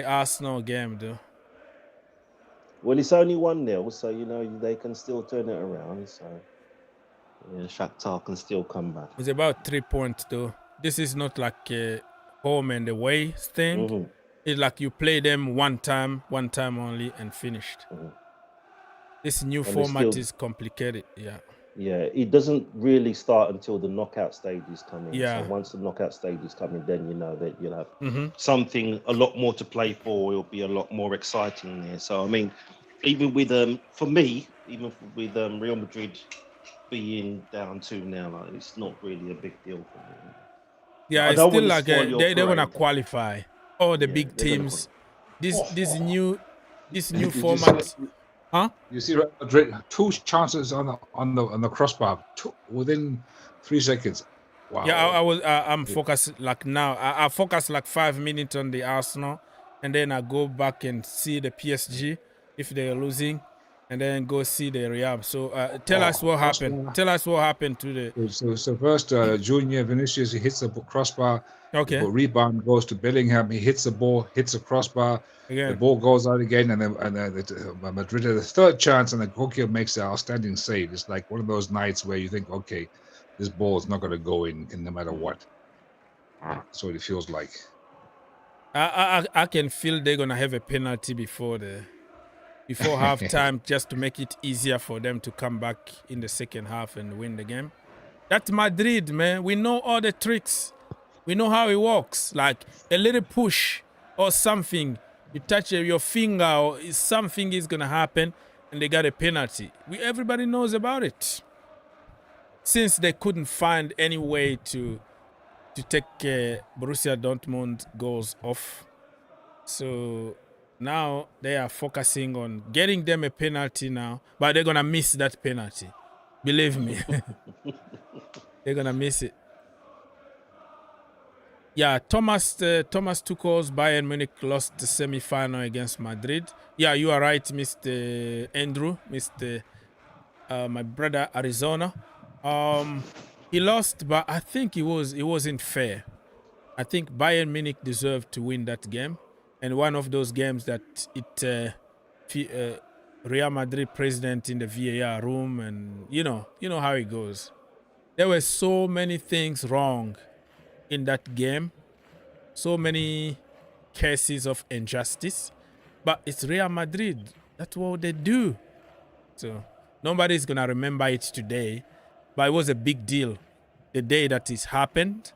Arsenal game, though. Well, it's only 1-0, so they can still turn it around. So Shakhtar can still come back. It's about 3 points, though. This is not like a home and away thing. Mm-hmm. It's like you play them one time only, and finished. Mm-hmm. This new And format is complicated. Yeah, it doesn't really start until the knockout stages come in. Yeah. So once the knockout stages come in, then you know that you'll have Mm-hmm. something a lot more to play for. It'll be a lot more exciting there. So I mean, even with for me, even with Real Madrid being down 2-0, like, it's not really a big deal for me. Yeah, I it's don't still wanna like spoil your they want to parade. qualify. All the Yeah, big they're gonna teams. This new Did you see format. that? Huh? You see Real Madrid, 2 chances on the crossbar within 3 seconds. Wow. Yeah, I'm focused like now. I focus like 5 minutes on the Arsenal, and then I go back and see the PSG if they're losing, and then go see the Real. So tell us what happened. crossbar. Tell us what happened to the. So first, Junior Vinicius, he hits the crossbar. Okay. The rebound goes to Bellingham. He hits the ball, hits the crossbar. The Again. ball goes out again, and then Madrid had a third chance, and the goalkeeper makes an outstanding save. It's like one of those nights where you think, okay, this ball is not going to go in no matter what. That's what it feels like. I can feel they're gonna have a penalty before halftime just to make it easier for them to come back in the second half and win the game. That's Madrid, man. We know all the tricks. We know how it works. Like a little push or something, you touch your finger or something is gonna happen, and they got a penalty. Everybody knows about it. Since they couldn't find any way to take Borussia Dortmund goals off, so now they are focusing on getting them a penalty now, but they're gonna miss that penalty. Believe me, they're gonna miss it. Yeah, Thomas Tuchel's Bayern Munich lost the semi-final against Madrid. Yeah, you are right, Mr. Andrew, Mr. My brother Arizona. He lost, but I think it wasn't fair. I think Bayern Munich deserved to win that game, and one of those games that Real Madrid president in the VAR room, and you know how it goes. There were so many things wrong in that game, so many cases of injustice, but it's Real Madrid. That's what they do. So nobody's gonna remember it today, but it was a big deal the day that it happened,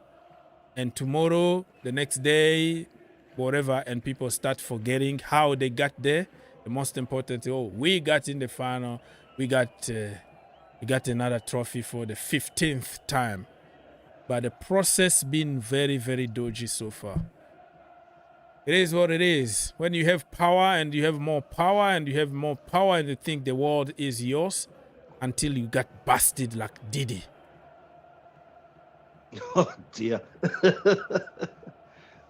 and tomorrow, the next day, whatever, and people start forgetting how they got there. The most important, we got in the final, we got another trophy for the 15th time. But the process been very, very dodgy so far. It is what it is. When you have power and you have more power and you have more power and you think the world is yours until you got busted like Diddy. Oh dear.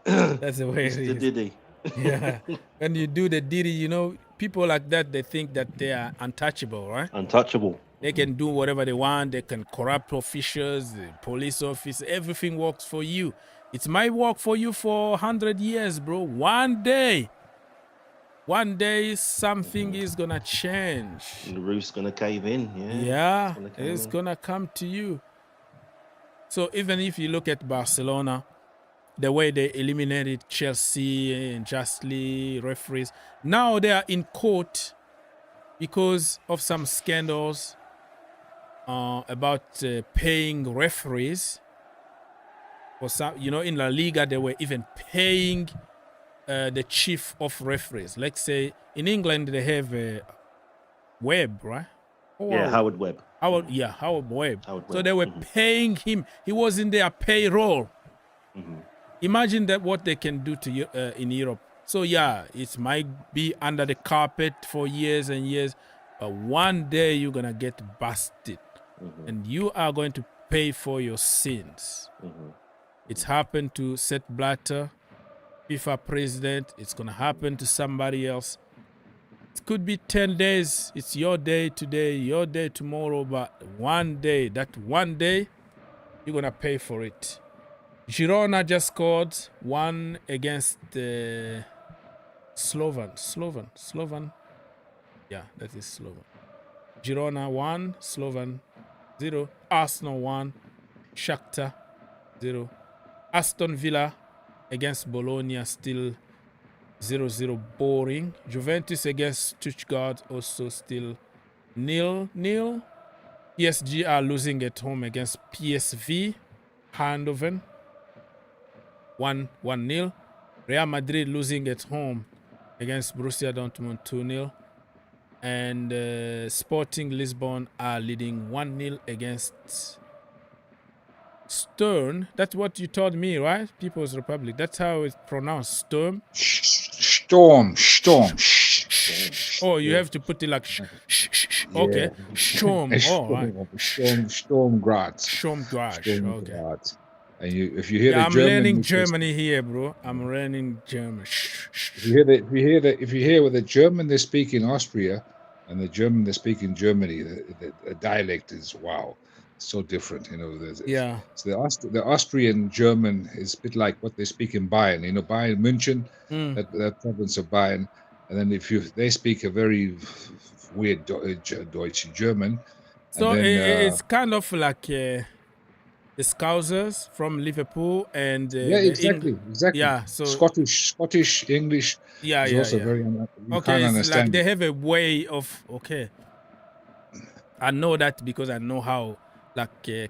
That's the way it Mr. is. Diddy. Yeah. When you do the Diddy, people like that, they think that they are untouchable, right? Untouchable. They can do whatever they want. They can corrupt officials, the police office. Everything works for you. It might work for you for 100 years, bro. One day, something is going to change. The roof's going to cave in. Yeah, it's going to come to you. So even if you look at Barcelona, the way they eliminated Chelsea unjustly, referees, now they are in court because of some scandals about paying referees For some, in La Liga, they were even paying the chief of referees. Let's say in England they have Webb, right? Yeah, Howard Webb. Howard Webb. So they were paying him. He was in their payroll. Imagine that what they can do to you in Europe. So yeah, it might be under the carpet for years and years, but one day you're gonna get busted, and you are going to pay for your sins. It's happened to Sepp Blatter, FIFA president. It's gonna happen to somebody else. It could be 10 days. It's your day today, your day tomorrow, but one day, you're gonna pay for it. Girona just scored one against the Slovan. Yeah, that is Slovan. Girona 1, Slovan 0. Arsenal 1, Shakhtar 0. Aston Villa against Bologna still 0-0, boring. Juventus against Stuttgart also still 0-0. PSG are losing at home against PSV Eindhoven 1-0. Real Madrid losing at home against Borussia Dortmund 2-0. And Sporting Lisbon are leading 1-0 against Sturm. That's what you told me, right? People's Republic. That's how it's pronounced. Sturm. Storm. Oh, you have to put it like okay. Sturm. Oh, right. Storm Graz. Okay. And if you hear the I'm German, learning Germany here, bro. I'm learning German. If you hear what the German they speak in Austria and the German they speak in Germany, the dialect is wow, so different. Yeah. So the Austrian German is a bit like what they speak in Bayern. Bayern München, that province of Bayern, and then they speak a very weird Deutsch German. So and then, it's kind of like the Scousers from Liverpool and exactly. Yeah, so Scottish English. Yeah, is also very you okay. can't It's understand like they have a way of I know that because I know how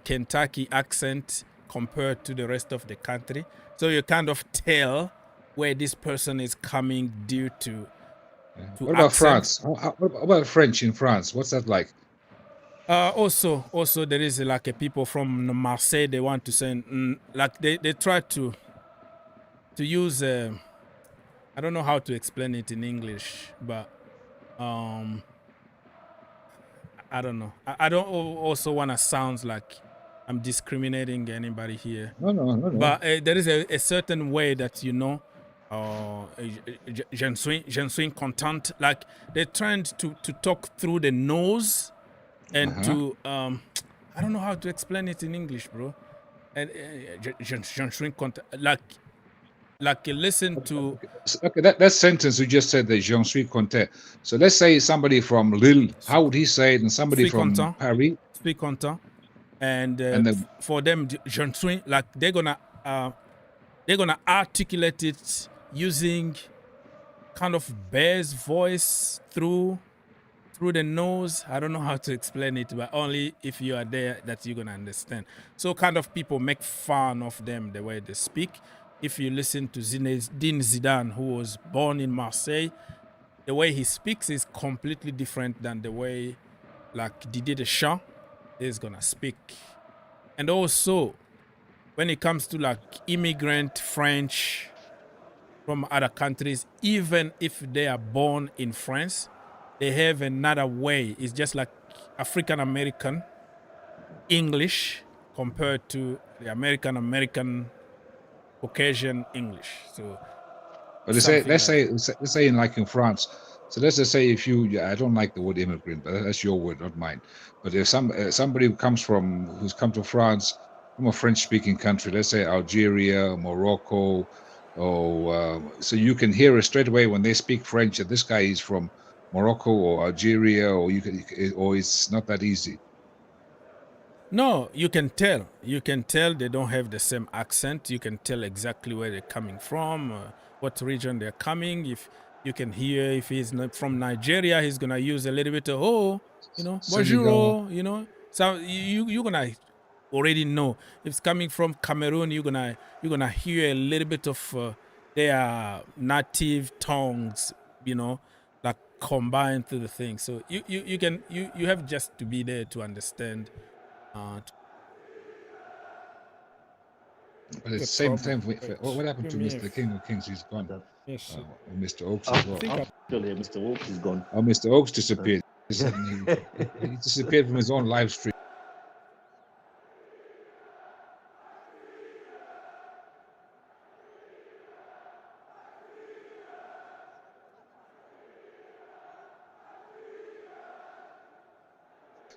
Kentucky accent compared to the rest of the country. So you kind of tell where this person is coming due to. What about France? What about French in France? What's that like? Also there is people from Marseille. They want to send they try to use I don't know how to explain it in English, but I don't know. I don't also want to sound like I'm discriminating anybody here. No. But there is a certain way that je ne suis content. Like they're trying to talk through the nose and to I don't know how to explain it in English, bro. And je ne suis content. Like listen to. Okay, that sentence you just said, that je suis content. So let's say somebody from Lille, how would he say it? And somebody from Paris, suis content. And for them, je suis, like they're gonna articulate it using kind of bass voice through the nose. I don't know how to explain it, but only if you are there that you're gonna understand. So kind of people make fun of them the way they speak. If you listen to Zinedine Zidane, who was born in Marseille, the way he speaks is completely different than the way Didier Deschamps is gonna speak. And also, when it comes to immigrant French from other countries, even if they are born in France, they have another way. It's just like African American English compared to the American Caucasian English. So, but let's say in France. So let's just say I don't like the word immigrant, but that's your word, not mine. But if somebody who's come to France from a French-speaking country, let's say Algeria, Morocco, so you can hear it straight away when they speak French that this guy is from Morocco or Algeria, or it's not that easy. No, you can tell. You can tell they don't have the same accent. You can tell exactly where they're coming from, what region they're coming. If you can hear, if he's not from Nigeria, he's gonna use a little bit of bonjour, So you're gonna already know. If it's coming from Cameroon, you're gonna hear a little bit of their native tongues, like combined to the thing. So you have just to be there to understand. But it's same time. What happened to Mr. King of Kings? He's gone. Yes. Mr. Oaks as well. Actually, Mr. Oaks is gone. Oh, Mr. Oaks disappeared. He disappeared from his own live stream.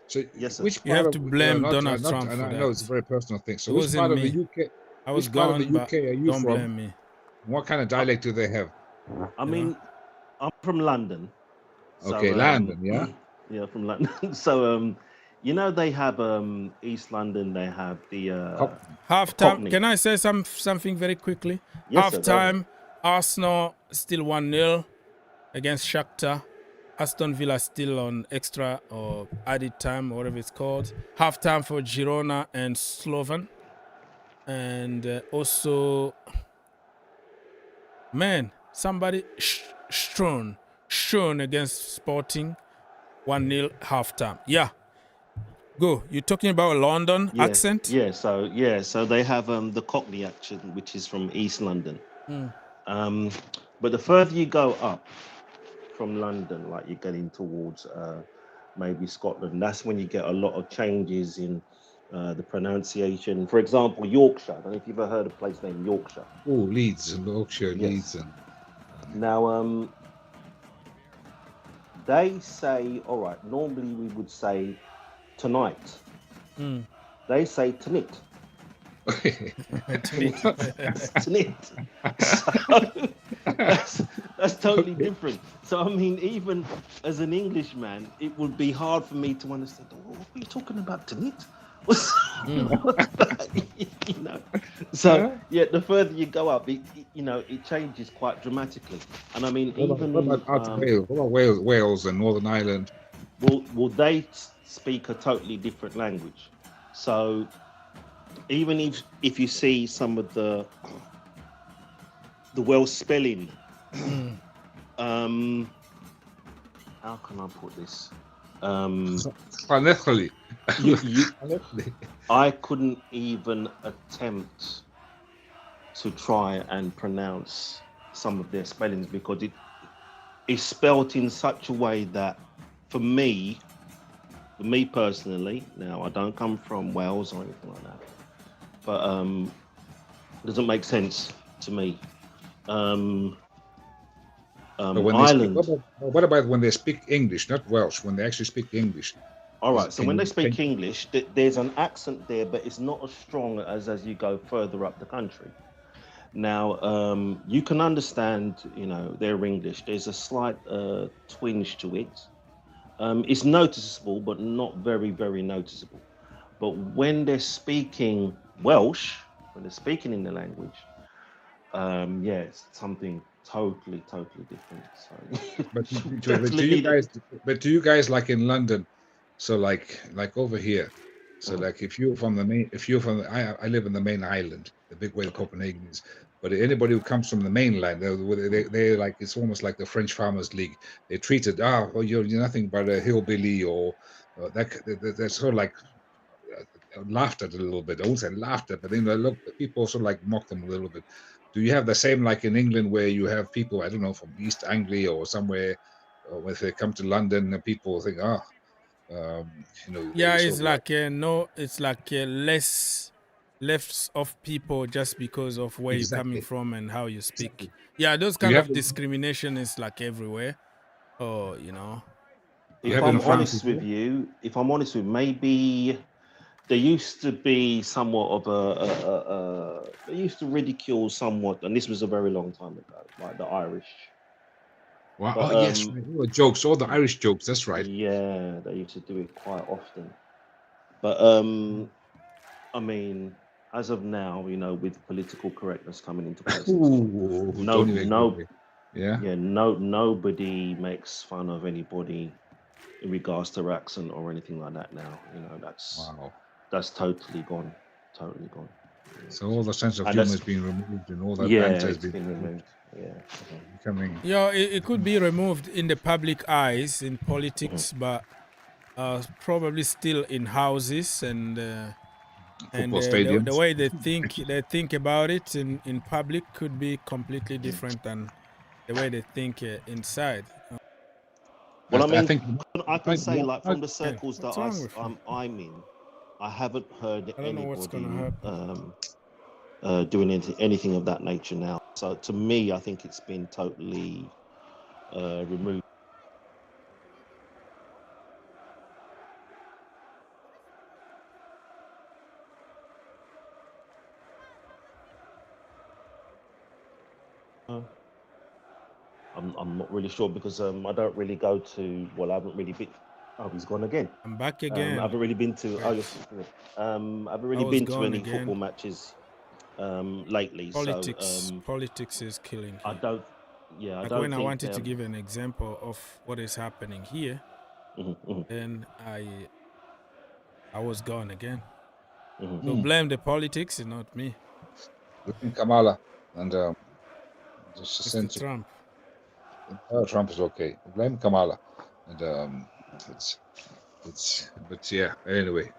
So, Yes, sir. which You part have of to blame not- Donald not- Trump and for I know that. it's a very personal thing. So, It which wasn't part of me. the UK? I was Which part of gone, the but UK are you don't from? blame me. What kind of dialect do they have? I mean, I'm from London. Okay, London, yeah. Yeah, from London. So, they have East London. They have the Half time. Cockney. Can I say something very quickly? Yes, Half sir, go ahead. time. Arsenal still 1-0 against Shakhtar. Aston Villa still on extra or added time, or whatever it's called. Half time for Girona and Slovan. And also, man, somebody Sturm against Sporting, 1-0 half time. Yeah, go. You're talking about London accent? Yeah, so they have the Cockney accent, which is from East London. But the further you go up from London, like you're getting towards maybe Scotland, that's when you get a lot of changes in the pronunciation. For example, Yorkshire. I don't know if you've ever heard of a place named Yorkshire. Oh, Leeds and Yorkshire, Yes. Leeds, and Now, they say, all right, normally we would say tonight. They say tonight. Tonight. So that's totally different. So I mean, even as an Englishman, it would be hard for me to understand. Oh, what are you talking about tonight? What's that? So yeah, the further you go up, it changes quite dramatically. And I mean, what about Wales? What about Wales and Northern Ireland? Well, they speak a totally different language. So even if you see some of the Welsh spelling, how can I put this? Phonetically. I couldn't even attempt to try and pronounce some of their spellings because it is spelt in such a way that for me personally, now I don't come from Wales or anything like that, but it doesn't make sense to me. Ireland. What about when they speak English, not Welsh, when they actually speak English? All right, so when they speak English, there's an accent there, but it's not as strong as you go further up the country. Now, you can understand, their English. There's a slight twinge to it. It's noticeable, but not very, very noticeable. But when they're speaking Welsh, when they're speaking in the language, it's something totally different. So, but do you guys like in London? So like over here. So like if you're from I live in the main island, the big way Copenhagen is. But anybody who comes from the mainland, they like, it's almost like the French Farmers League. They treat it, you're nothing but a hillbilly, or that's sort of like laughed at a little bit. I won't say laughed at, but people sort of like mock them a little bit. Do you have the same like in England, where you have people, I don't know, from East Anglia or somewhere, or if they come to London and people think, it's like it's like less left of people just because of where you're coming from and how you speak. Exactly. Yeah, those kind of discrimination is like everywhere. If I'm honest with you, maybe there used to be somewhat of they used to ridicule somewhat, and this was a very long time ago, like the Irish. Wow. But, yes, jokes, all the Irish jokes, that's right. Yeah, they used to do it quite often. But I mean, as of now, with political correctness coming into place, nobody makes fun of anybody in regards to their accent or anything like that now. That's wow. that's totally gone. Totally gone. So all the sense of And humor that's- has been removed, and all that Yeah, banter has it's been removed. Yeah. becoming. Yeah, it could be removed in the public eyes in politics, but probably still in houses and Football the stadiums. way they think about it in public could be completely different than the way they think inside. Well, I I mean, think I can say, like, from the Yeah, circles that what's wrong with you? I'm in, I haven't heard I don't know what's gonna anybody happen. doing anything of that nature now. So to me, I think it's been totally removed. I'm not really sure because I don't really go to. Well, I haven't really been. Oh, he's gone again. I'm back I again. haven't really been to. Oh, Great. I haven't really was been to gone any again. football matches lately. Politics is killing. I don't. Yeah, I Like don't when I think. wanted to give an example of what is happening here, then I was gone again. So blame the politics, and not me. blame Kamala and just Mr. sense Trump. Trump is okay. Blame Kamala, and but yeah. Anyway,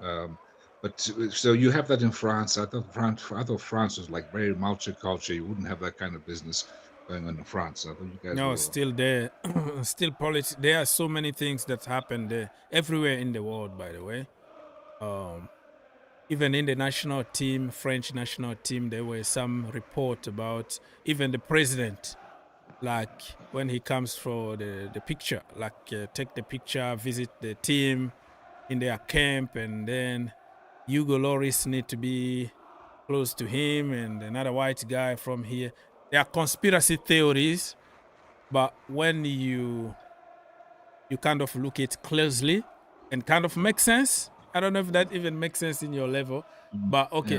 but so you have that in France. I thought France was like very multicultural. You wouldn't have that kind of business going on in France. I thought you guys No, were still there. Still politics. There are so many things that happen there, everywhere in the world, by the way. Even in the national team, French national team, there were some report about even the president, like when he comes for the picture, like take the picture, visit the team in their camp, and then Hugo Lloris need to be close to him, and another white guy from here. There are conspiracy theories, but when you kind of look it closely and kind of make sense. I don't know if that even makes sense in your level, but okay.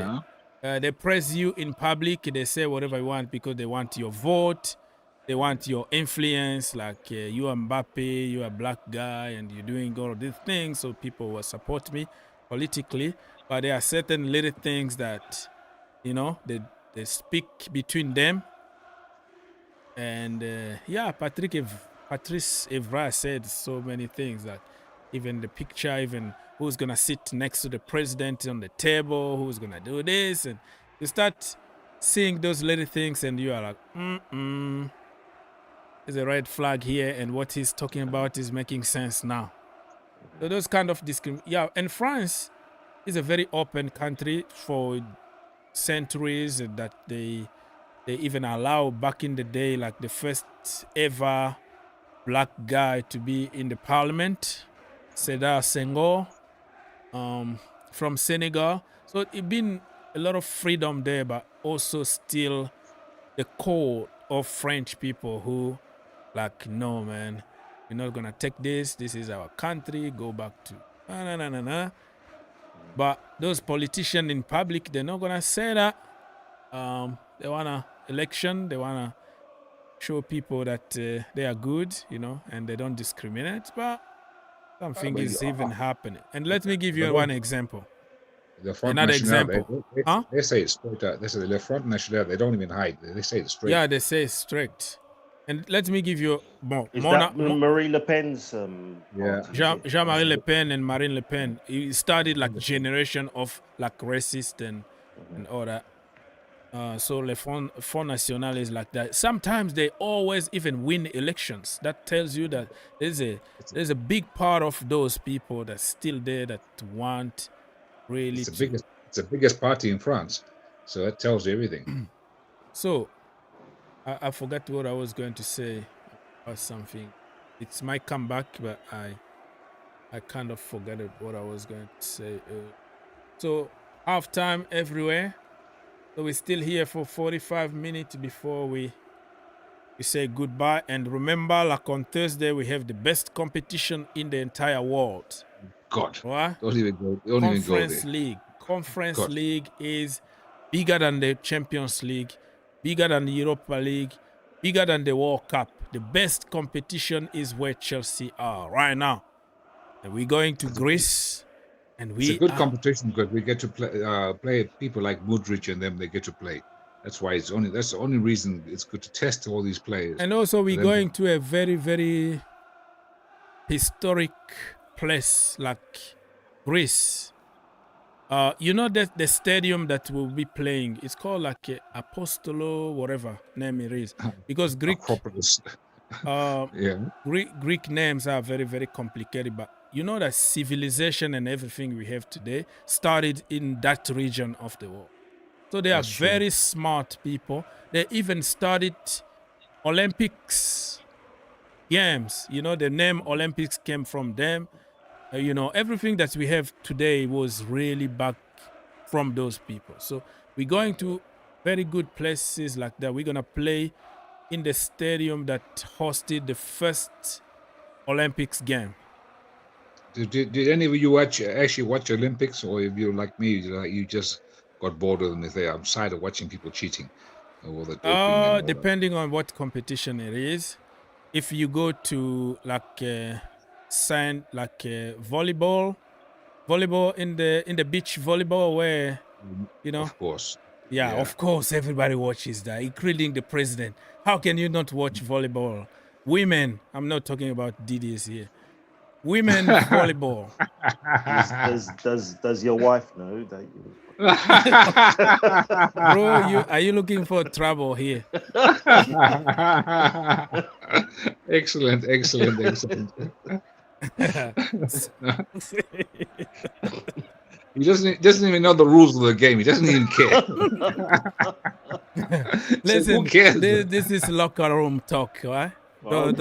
Yeah. They press you in public. They say whatever you want because they want your vote. They want your influence. Like you are Mbappe, you are a black guy, and you're doing all of these things, so people will support me politically. But there are certain little things that, you know, they speak between them. And yeah, Patrice Evra said so many things that even the picture, even who's gonna sit next to the president on the table, who's gonna do this, and you start seeing those little things, and you are like, there's a red flag here, and what he's talking about is making sense now. So those kind of yeah, and France is a very open country for centuries that they even allow back in the day, like the first ever black guy to be in the parliament, Sédar Senghor, from Senegal. So it's been a lot of freedom there, but also still the core of French people who like, no, man, we're not gonna take this. This is our country. Go back to na. But those politicians in public, they're not gonna say that. They wanna election. They wanna show people that they are good, you know, and they don't discriminate. But something is even happening. And let me give you one example. The Front Another National, example. they say it straight out. They say the Front National, they don't even hide. They say it straight. Yeah, they say it's strict. And let me give you more. Is that Marie Le Pen's? Yeah. Jean-Marie Le Pen and Marine Le Pen. He started like generation of like racist and all that. So Le Front National is like that. Sometimes they always even win elections. That tells you that there's a big part of those people that's still there that want really. It's the biggest party in France, so that tells you everything. So I forgot what I was going to say or something. It might come back, but I kind of forgot what I was going to say. So halftime everywhere. So we're still here for 45 minutes before we say goodbye. And remember, like on Thursday, we have the best competition in the entire world. God, right? Don't even go there. League. Conference League is bigger than the Champions League, bigger than the Europa League, bigger than the World Cup. The best competition is where Chelsea are right now. And we're going to Greece. And It's a we good are, competition because we get to play people like Mudryk and them. They get to play. That's why that's the only reason it's good to test all these players. and also For we're them to- going to a very, very historic place like Greece. You know that the stadium that we'll be playing, it's called like Apostolo, whatever name it is, because Acropolis. Yeah. Greek names are very, very complicated. But you know that civilization and everything we have today started in that region of the world. So they are That's true. very smart people. They even started Olympics games. You know, the name Olympics came from them. You know, everything that we have today was really back from those people. So we're going to very good places like that. We're gonna play in the stadium that hosted the first Olympics game. Did any of you actually watch Olympics, or if you're like me, you just got bored of them? I'm tired of watching people cheating, all the doping and all that. Depending on what competition it is. If you go to like volleyball in the beach volleyball where you know, Of course. yeah, of course everybody watches that, including the president. How can you not watch volleyball? Women, I'm not talking about DDs here. Women volleyball. Does your wife know that you? Bro, are you looking for trouble here? Excellent. He doesn't even know the rules of the game. He doesn't even care. Listen, who cares? This is locker room talk, right? Don't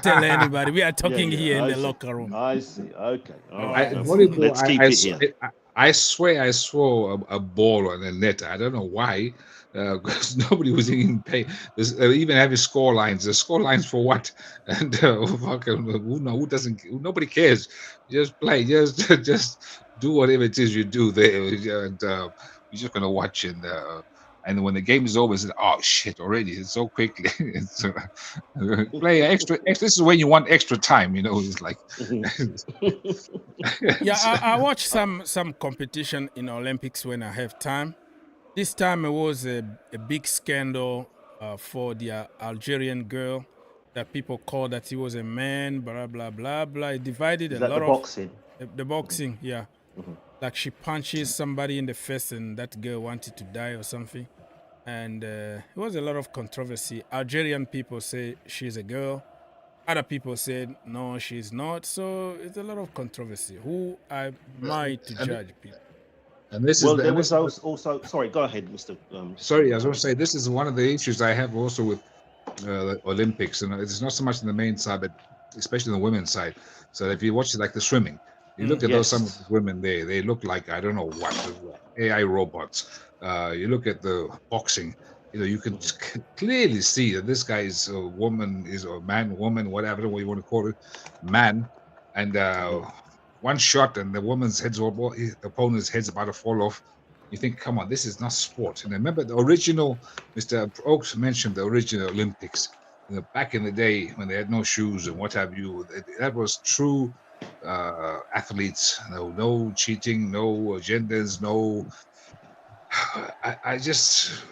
tell anybody. We are talking here in the locker room. I see. Okay. All I- right. volleyball, Let's keep it here. I swear I saw a ball on the net. I don't know why, because nobody was even paying. Even having score lines. The score lines for what? And who doesn't? Nobody cares. Just play. Just do whatever it is you do there, and you're just gonna watch and when the game is over, it's oh shit already. It's so quickly. It's, play extra. This is when you want extra time. It's like. Yeah, I watch some competition in Olympics when I have time. This time it was a big scandal for the Algerian girl that people call that he was a man, blah blah blah blah. It divided Is a that lot the of boxing? the boxing, yeah. Like she punches somebody in the face and that girl wanted to die or something. And it was a lot of controversy. Algerian people say she's a girl. Other people said no, she's not. So it's a lot of controversy. Who am I to judge people? And this Well, is there was also. Sorry, go ahead, Mr. sorry, I was going to say this is one of the issues I have also with the Olympics, and it's not so much on the men's side, but especially on the women's side. So if you watch it like the swimming, you look at some of the women there, they look like I don't know what AI robots. You look at the boxing, you can clearly see that this guy is a woman, is a man, woman, whatever you want to call it, man, and one shot and the woman's opponent's head's about to fall off. You think, come on, this is not sport. And remember the original, Mr. Oakes mentioned the original Olympics. Back in the day when they had no shoes and what have you, that was true athletes. No cheating, no agendas, no. I just,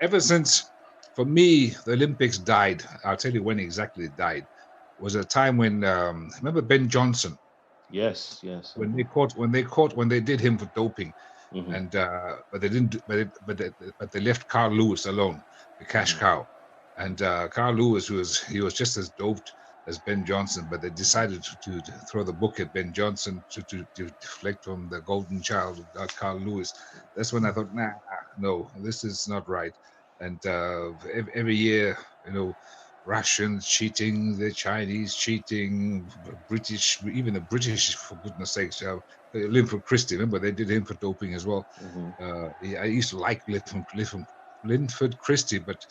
ever since, for me, the Olympics died. I'll tell you when exactly it died. It was a time when, remember Ben Johnson? Yes. When they did him for doping, and but they didn't, but they left Carl Lewis alone, the cash cow, and Carl Lewis he was just as doped as Ben Johnson, but they decided to throw the book at Ben Johnson to deflect from the golden child of Carl Lewis. That's when I thought, no, this is not right. And every year, Russians cheating, the Chinese cheating, British, even the British, for goodness sakes, Linford Christie, remember they did him for doping as well. I used to like Linford Christie, but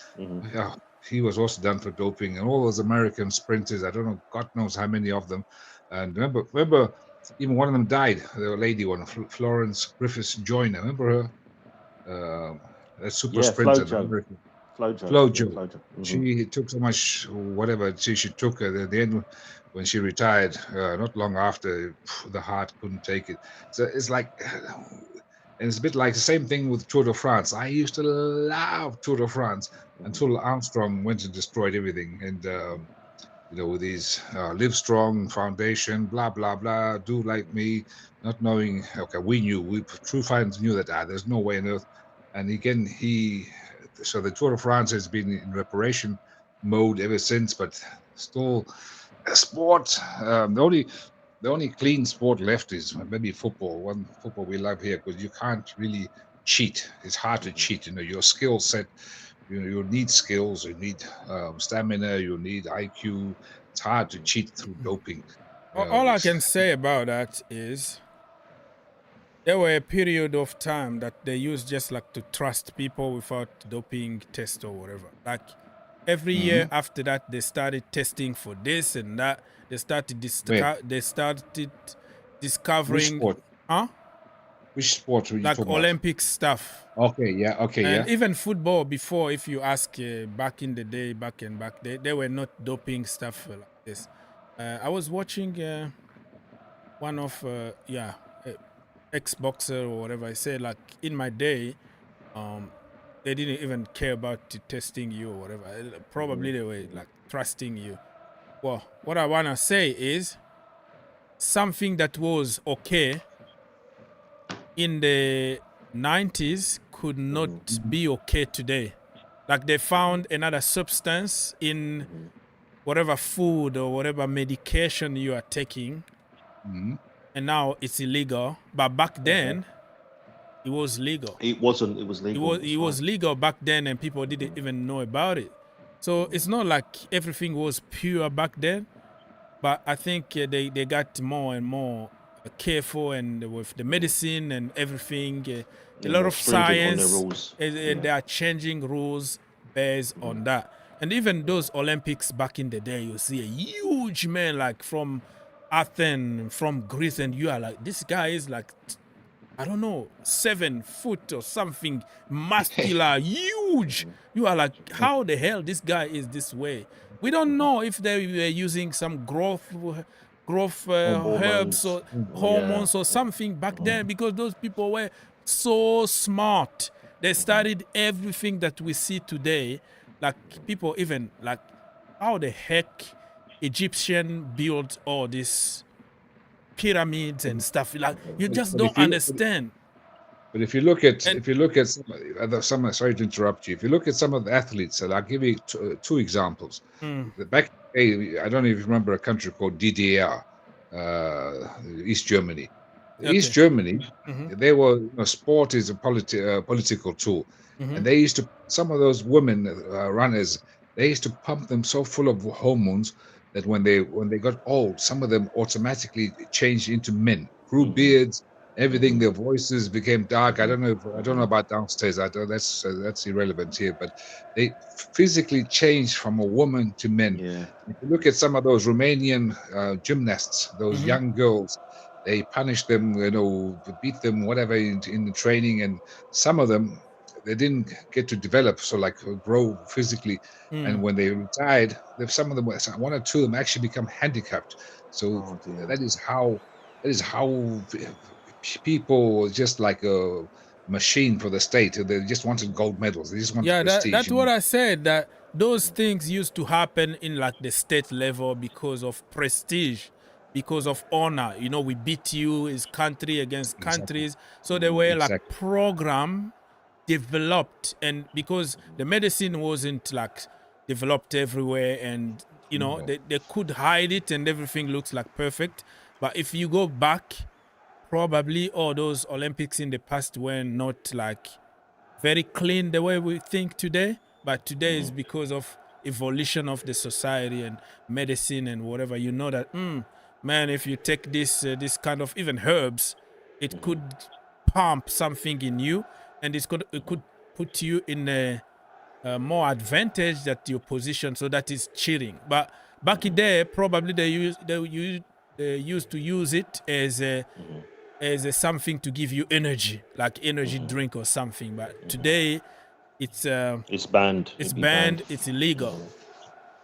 he was also done for doping, and all those American sprinters, I don't know, God knows how many of them. And remember, even one of them died, the lady one, Florence Griffiths Joyner, remember her? That super sprinter, Flojo. Flojo. Flojo. She took so much, whatever she took at the end when she retired. Not long after, the heart couldn't take it. So it's like, and it's a bit like the same thing with Tour de France. I used to love Tour de France until Armstrong went and destroyed everything. And with these Live Strong Foundation, blah blah blah, do like me, not knowing. Okay, we true fans knew that there's no way on earth. And again, so the Tour de France has been in reparation mode ever since, but still, a sport. The only clean sport left is maybe football. One football we love here because you can't really cheat. It's hard to cheat. Your skill set. You need skills. You need stamina. You need IQ. It's hard to cheat through doping. All I can say about that is there were a period of time that they used just like to trust people without doping test or whatever. Like every year after that, they started testing for this and that. They started discovering. Which sport? Huh? Which sport were you like talking Olympic stuff. Okay, yeah, okay, And yeah. even football before, if you ask back in the day, they were not doping stuff like this. I was watching one of ex-boxer or whatever. I said, like, in my day, they didn't even care about testing you or whatever. Probably they were like trusting you. Well, what I want to say is something that was okay in the 90s could not be okay today. Like they found another substance in whatever food or whatever medication you are taking, and now it's illegal. But back then, it was legal. It wasn't. It was legal. It was legal back then, and people didn't even know about it. So it's not like everything was pure back then, but I think they got more and more careful and with the medicine and everything. A lot of science, and they are changing rules based on that. And even those Olympics back in the day, you see a huge man like from Athens, from Greece, and you are like, this guy is like, I don't know, 7 foot or something, muscular, huge. You are like, how the hell this guy is this way? We don't know if they were using some growth herbs or hormones or something back then, because those people were so smart. They studied everything that we see today. Like people even like, how the heck Egyptian built all this pyramids and stuff. Like you just don't understand. But if you look at some, sorry to interrupt you. If you look at some of the athletes, I'll give you two examples. Back in the day, I don't know if you remember a country called DDR, East Germany. East Germany, they were sport is a political tool, and they used to, some of those women runners, they used to pump them so full of hormones that when they got old, some of them automatically changed into men, grew beards, everything. Their voices became dark. I don't know about downstairs. That's irrelevant here. But they physically changed from a woman to men. Yeah. If you look at some of those Romanian gymnasts, those young girls, they punished them, beat them, whatever, in the training, and some of them, they didn't get to develop, so like grow physically. And when they retired, some of them, one or two of them, actually become handicapped. So that is how people, just like a machine for the state. They just wanted gold medals. They just wanted prestige. That's what I said. That those things used to happen in like the state level because of prestige, because of honor. We beat you as country against countries. So they were like program developed, and because the medicine wasn't like developed everywhere, and they could hide it and everything looks like perfect. But if you go back, probably all those Olympics in the past were not like very clean the way we think today. But today is because of evolution of the society and medicine and whatever. That man, if you take this kind of even herbs, it could pump something in you, and it could put you in a more advantage that your position. So that is cheating. But back in there, probably they used to use it as a something to give you energy, like energy drink or something. But today, it's It's banned. it's It'd be banned, it's illegal. Mm.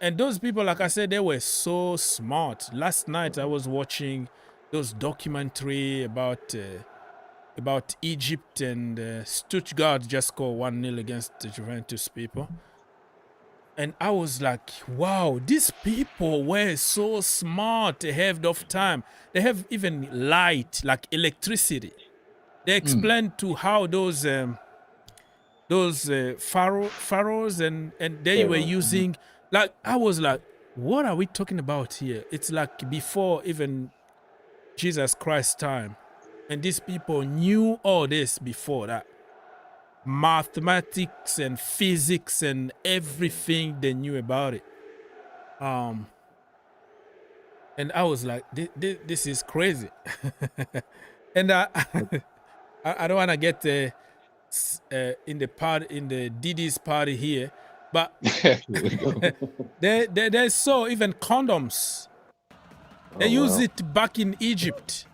And those people, like I said, they were so smart. Last night I was watching those documentary about Egypt, and Stuttgart just scored 1-0 against the Juventus people. And I was like, wow, these people were so smart ahead of time. They have even light, like electricity. They explained to how those pharaohs and they were using, like, I was like, what are we talking about here? It's like before even Jesus Christ's time, and these people knew all this before that. Mathematics and physics and everything, they knew about it. And I was like, this is crazy. And I don't want to get in the Didi's party here, but they saw even condoms. They use it back in Egypt.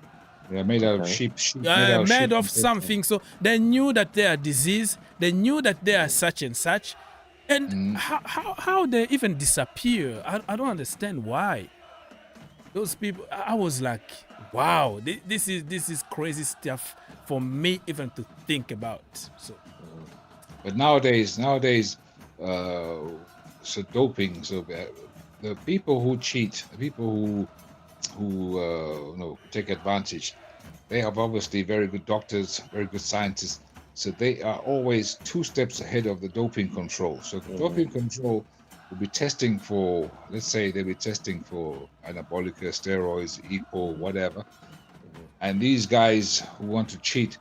They're made out of sheep. Made of something. So they knew that they are disease. They knew that they are such and such. And how they even disappear? I don't understand why. Those people, I was like, wow, this is crazy stuff for me even to think about. So, But nowadays, so doping. So the people who cheat, the people who take advantage, they have obviously very good doctors, very good scientists. So they are always 2 steps ahead of the doping control. So the doping control will be testing for, let's say they'll be testing for anabolic steroids, EPO, whatever. And these guys who want to cheat,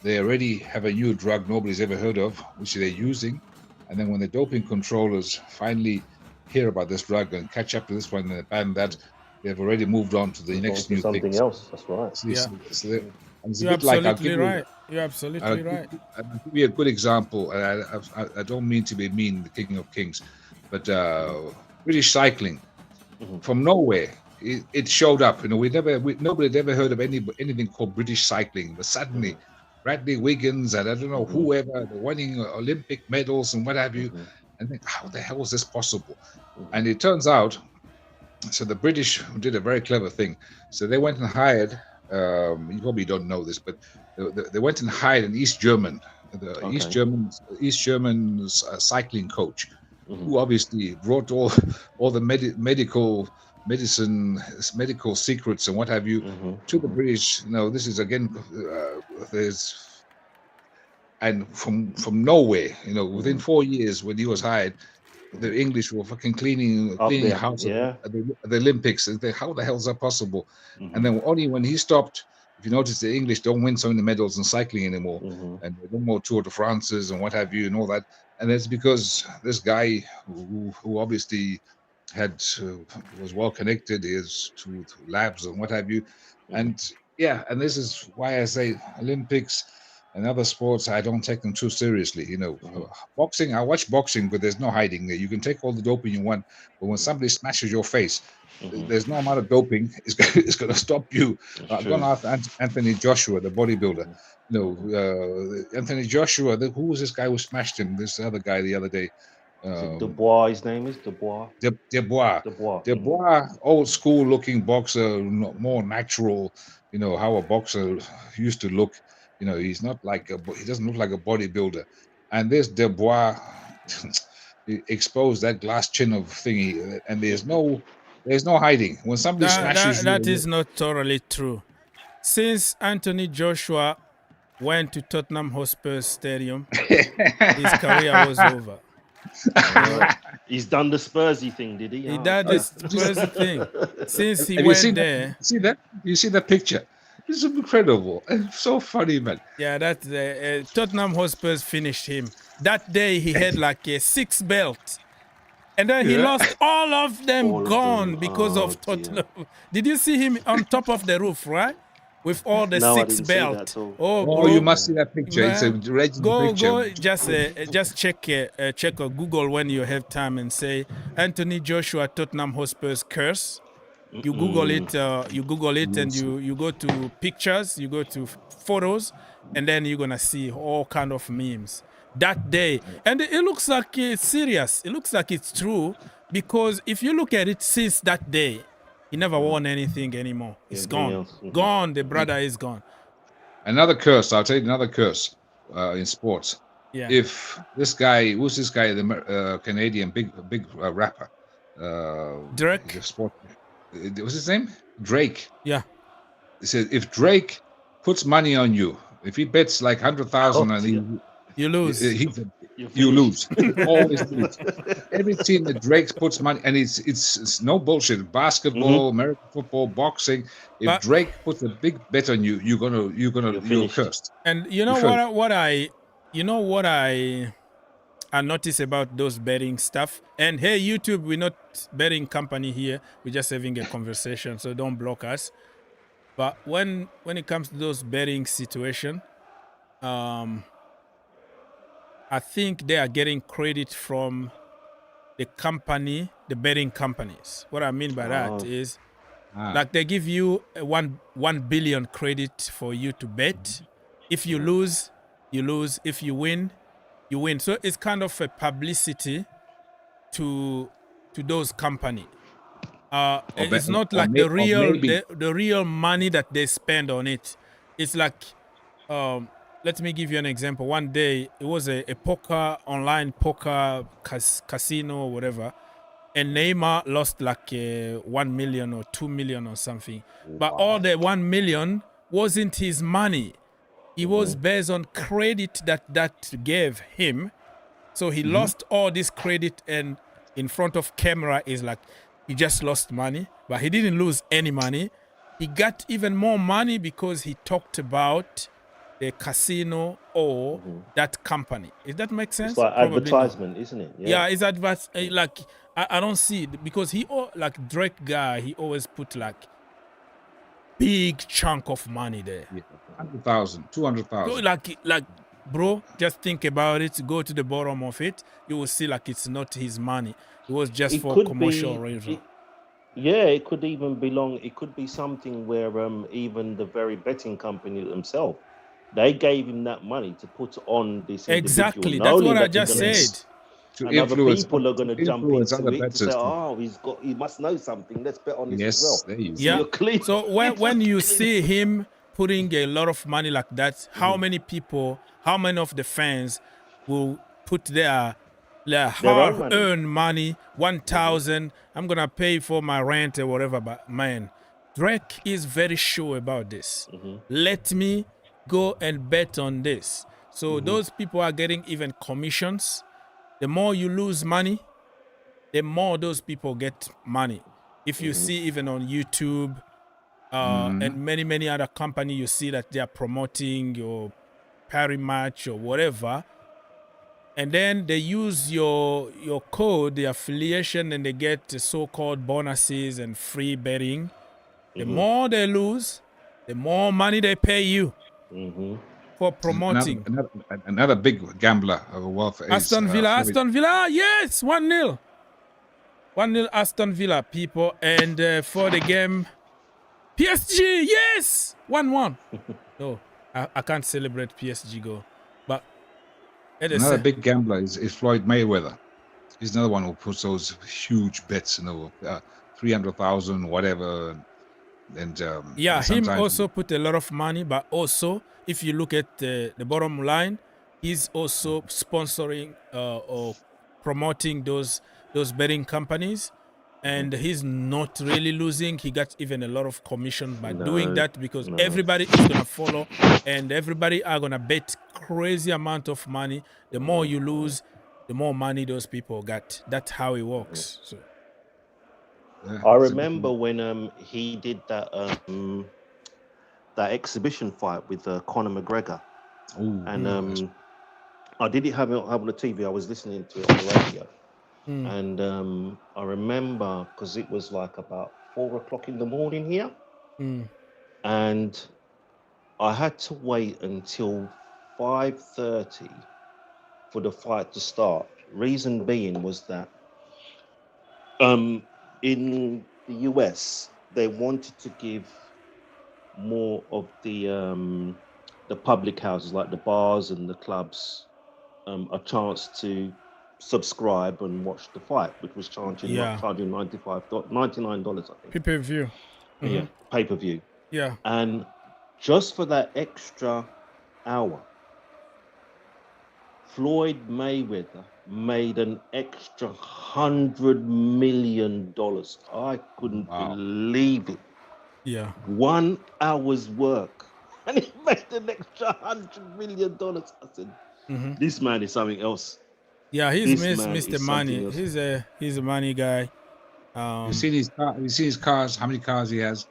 they already have a new drug nobody's ever heard of, which they're using. And then when the doping controllers finally hear about this drug and catch up to this one and ban that, they've already moved on to the next new something thing. else. That's right. You're absolutely right. You're absolutely right. I'll give you a good example. I don't mean to be mean, the King of Kings, but British cycling, from nowhere, it showed up. Nobody had ever heard of anything called British cycling, but suddenly Bradley Wiggins and I don't know whoever, they're winning Olympic medals and what have you. And think, how the hell is this possible? And it turns out, so the British did a very clever thing. So they went and hired, you probably don't know this, but they went and hired an East German, East German cycling coach, who obviously brought all the medical secrets and what have you to the British. This is again, and from nowhere, within 4 years when he was hired, the English were fucking cleaning the house at the Olympics. How the hell is that possible? And then only when he stopped, if you notice, the English don't win so many medals in cycling anymore, and no more Tour de France's and what have you and all that. And that's because this guy who obviously was well connected is to labs and what have you. And and this is why I say Olympics and other sports, I don't take them too seriously. Boxing, I watch boxing, but there's no hiding there. You can take all the doping you want, but when somebody smashes your face, there's no amount of doping is going to stop you. I've gone after Anthony Joshua, the bodybuilder. Anthony Joshua, who was this guy who smashed him? This other guy the other day. Dubois, his name is Dubois. Dubois, old school looking boxer, more natural. How a boxer used to look. He's not like he doesn't look like a bodybuilder. And this Dubois exposed that glass chin of thingy, and there's no hiding. When somebody smashes that is not totally true. Since Anthony Joshua went to Tottenham Hotspur Stadium, his career was over. He's done the Spursy thing, did he? He did the Spursy thing. Since he went there. See that? You see that picture? It's incredible. It's so funny, man. Yeah, that Tottenham Hotspurs finished him. That day he had like a 6 belt. And then he lost all of them, because of Tottenham. Did you see him on top of the roof, right? With all the 6 belt. Oh, you must see that picture. Man, it's a legend picture. Go, just check or Google when you have time and say Anthony Joshua Tottenham Hotspurs curse. You Google it. And you go to pictures. You go to photos, and then you're gonna see all kind of memes. that day. And it looks like it's serious. It looks like it's true because if you look at it since that day, he never won anything anymore. It's Anything gone. else? Mhm. Gone. The brother is gone. Another curse. I'll tell you another curse in sports. Yeah. If this guy, who's this guy, the Canadian big rapper, Drake? the sport, what's his name? Drake. Yeah. He said if Drake puts money on you, if he bets like 100,000 and You lose. you lose. Always lose. Every team that Drake puts money, and it's no bullshit. Basketball, American football, boxing. If But- Drake puts a big bet on you, you're finished. cursed. And you know what I notice about those betting stuff. And hey, YouTube, we're not betting company here. We're just having a conversation, so don't block us. But when it comes to those betting situation, I think they are getting credit from the company, the betting companies. What I mean by that is, like they give you a 1 billion credit for you to bet. If you lose, you lose. If you win, you win. So it's kind of a publicity to those companies. It's not like the real money that they spend on it. It's like, let me give you an example. One day it was a online poker casino or whatever, and Neymar lost like 1 million or 2 million or something. But all the 1 million wasn't his money. It was based on credit that gave him. So he lost all this credit, and in front of camera is like he just lost money, but he didn't lose any money. He got even more money because he talked about the casino or that company. If that makes sense? It's like Probably advertisement, not. isn't it? Yeah, it's like I don't see it because like Drake guy, he always put like big chunk of money there. 100,000, 200,000. So like bro, just think about it. Go to the bottom of it. You will see like it's not his money. It was just It for could commercial be- reason. it could even belong. It could be something where even the very betting company themselves, they gave him that money to put on this individual, Exactly. That's knowing what I that they're just gonna- said. To And other influence, people are going to jump influence into other it to bettors. say, he must know something. Let's bet on this Yes, as well. there you go. Yeah. You're clean. So when you see him putting a lot of money like that, how many of the fans will put their own hard-earned money, 1,000, I'm going to pay for my rent or whatever. But man, Drake is very sure about this. Let me go and bet on this. So those people are getting even commissions. The more you lose money, the more those people get money. If you see even on YouTube and many other companies, you see that they are promoting your parry match or whatever, and then they use your code, the affiliation, and they get the so-called bonuses and free betting. The more they lose, the more money they pay you for promoting. Another big gambler of a wealth is Aston Villa, yes, 1-0. 1-0 Aston Villa, people. And for the game, PSG, yes, 1-1. No, I can't celebrate PSG goal. But another big gambler is Floyd Mayweather. He's another one who puts those huge bets, 300,000, whatever. And yeah, and him sometimes- also put a lot of money, but also if you look at the bottom line, he's also sponsoring or promoting those betting companies, and he's not really losing. He got even a lot of commission by doing that because everybody is gonna follow and everybody are gonna bet crazy amount of money. The more you lose, the more money those people got. That's how it works. So Yeah, I it's a remember when he did that exhibition fight with Conor McGregor, Ooh, and I did it have it on the TV. I was listening to it on the radio, and I remember because it was like about 4 o'clock in the morning here, and I had to wait until 5:30 for the fight to start. Reason being was that in the US they wanted to give more of the public houses like the bars and the clubs a chance to subscribe and watch the fight, which was charging Yeah. $99, I think. Pay-per-view. Yeah, pay-per-view. Yeah. And just for that extra hour, Floyd Mayweather made an extra $100 million. I couldn't Wow. believe it. Yeah. 1 hour's work, and he made an extra $100 million. I said, this man is something else. Yeah, he's This man Mr. is Money. something else. He's a money guy. You seen his car? You seen his cars? How many cars he has?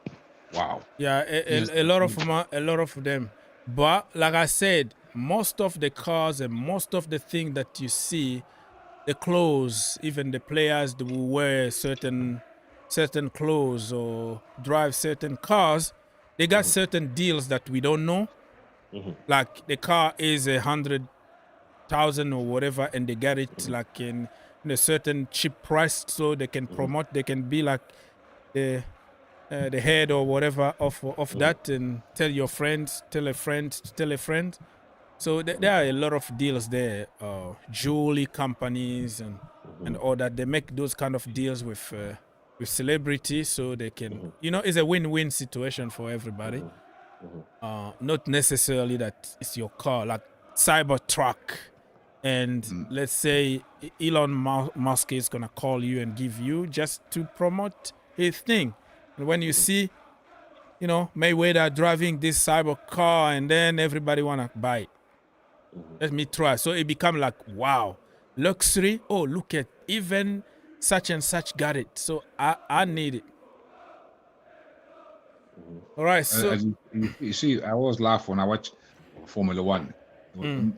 Wow. Yeah, a lot of them. But like I said, most of the cars and most of the thing that you see, the clothes, even the players that will wear certain clothes or drive certain cars, they got certain deals that we don't know. Like the car is 100,000 or whatever, and they get it like in a certain cheap price, so they can promote. They can be like the head or whatever of that, and tell your friends, tell a friend. So there are a lot of deals there, jewelry companies and all that. They make those kind of deals with celebrities, so they can, it's a win-win situation for everybody. Not necessarily that it's your car, like Cybertruck, and let's say Elon Musk is gonna call you and give you just to promote his thing. And when you see, Mayweather driving this cyber car, and then everybody wanna buy it. Let me try. So it become like, wow, luxury. Oh, look at, even such and such got it. So I need it. All right. So you see, I always laugh when I watch Formula One.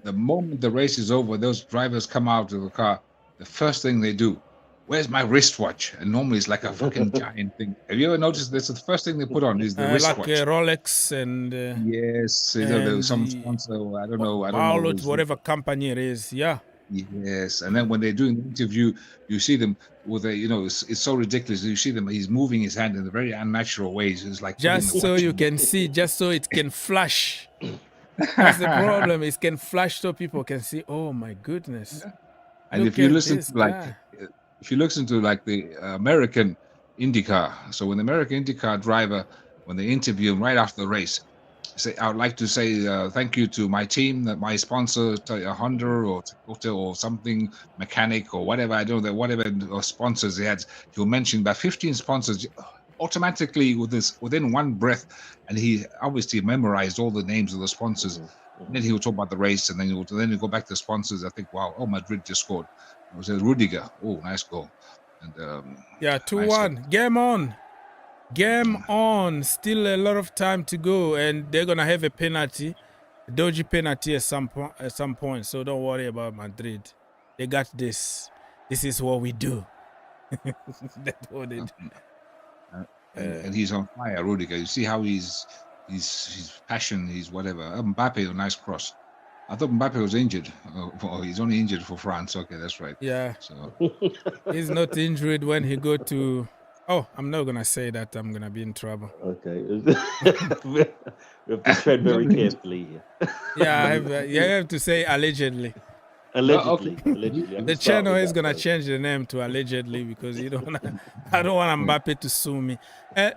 The moment the race is over, those drivers come out of the car. The first thing they do, where's my wristwatch? And normally it's like a fucking giant thing. Have you ever noticed this? The first thing they put on is the wristwatch. Like Rolex and yes, and some the- sponsor. I don't know. Paulot, whatever company it is. Yeah. Yes, and then when they're doing the interview, you see them with a, it's so ridiculous. You see them, he's moving his hand in a very unnatural ways. It's like Just putting the so watch you in. can see, just so it can flash. That's the problem. It can flash so people can see. Oh my goodness! And Look if you at listen this to like, guy. if you listen to like the American IndyCar, so when the American IndyCar driver, when they interview him right after the race, say, I would like to say thank you to my team, that my sponsor, Honda or Toyota or something, mechanic or whatever, I don't know, whatever sponsors he had. He'll mention about 15 sponsors automatically within one breath, and he obviously memorized all the names of the sponsors. And then he'll talk about the race, and then he'll go back to the sponsors. I think, wow, Madrid just scored. It was Rudiger. Oh, nice goal. And Yeah, 2-1. Game on. Game on. Still a lot of time to go, and they're gonna have a penalty, a dodgy penalty at some point. So don't worry about Madrid. They got this. This is what we do. That's what they do. and he's on fire, Rudiger. You see how he's passion, he's whatever. Mbappe, a nice cross. I thought Mbappe was injured. Oh, he's only injured for France. Okay, that's right. Yeah. So He's not injured when he go to. Oh, I'm not gonna say that. I'm gonna be in trouble. Okay. We have to tread very carefully here. Yeah, you have to say allegedly. Allegedly. Allegedly. The channel is gonna change the name to allegedly because I don't want Mbappe to sue me.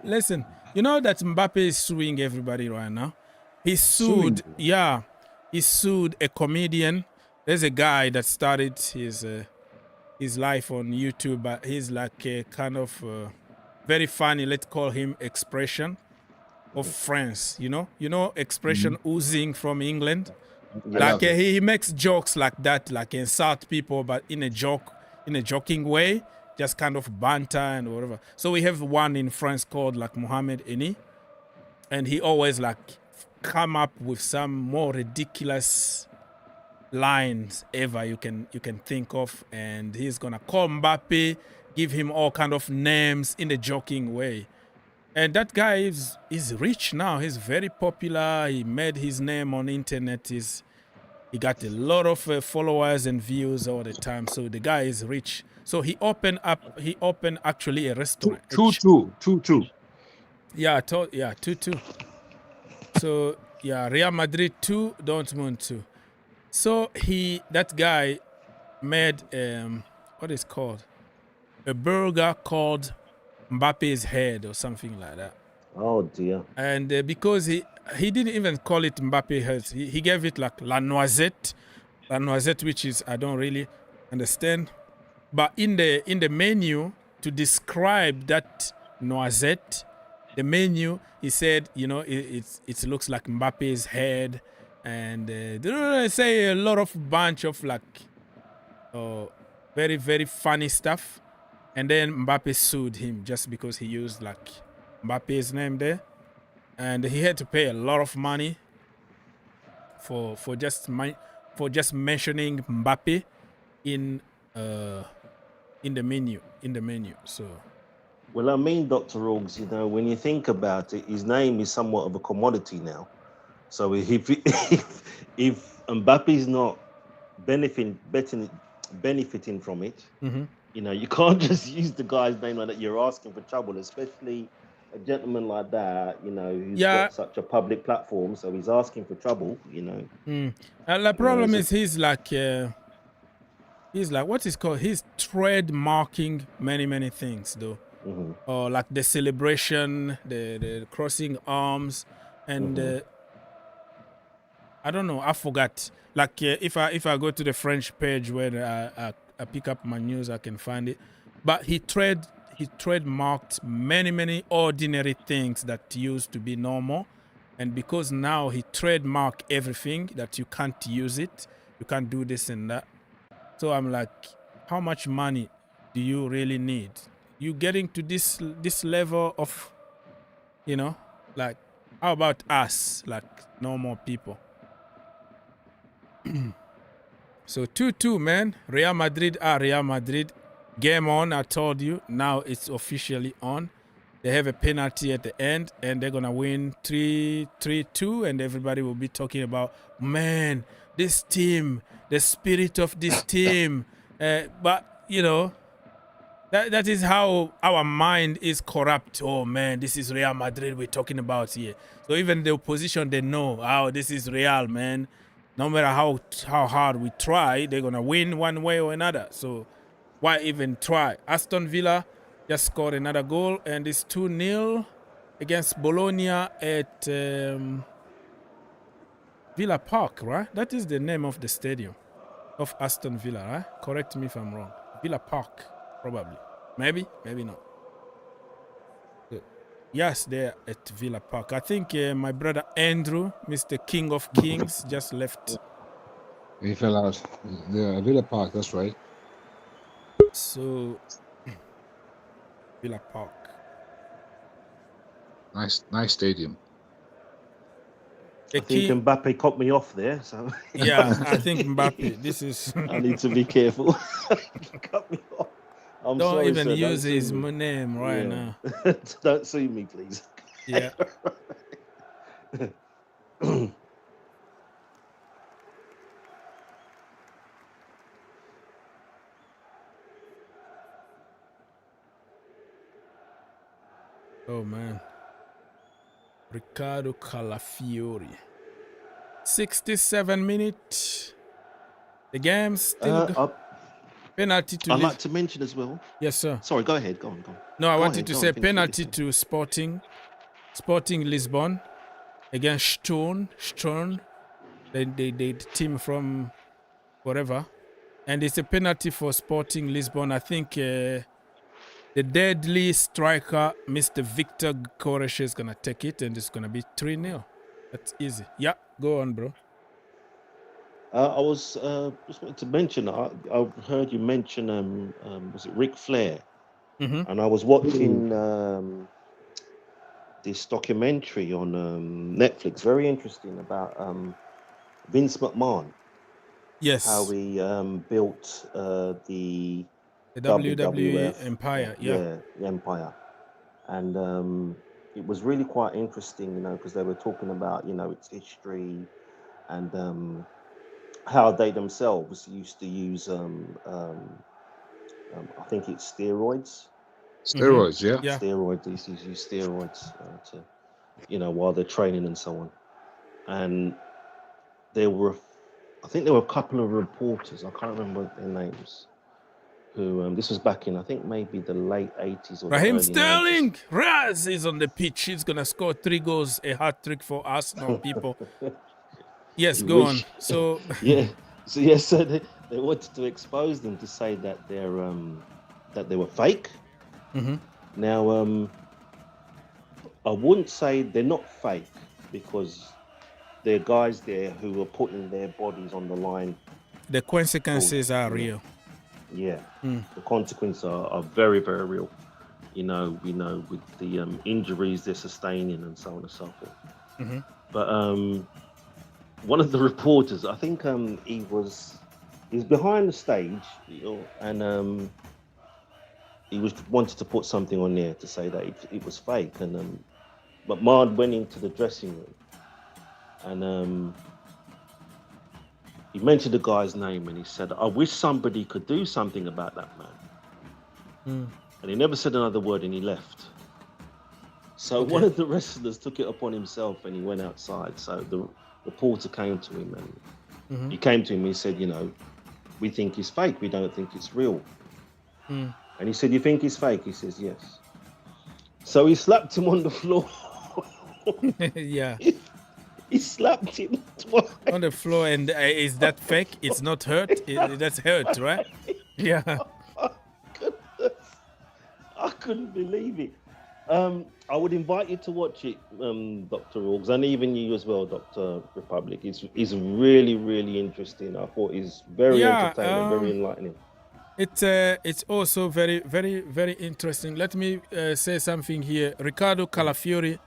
Listen, you know that Mbappe is suing everybody right now. He sued, he sued a comedian. There's a guy that started his life on YouTube, but he's like a kind of very funny. Let's call him expression of France. You know, expression oozing from England. Like he makes jokes like that, like insult people, but in a joking way, just kind of banter and whatever. So we have one in France called like Mohamed Eni, and he always like come up with some more ridiculous lines ever you can think of, and he's gonna call Mbappe, give him all kind of names in a joking way. And that guy is rich now. He's very popular. He made his name on internet. He got a lot of followers and views all the time. So the guy is rich. So he opened actually a restaurant. 2-2. Yeah, 2-2. So yeah, Real Madrid 2, Dortmund 2. So that guy made what is called a burger called Mbappe's head or something like that. Oh dear. And because he didn't even call it Mbappe head, he gave it like la noisette, which is I don't really understand. But in the menu to describe that noisette, the menu he said, it looks like Mbappe's head, and they say a lot of bunch of like very very funny stuff, and then Mbappe sued him just because he used like Mbappe's name there, and he had to pay a lot of money for just mentioning Mbappe in the menu. So Well, I mean, Dr. Orgs, when you think about it, his name is somewhat of a commodity now. So if Mbappe's not benefiting from it, you can't just use the guy's name like that. You're asking for trouble, especially a gentleman like that, who's got such a public platform. So he's asking for trouble, The problem is he's like what is called, he's trademarking many things though. Or like the celebration, the crossing arms, and I don't know, I forgot. Like if I go to the French page where I pick up my news, I can find it. But he trademarked many ordinary things that used to be normal, and because now he trademarked everything that you can't use it, you can't do this and that. So I'm like, how much money do you really need? You getting to this level of, like, how about us, like normal people? So 2-2, man. Real Madrid. Game on, I told you. Now it's officially on. They have a penalty at the end, and they're gonna win 3-2, and everybody will be talking about, man, this team, the spirit of this team. But that is how our mind is corrupt. Oh man, this is Real Madrid we're talking about here. So even the opposition, they know, this is Real, man. No matter how hard we try, they're gonna win one way or another. So why even try? Aston Villa just scored another goal, and it's 2-0 against Bologna at Villa Park, right? That is the name of the stadium of Aston Villa, right? Correct me if I'm wrong. Villa Park, probably. Maybe not. Yes, they're at Villa Park. I think my brother Andrew, Mr. King of Kings, just left. He fell out. The Villa Park, that's right. So, Villa Park. Nice stadium. I think Mbappe caught me off there. So yeah, I think Mbappe. This is. I need to be careful. He cut me off. I'm don't sorry, even sir. use his name right now. Don't sue me, please. Yeah. Oh man. Riccardo Calafiori. 67 minutes. The game still penalty to. I'd like to mention as well. Yes, sir. Sorry, go ahead. Go on. No, I wanted to say penalty to Sporting Lisbon against Sturm. The team from whatever, and it's a penalty for Sporting Lisbon. I think the deadly striker, Mr. Victor Koresh, is gonna take it, and it's gonna be 3-0. That's easy. Yeah, go on, bro. I was just wanted to mention. I heard you mention was it Ric Flair? And I was watching this documentary on Netflix, very interesting, about Vince McMahon. Yes. How he built the WWE empire. Yeah, the empire. And it was really quite interesting, because they were talking about, its history and how they themselves used to use, I think it's steroids. Steroids, yeah. Steroids. They used to use steroids to, while they're training and so on. And there were I think there were a couple of reporters. I can't remember their names. Who this was back in, I think maybe the late 80s or the Raheem early 90s. Sterling, Raz is on the pitch. He's gonna score 3 goals, a hat trick for Arsenal people. Yes, You go wish. on. So Yeah. So yeah, so they wanted to expose them to say that they were fake. Mhm. Now I wouldn't say they're not fake because there are guys there who are putting their bodies on the line. the consequences are real. Yeah, Mm. the consequences are very, very real. You know, with the injuries they're sustaining and so on and so forth. Mhm. But one of the reporters, I think he was behind the stage, you know, and he wanted to put something on there to say that it was fake, and but Mard went into the dressing room, and he mentioned the guy's name, and he said, "I wish somebody could do something about that man." Mm. And he never said another word, and he left. So Okay. one of the wrestlers took it upon himself, and he went outside. So the reporter came to him, and Mhm. he came to him. He said, "You know, we think he's fake. We don't think it's real." Mm. And he said, "You think he's fake?" He says, "Yes." So he slapped him on the floor. Yeah, He slapped him twice. on the floor. And is that fake? It's not hurt. That's hurt, right? Yeah. Goodness. I couldn't believe it. I would invite you to watch it, Dr. Orgs, and even you as well, Dr. Republic. It's really, really interesting. I thought it's very entertaining, very enlightening. It's also very, very, very interesting. Let me say something here. Ricardo Calafiori,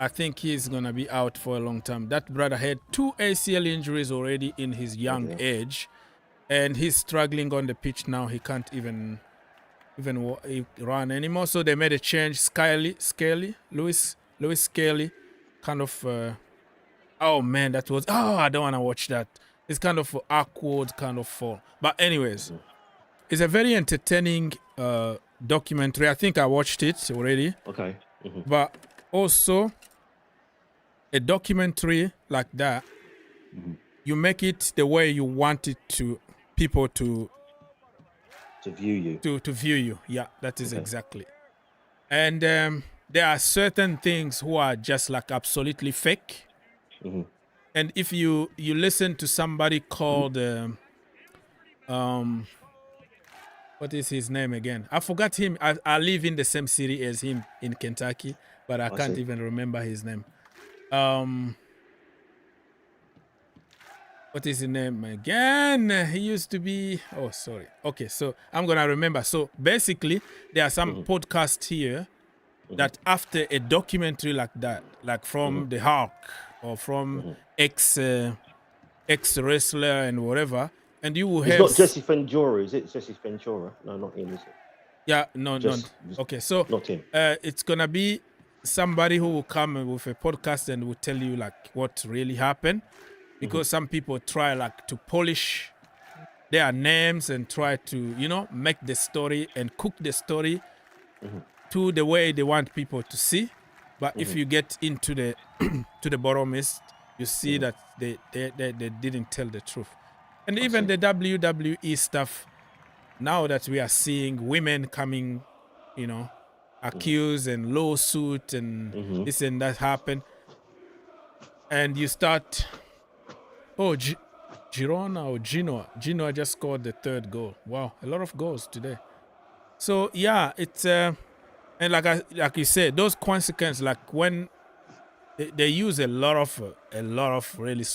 I think he's gonna be out for a long time. That brother had 2 ACL injuries already in his young age, and he's struggling on the pitch now. He can't even run anymore. So they made a change. Louis Scaly, kind of. Oh man, that was. Oh, I don't want to watch that. It's kind of awkward, kind of fall. But anyways, it's a very entertaining documentary. I think I watched it already. Okay. But also, a documentary like that, you make it the way you want it to people to view you. To view you. Yeah, that is Okay. exactly. And there are certain things who are just like absolutely fake. And if you listen to somebody called what is his name again? I forgot him. I live in the same city as him in Kentucky, but I can't even remember his name. What is his name again? He used to be. Oh, sorry. Okay, so I'm gonna remember. So basically, there are some podcasts here that after a documentary like that, like from the Hulk or from ex wrestler and whatever, and you will It's have. not Jesse Ventura, is it? Jesse Ventura? No, not him, is it? Yeah, no. Okay, so not him. It's gonna be somebody who will come with a podcast and will tell you like what really happened, because some people try like to polish their names and try to make the story and cook the story to the way they want people to see. But if you get into the to the bottom is, you see that they didn't tell the truth. And even the WWE stuff, now that we are seeing women coming, accused and lawsuit and this and that happen, and you start, Girona or Genoa just scored the 3rd goal. Wow, a lot of goals today. So yeah, it's and like you said, those consequences, like when they use a lot of really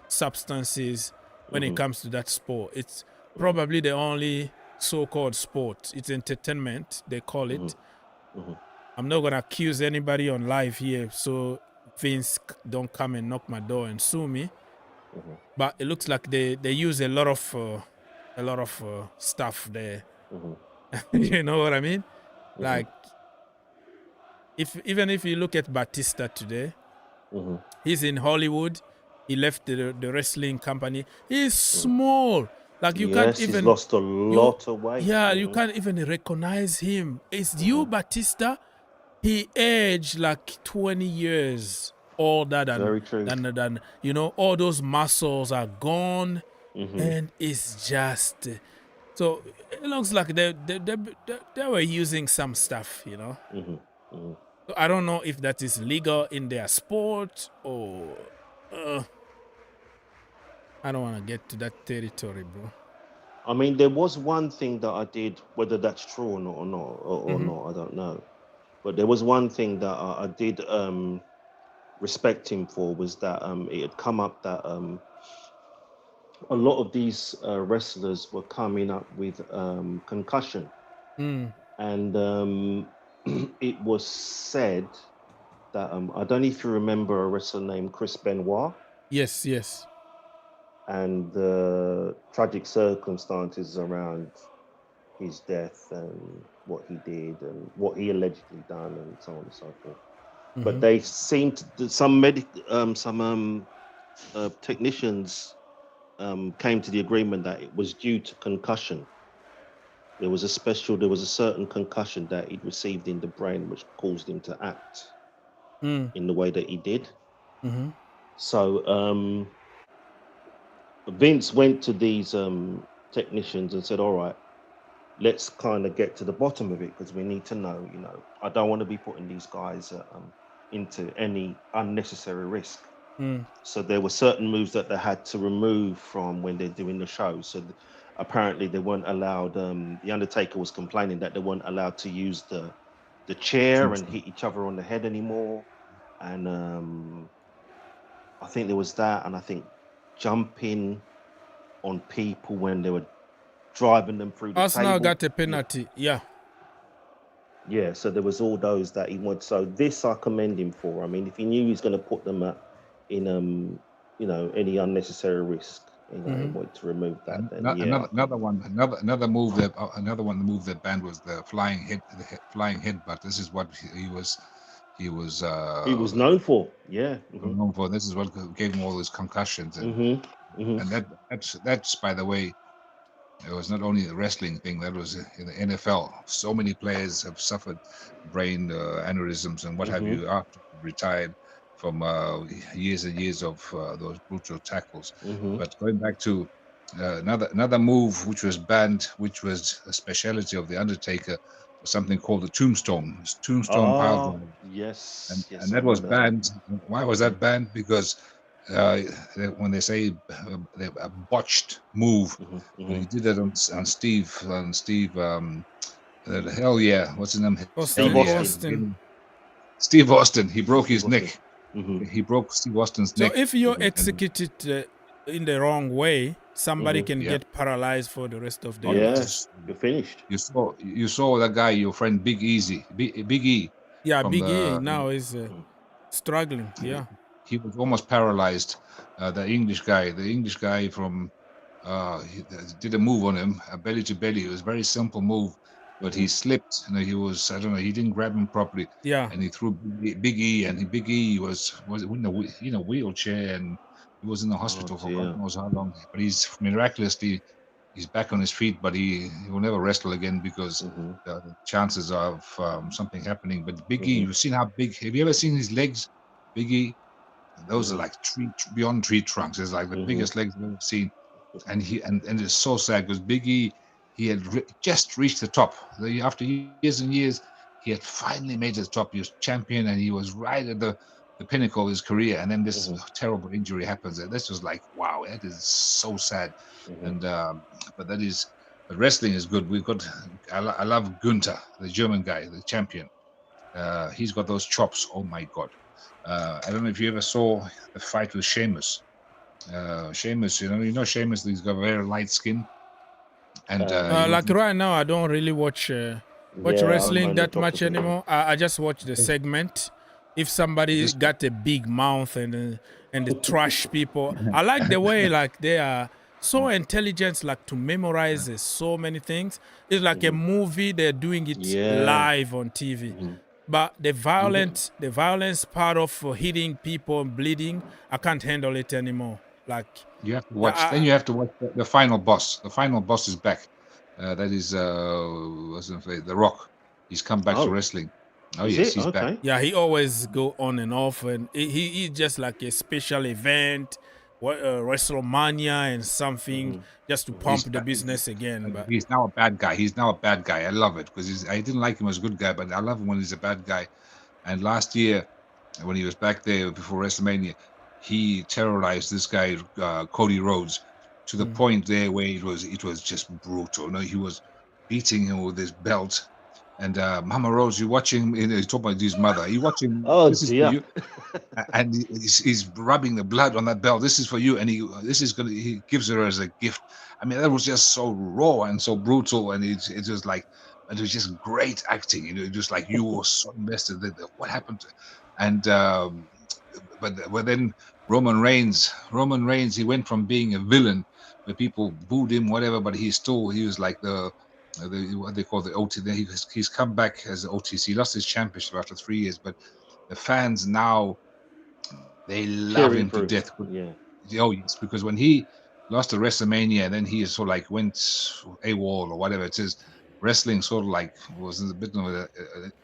substances when it comes to that sport. It's probably the only so-called sport. It's entertainment, they call it. I'm not gonna accuse anybody on live here, so Vince don't come and knock my door and sue me. But it looks like they use a lot of stuff there. You know what I mean? Like even if you look at Batista today, he's in Hollywood. He left the wrestling company. He's small. Like you can't even. He's lost a lot of weight. Yeah, you can't even recognize him. It's you, Batista. He aged like 20 years. all that, Very true. and you know, all those muscles are gone, Mm-hmm. and it's just so it looks like they were using some stuff, you know. Mm-hmm. Mm-hmm. So I don't know if that is legal in their sport or I don't want to get to that territory, bro. I mean, there was one thing that I did, whether that's true or Mhm. not, I don't know. But there was one thing that I did respect him for, was that it had come up that a lot of these wrestlers were coming up with concussion, Mm. and it was said that I don't know if you remember a wrestler named Chris Benoit, Yes, yes. and the tragic circumstances around his death and what he did and what he allegedly done and so on and so forth. But Mhm. they seemed to, some technicians came to the agreement that it was due to concussion. There was a certain concussion that he'd received in the brain which caused him to act Mm. in the way that he did. Mhm. So Vince went to these technicians and said, all right, let's kind of get to the bottom of it, because we need to know, you know, I don't want to be putting these guys into any unnecessary risk. Mm. So there were certain moves that they had to remove from when they're doing the show. So apparently they weren't allowed. The Undertaker was complaining that they weren't allowed to use the chair and hit each other on the head anymore. And I think there was that, and I think jumping on people when they were driving them through the Arsenal table. got a penalty. Yeah. Yeah, so there was all those that he wanted. So this I commend him for. I mean, if he knew he was going to put them in you know, any unnecessary risk, you know, he Mhm. wanted to remove that. And Then yeah, another move that banned was the flying headbutt. This is what he was he was known for. Yeah. Mm-hmm. known for. This is what gave him all his concussions, Mm-hmm. Mm-hmm. and that's by the way, it was not only a wrestling thing. That was in the NFL. So many players have suffered brain aneurysms and what have Mm-hmm. you after retired from years and years of those brutal tackles. Mm-hmm. But going back to another move which was banned, which was a speciality of the Undertaker, was something called the tombstone. Tombstone pile Oh, driver. yes, yes, And I that was remember that one. banned. Why was that banned? Because when they say a botched move, Mm-hmm. he Mm-hmm. did that on Steve. Hell yeah, what's his name? Hell Steve Austin. yeah, Austin. Steve Austin. He broke Steve his Austin. neck. Mm-hmm. He broke Steve Austin's So neck. if you Mm-hmm. execute it in the wrong way, somebody Mm-hmm. can Yeah. get paralyzed for the rest of Oh, their life. Yes, you're finished. you saw that guy, your friend Big E Yeah, from Big E the. now is struggling. He, Yeah. he was almost paralyzed. The English guy from he did a move on him, a belly to belly. It was a very simple move, but he slipped. You know, I don't know, he didn't grab him properly, Yeah. and he threw Big E, and Big E was in a wheelchair, and he was in the Oh hospital for dear. God knows how long. But he's back on his feet, but he will never wrestle again because Mm-hmm. the chances of something happening. But Big E, Mm-hmm. you've seen how big. Have you ever seen his legs? Big E, those are Mm-hmm. like beyond tree trunks. It's like the Mm-hmm. biggest legs I've ever seen. And it's so sad because Big E, he had just reached the top. After years and years, he had finally made it to the top. He was champion, and he was right at the pinnacle of his career. And then this Mm-hmm. terrible injury happens. And this was like, wow, that is so sad. Mm-hmm. And but wrestling is good. I love Gunther, the German guy, the champion. He's got those chops. Oh my God. I don't know if you ever saw the fight with Sheamus. Sheamus, you know Sheamus. He's got very light skin, and he was. Like right now, I don't really watch Yeah, wrestling kind of that much dropped a bit. anymore. I just watch the segment. If somebody This- got a big mouth and the trash people, I like the way like they are so intelligent, like to memorize so many things. It's like a movie. They're doing it Yeah. live on TV. But the violence part of hitting people and bleeding, I can't handle it anymore. Like You have to watch. Then you have to watch the final boss. The final boss is back. That is, what's his name? The Rock. He's come back to Oh. wrestling. Oh Is yes, it? he's back. Okay. Yeah, he always go on and off, and he just like a special event, WrestleMania and something, just to Mhm. pump He's the back. business again. And But he's now a bad guy. He's now a bad guy. I love it because I didn't like him as a good guy, but I love him when he's a bad guy. And last year, when he was back there before WrestleMania, he terrorized this guy Cody Rhodes to the point there where it was just brutal. No, he was beating him with his belt. And Mama Rose, you're watching. He's talking about his mother. You watching? Oh This is for dear. you. And he's rubbing the blood on that belt. This is for you, and he gives her as a gift. I mean, that was just so raw and so brutal, and it was like, it was just great acting. Just like you were so invested. What happened? And but then Roman Reigns, he went from being a villain where people booed him, whatever, but he was like the what they call the OT. He's come back as the OTC. He lost his championship after 3 years, but the fans now they love Cheering him to through. death. Yeah. Oh yes, because when he lost to WrestleMania, then he sort of like went AWOL or whatever it is. Wrestling sort of like was a bit of a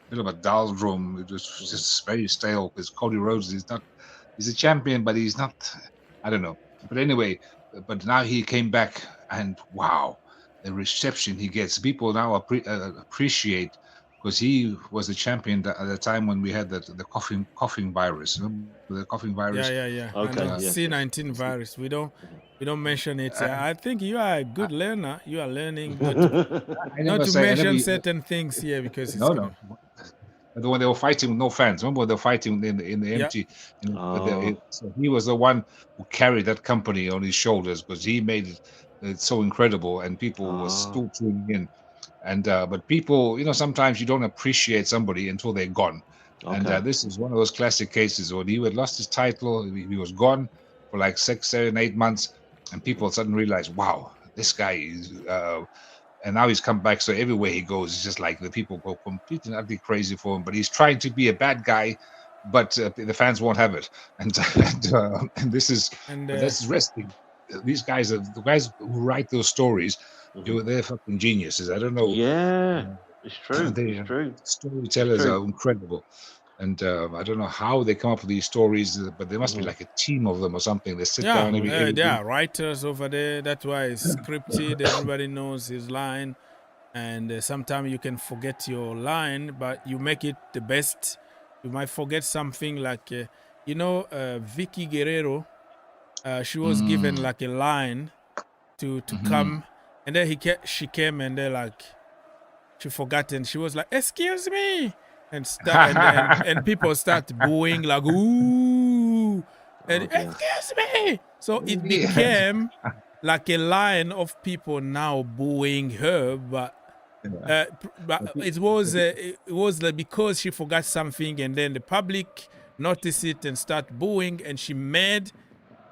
bit of a doldrum. It was just very stale because Cody Rhodes he's a champion, but he's not. I don't know. But anyway, but now he came back, and wow, the reception he gets. People now appreciate because he was the champion at the time when we had the coughing virus. Remember the coughing virus? yeah. I Okay. know Yes. C19 virus. We don't mention it. I think you are a good learner. You are learning not I never to say. I never. mention certain things here because it's No, gonna. no. When they were fighting with no fans, remember when they were fighting in the Yeah. empty? Oh. So he was the one who carried that company on his shoulders because he made it so incredible, and people were still tuning in. And but people, sometimes you don't appreciate somebody until they're gone. And Okay. this is one of those classic cases when he had lost his title, he was gone for like 6, 7, 8 months, and people suddenly realize, wow, this guy is. And now he's come back, so everywhere he goes, it's just like the people go completely and utterly crazy for him. But he's trying to be a bad guy, but the fans won't have it. And and this is wrestling. These guys are the guys who write those stories. They're fucking geniuses. I don't know. Yeah. It's true. It's true. Storytellers are incredible, and I don't know how they come up with these stories, but there must be like a team of them or something. They sit down every there are writers over there. That's why it's scripted. Everybody knows his line, and sometimes you can forget your line, but you make it the best. You might forget something like, Vicky Guerrero. She was given like a line to come, and then she came, and then like she forgot, and she was like, "Excuse me," and people start booing like, "Ooh," and "Excuse me." So it became like a line of people now booing her, but it was like because she forgot something, and then the public noticed it and start booing, and she made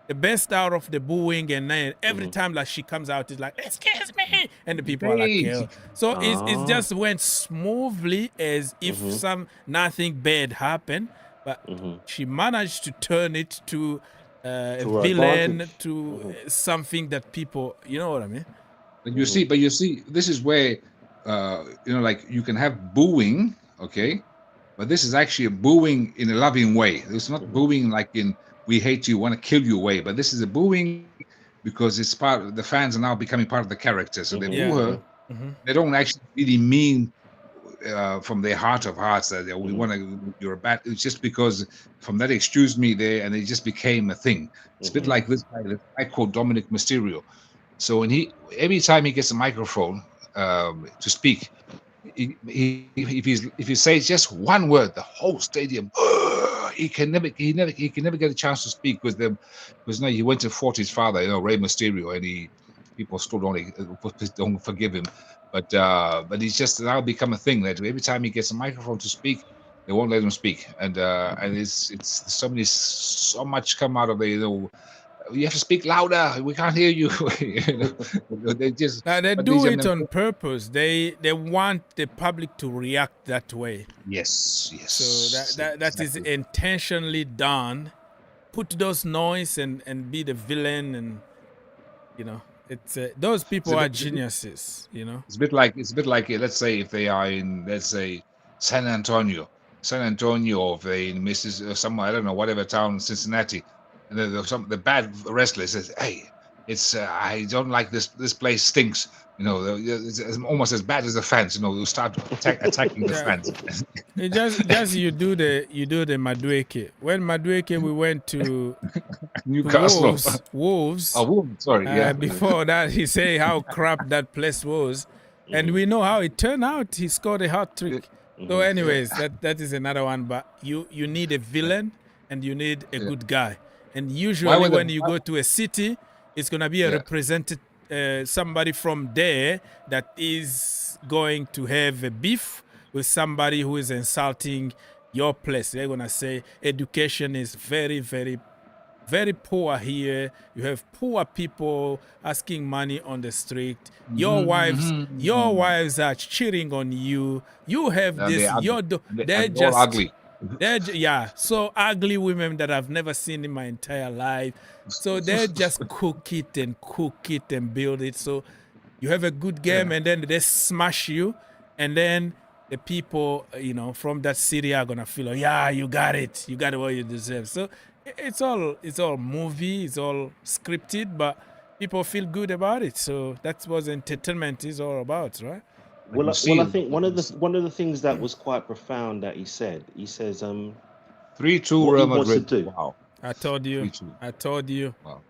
the best out of the booing, and then every time like she comes out, it's like, "Excuse me," and the people are like, "Hell." So it just went smoothly as if nothing bad happened, but she managed to turn it to a villain, to something that people, you know what I mean? But you see, this is where like you can have booing, okay, but this is actually a booing in a loving way. It's not booing like in "we hate you, want to kill you" way, but this is a booing because it's part of the fans are now becoming part of the character. So they boo her. They don't actually really mean from their heart of hearts that we want to. You're a bad. It's just because from that "excuse me" there, and it just became a thing. It's a bit like this guy called Dominic Mysterio. So when every time he gets a microphone to speak, if he says just one word, the whole stadium, he can never get a chance to speak because he went to fought his father, Rey Mysterio, and people still don't forgive him, but he's just now become a thing that every time he gets a microphone to speak, they won't let him speak, and it's so much come out of the you have to speak louder. We can't hear you. They just they do it on purpose. They want the public to react that way. Yes. So that is intentionally done. Put those noise and be the villain, and it's those people are geniuses. It's a bit like let's say if they are in, let's say, San Antonio, San Antonio or in Mrs. Somewhere, I don't know, whatever town, Cincinnati, and then the bad wrestler says, "Hey, it's I don't like this place stinks." You know, it's almost as bad as the fans. You know, they'll start attacking the Yeah. fans. It just you do the Madueke. When Madueke we went to Newcastle. Wolves. Oh, Wolves, sorry, yeah. Before that, he say how crap that place was, and we know how it turned out. He scored a hat trick. So, anyways, that is another one. But you need a villain and you need a good guy. And usually, when you go to a city, it's gonna be a represented somebody from there that is going to have a beef with somebody who is insulting your place. They're gonna say education is very, very, very poor here. You have poor people asking money on the street. Your wives are cheating on you. You have this. They're just all ugly. They're so ugly women that I've never seen in my entire life. So they just cook it and build it. So you have a good game and then they smash you, and then the people, from that city are gonna feel, you got it. You got what you deserve. So it's all movie, it's all scripted, but people feel good about it. So that's what entertainment is all about, right? Well, I think one of the things that was quite profound that he says 3-2 what Real he wants to Madrid. do. Wow. I told you. 3-2. Wow.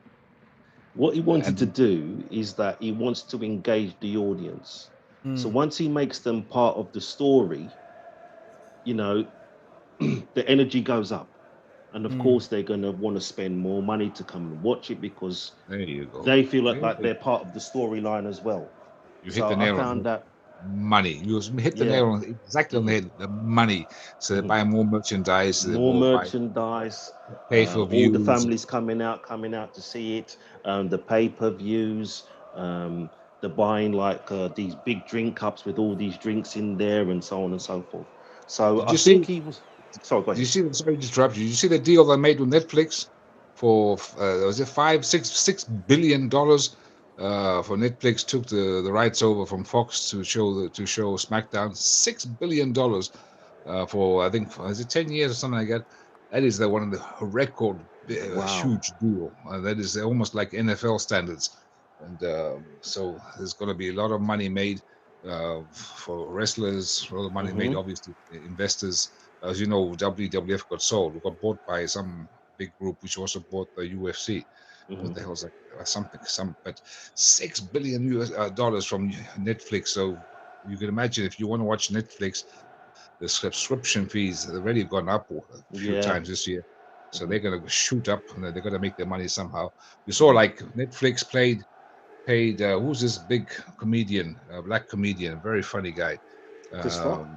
What he wanted to do is that he wants to engage the audience. So once he makes them part of the story, the energy goes up. And of course, they're going to want to spend more money to come and watch it because There you go. they feel like they're part of the storyline as well. You hit the nail on that. Money. You hit the nail on exactly on the head. The money. So they buy more merchandise. More merchandise. Pay for views. All the families coming out to see it. The pay-per-views. They're buying these big drink cups with all these drinks in there and so on and so forth. So I think he was. Sorry, go ahead. Sorry to interrupt you. Did you see the deal they made with Netflix for was it $6 billion? For Netflix took the rights over from Fox to show SmackDown. $6 billion for I think is it 10 years or something like that. That is one of the record huge deal. That is almost like NFL standards, and so there's going to be a lot of money made for wrestlers. A lot of money made, obviously, investors. As you know, WWF got sold. It got bought by some big group, which also bought the UFC. What the hell is that? But $6 billion from Netflix. So you can imagine if you want to watch Netflix, the subscription fees have already gone up a few times this year. So they're going to shoot up, and they're going to make their money somehow. You saw Netflix paid who's this big comedian, black comedian, very funny guy. Chris Rock?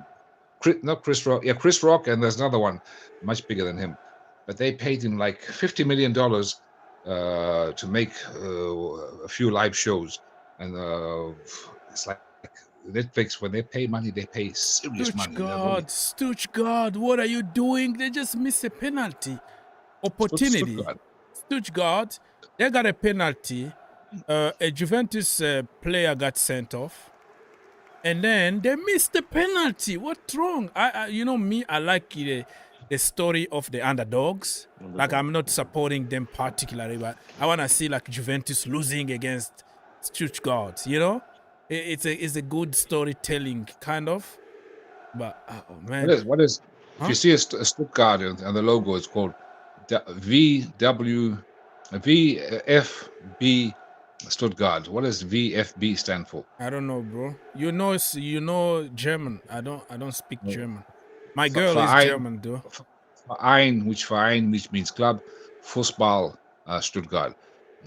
Not Chris Rock. Yeah, Chris Rock, and there's another one much bigger than him. But they paid him like $50 million to make a few live shows. And it's like Netflix, when they pay money, they pay serious money. Stuttgart, what are you doing? They just missed a penalty opportunity. Stuttgart, they got a penalty. A Juventus player got sent off. And then they missed the penalty. What's wrong? I like the story of the underdogs. Like, I'm not supporting them particularly, but I want to see Juventus losing against Stuttgart. It's a good storytelling kind of. But oh man, what is? If you see a Stuttgart and the logo, it's called VFB Stuttgart. What does VFB stand for? I don't know, bro. You know German. I don't speak German. My girl is German, though. Verein, which means club. Fußball, Stuttgart.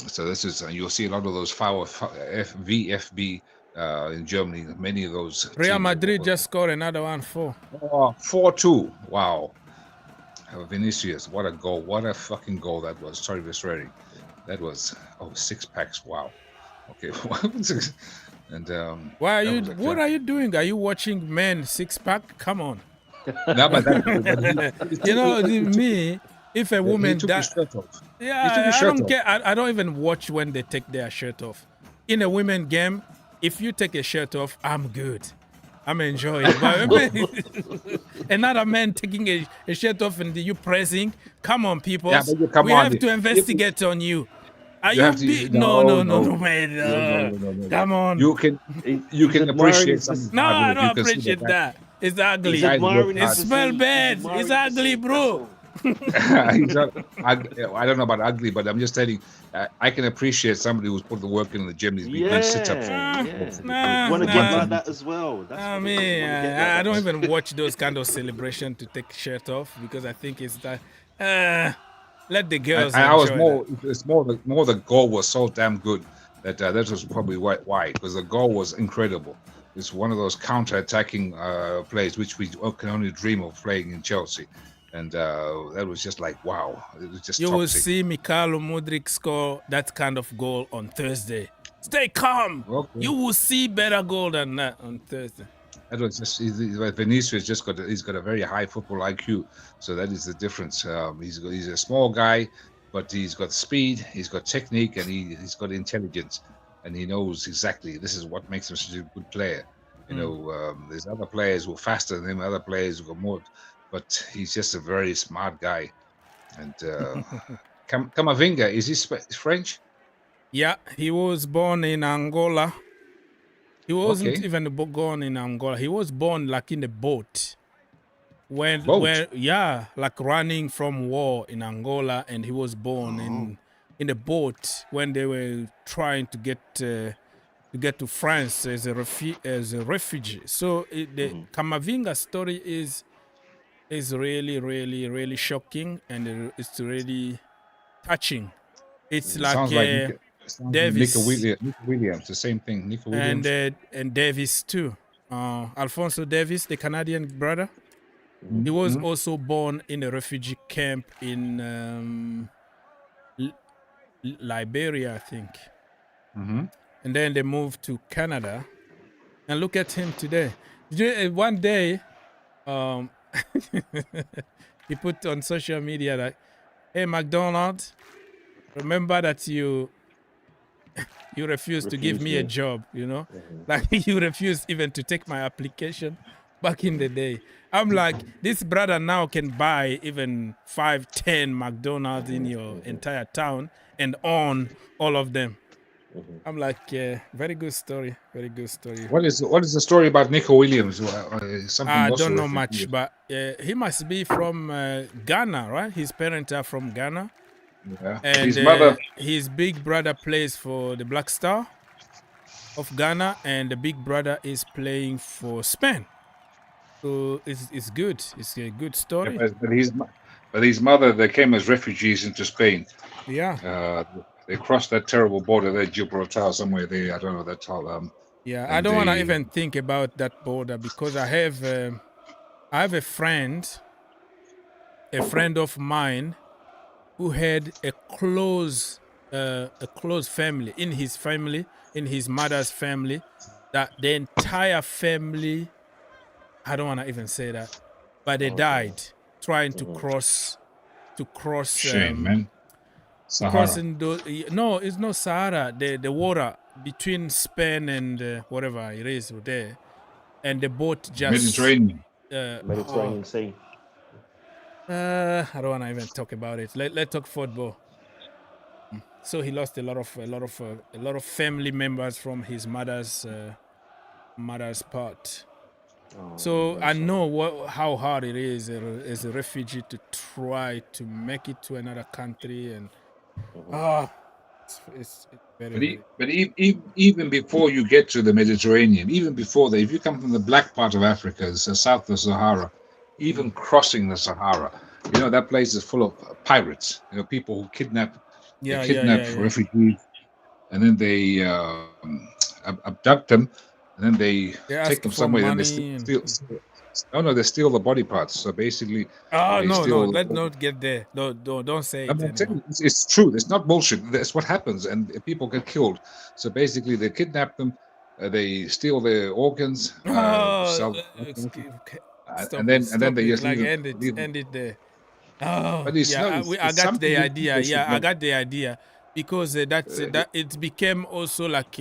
So this is you'll see a lot of those VFB in Germany. Many of those. Real Madrid just scored another one 4-2. Wow. Vinicius, what a goal! What a fucking goal that was. Sorry for swearing. That was 6 packs. Wow. Okay. And why are you? What are you doing? Are you watching men 6-pack? Come on. No, but me. If a woman does, I don't care. I don't even watch when they take their shirt off. In a women game, if you take a shirt off, I'm good. I'm enjoying. But another man taking a shirt off and you pressing. Come on, people. Yeah, but come We on. have to investigate on you. Are You you have to. big? No, No. man. No. Come on. You can He's admiring appreciate his someone's No, hard I work. You don't can see appreciate that that. It's ugly. He's guys work admiring It his hard. smells physique. bad. He's It's admiring ugly, physique, that's bro. all. He's not, I don't know about ugly, but I'm just telling. I can appreciate somebody who's put the work in the gym. He's been doing sit-ups. Nah, Want to nah. get like that as well. That's I what mean, it is. Wanna get like I that. don't even watch those kind of celebration to take shirt off because I think it's that. Let the girls I was enjoy more. that. It's more the goal was so damn good that that was probably why, because the goal was incredible. It's one of those counter-attacking plays which we can only dream of playing in Chelsea, and that was just like wow. It was just You will toxic. see Mikhailo Mudryk score that kind of goal on Thursday. Stay calm. Okay. You will see better goal than that on Thursday. That was just Vinicius just he's got a very high football IQ, so that is the difference. He's a small guy, but he's got speed, he's got technique, and he's got intelligence, and he knows exactly this is what makes him such a good player. You know, there's other players who are faster than him, other players who are more, but he's just a very smart guy. And Camavinga, is he French? Yeah, he was born in Angola. He wasn't Okay. even born in Angola. He was born like in a boat. When like running from war in Angola, and he was born in a boat when they were trying to get to France as a refugee. So the Camavinga story is really, really, really shocking, and it's really touching. It's It like sounds like Davis Nico Williams, the same thing. Nico Williams. and Davis too. Alfonso Davis, the Canadian brother. He was also born in a refugee camp in Liberia, I think. And then they moved to Canada. And look at him today. One day, he put on social media like, "Hey, McDonald's, remember that you refused to give me a job, you know? Like you refused even to take my application back in the day." I'm like, this brother now can buy even 5, 10 McDonald's in your entire town and own all of them. I'm like, very good story. Very good story. What is the story about Nico Williams? I don't know much, but he must be from Ghana, right? His parents are from Ghana. Yeah. And His mother. his big brother plays for the Black Star of Ghana, and the big brother is playing for Spain. So it's good. It's a good story. Yeah, but his mother, they came as refugees into Spain. Yeah. They crossed that terrible border there, Gibraltar, somewhere there. I don't know that all. Yeah, I don't want to even think about that border because I have a friend of mine who had a close family, in his mother's family, that the entire family, I don't want to even say that, but they died trying to cross Shame, man. Sahara. crossing no, it's not Sahara, the water between Spain and whatever it is there, and the boat just Mediterranean. Mediterranean Sea. I don't want to even talk about it. Let's talk football. So he lost a lot of family members from his mother's part. So I know how hard it is as a refugee to try to make it to another country, and it's very. But even before you get to the Mediterranean, even before that, if you come from the black part of Africa, so south of Sahara, even crossing the Sahara, you know that place is full of pirates. You know, people who kidnap refugees, and then they abduct them, and then they take them somewhere, and they steal. Oh no, they steal the body parts. So basically, no, let's not get there. No, don't say it. It's true. It's not bullshit. That's what happens, and people get killed. So basically, they kidnap them, they steal their organs, and then they just end it there. Oh, but I got the idea. Yeah, I got the idea because that it became also like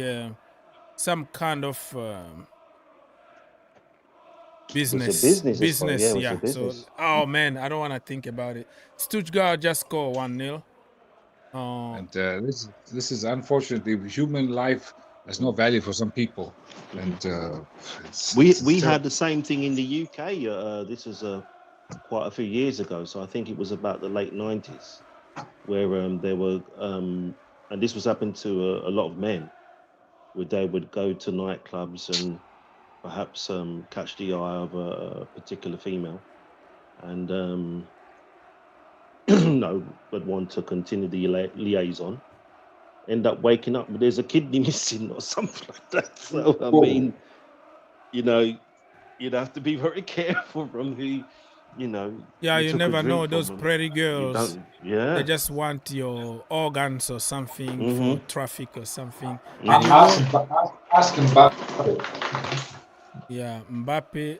some kind of business, I suppose. Yeah, it was a Yeah. So, business. oh man, I don't want to think about it. Stuttgart just score 1-0. And this is unfortunately human life has no value for some people, and We it's had terrible. the same thing in the UK. This was quite a few years ago, so I think it was about the late 90s, where there were, and this was happened to a lot of men, where they would go to nightclubs and perhaps catch the eye of a particular female, and no, but want to continue the liaison, end up waking up, but there's a kidney missing or something like that. So I mean, you know, you'd have to be very careful from who, Yeah, you you took a never know drink those from. pretty You girls. don't, yeah. They just want your organs or something for traffic or something. Mhm. And you know, Ask Mbappe. yeah, Mbappe.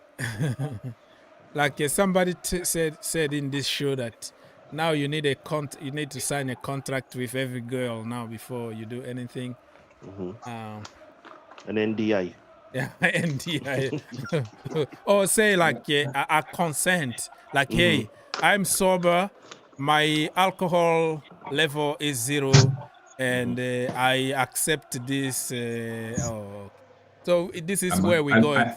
Like somebody said in this show that now you need you need to sign a contract with every girl now before you do anything. Um, An NDA. yeah, and yeah, or say like a consent, like, hey, I'm sober, my alcohol level is 0, and I accept this. Oh, so this is where we're going.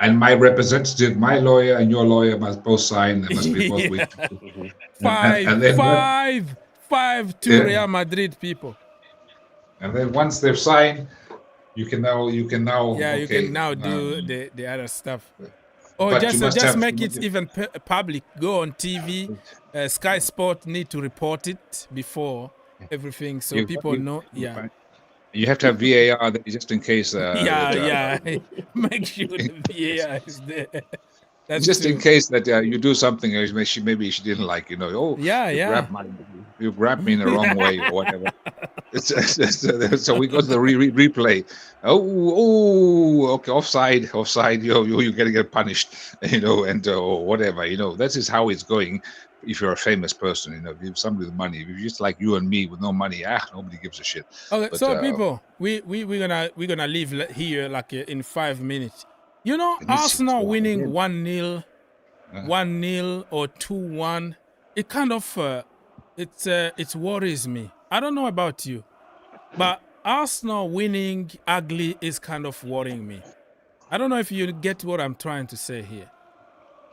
And my representative, my lawyer, and your lawyer must both sign. They must be both Yeah. witnesses. Mhm. And then Five to yeah, Real Madrid people. and then once they've signed, you can now Yeah, you can okay. now do the other stuff. Or But you must just have make it even public. Go on TV. Sky Sport need to report it before everything, so you, people you, know. Yeah, you have to have VAR there just in case yeah, that yeah. Make sure the VAR is there. That's just in true. case that you do something maybe she didn't like, oh, Yeah, yeah. you grabbed me in the wrong way or whatever. So we go to the replay. Okay, offside. You're gonna get punished, and or whatever. That is how it's going. If you're a famous person, if you're somebody with money, if you're just like you and me with no money, nobody gives a shit. Okay, But so people, we're gonna leave here like in 5 minutes. You know, Arsenal winning 1-0, 1-0 or 2-1. It kind of it worries me. I don't know about you, but Arsenal winning ugly is kind of worrying me. I don't know if you get what I'm trying to say here,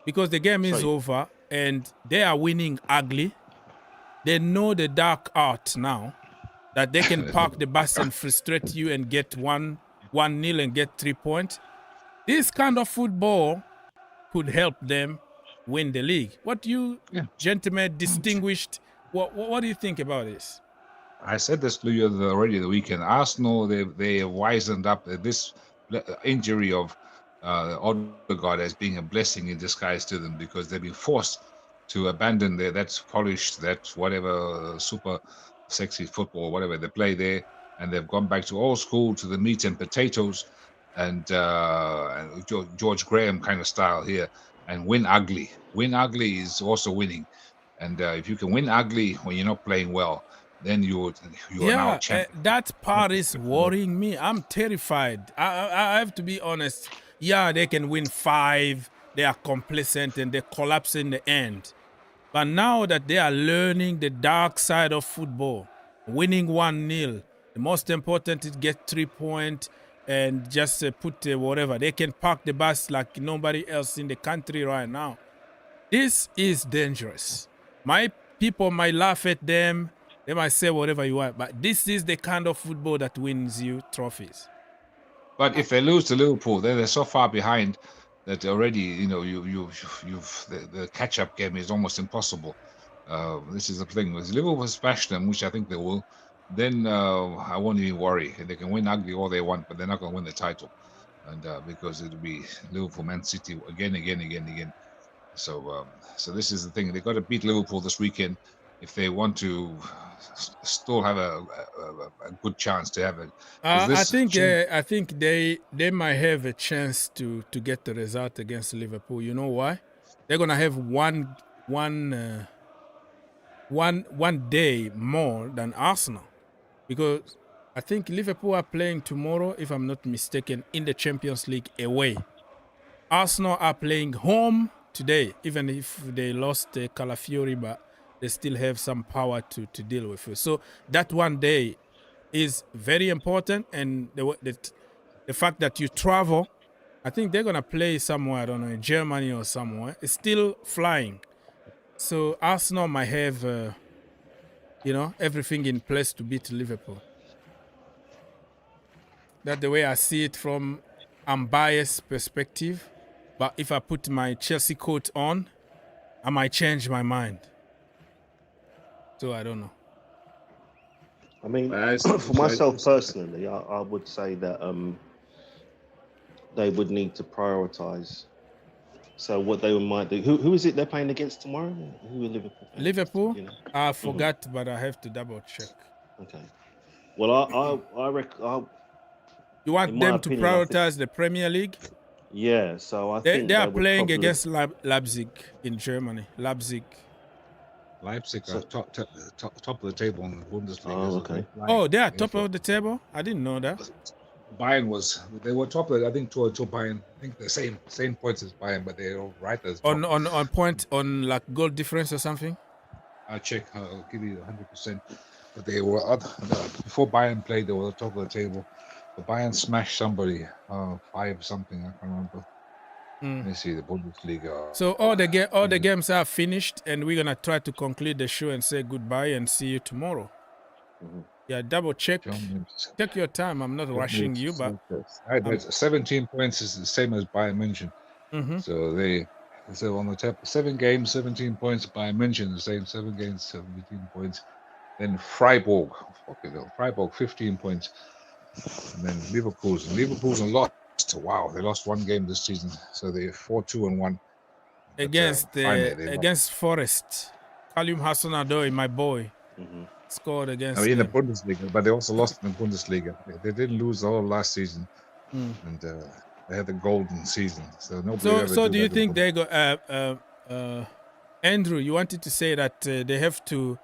because the game is over and they are winning ugly. They know the dark art now, that they can park the bus and frustrate you and get 1-0 and get 3 points. This kind of football could help them win the league. What you gentlemen distinguished, what do you think about this? I said this to you already the weekend. Arsenal, they have wisened up. This injury of Odegaard as being a blessing in disguise to them, because they've been forced to abandon that polished, that whatever super sexy football, whatever they play there, and they've gone back to old school, to the meat and potatoes, and George Graham kind of style here, and win ugly. Win ugly is also winning, and if you can win ugly when you're not playing well, then you are now champion. That part is worrying me. I'm terrified. I have to be honest. Yeah, they can win 5. They are complacent and they collapse in the end. But now that they are learning the dark side of football, winning 1-0, the most important is get 3 points and just put whatever. They can park the bus like nobody else in the country right now. This is dangerous. My people might laugh at them. They might say whatever you want, but this is the kind of football that wins you trophies. But if they lose to Liverpool, then they're so far behind that already, the catch-up game is almost impossible. This is the thing. If Liverpool smash them, which I think they will, then I won't even worry. They can win ugly all they want, but they're not going to win the title, and because it'll be Liverpool, Man City again. So this is the thing. They've got to beat Liverpool this weekend if they want to still have a good chance to have it. I think they might have a chance to get the result against Liverpool. You know why? They're gonna have one day more than Arsenal, because I think Liverpool are playing tomorrow, if I'm not mistaken, in the Champions League away. Arsenal are playing home today, even if they lost Calafiori, but they still have some power to deal with it. So that one day is very important, and the fact that you travel, I think they're gonna play somewhere, I don't know, in Germany or somewhere. It's still flying. So Arsenal might have, everything in place to beat Liverpool. That's the way I see it from unbiased perspective. But if I put my Chelsea coat on, I might change my mind. So I don't know. I mean, Guys, for myself personally, I would say that they would need to prioritize. So what they might do. Who is it they're playing against tomorrow? Who are Liverpool? Playing Liverpool, against, I forgot, but I have to double check. Okay. Well, I reckon. You want in my them opinion, to I think- prioritize the Premier League? Yeah. So I They think are would playing probably- against Leipzig in Germany. Leipzig. Leipzig So- are top of the table in the Bundesliga. Oh, so okay. they're flying. Oh, they are They're top flying. of the table? I didn't know that. Bayern they were top of it, I think, to Bayern. I think the same points as Bayern, but they're right as top. On point, on like goal difference or something? I'll check. I'll give you 100%. But they were before Bayern played. They were top of the table. But Bayern smashed somebody, 5 something. I can't remember. Let me see the Bundesliga. So all the games are finished, and we're gonna try to conclude the show and say goodbye and see you tomorrow. Mhm. Yeah, double check. Take your time. I'm not rushing you, but 17 points is the same as Bayern München. So on the top, 7 games, 17 points. Bayern München the same, 7 games, 17 points. Then Freiburg, Freiburg 15 points. And then Leverkusen lost. Wow, they lost 1 game this season, so they're 4-2-1 against Forest. Kalim Hassan-Odoi, my boy, scored against. in the them. Bundesliga, but they also lost in the Bundesliga. They didn't lose the whole last season, and they had the golden season. So nobody. So do you think they go? Andrew, you wanted to say that they have to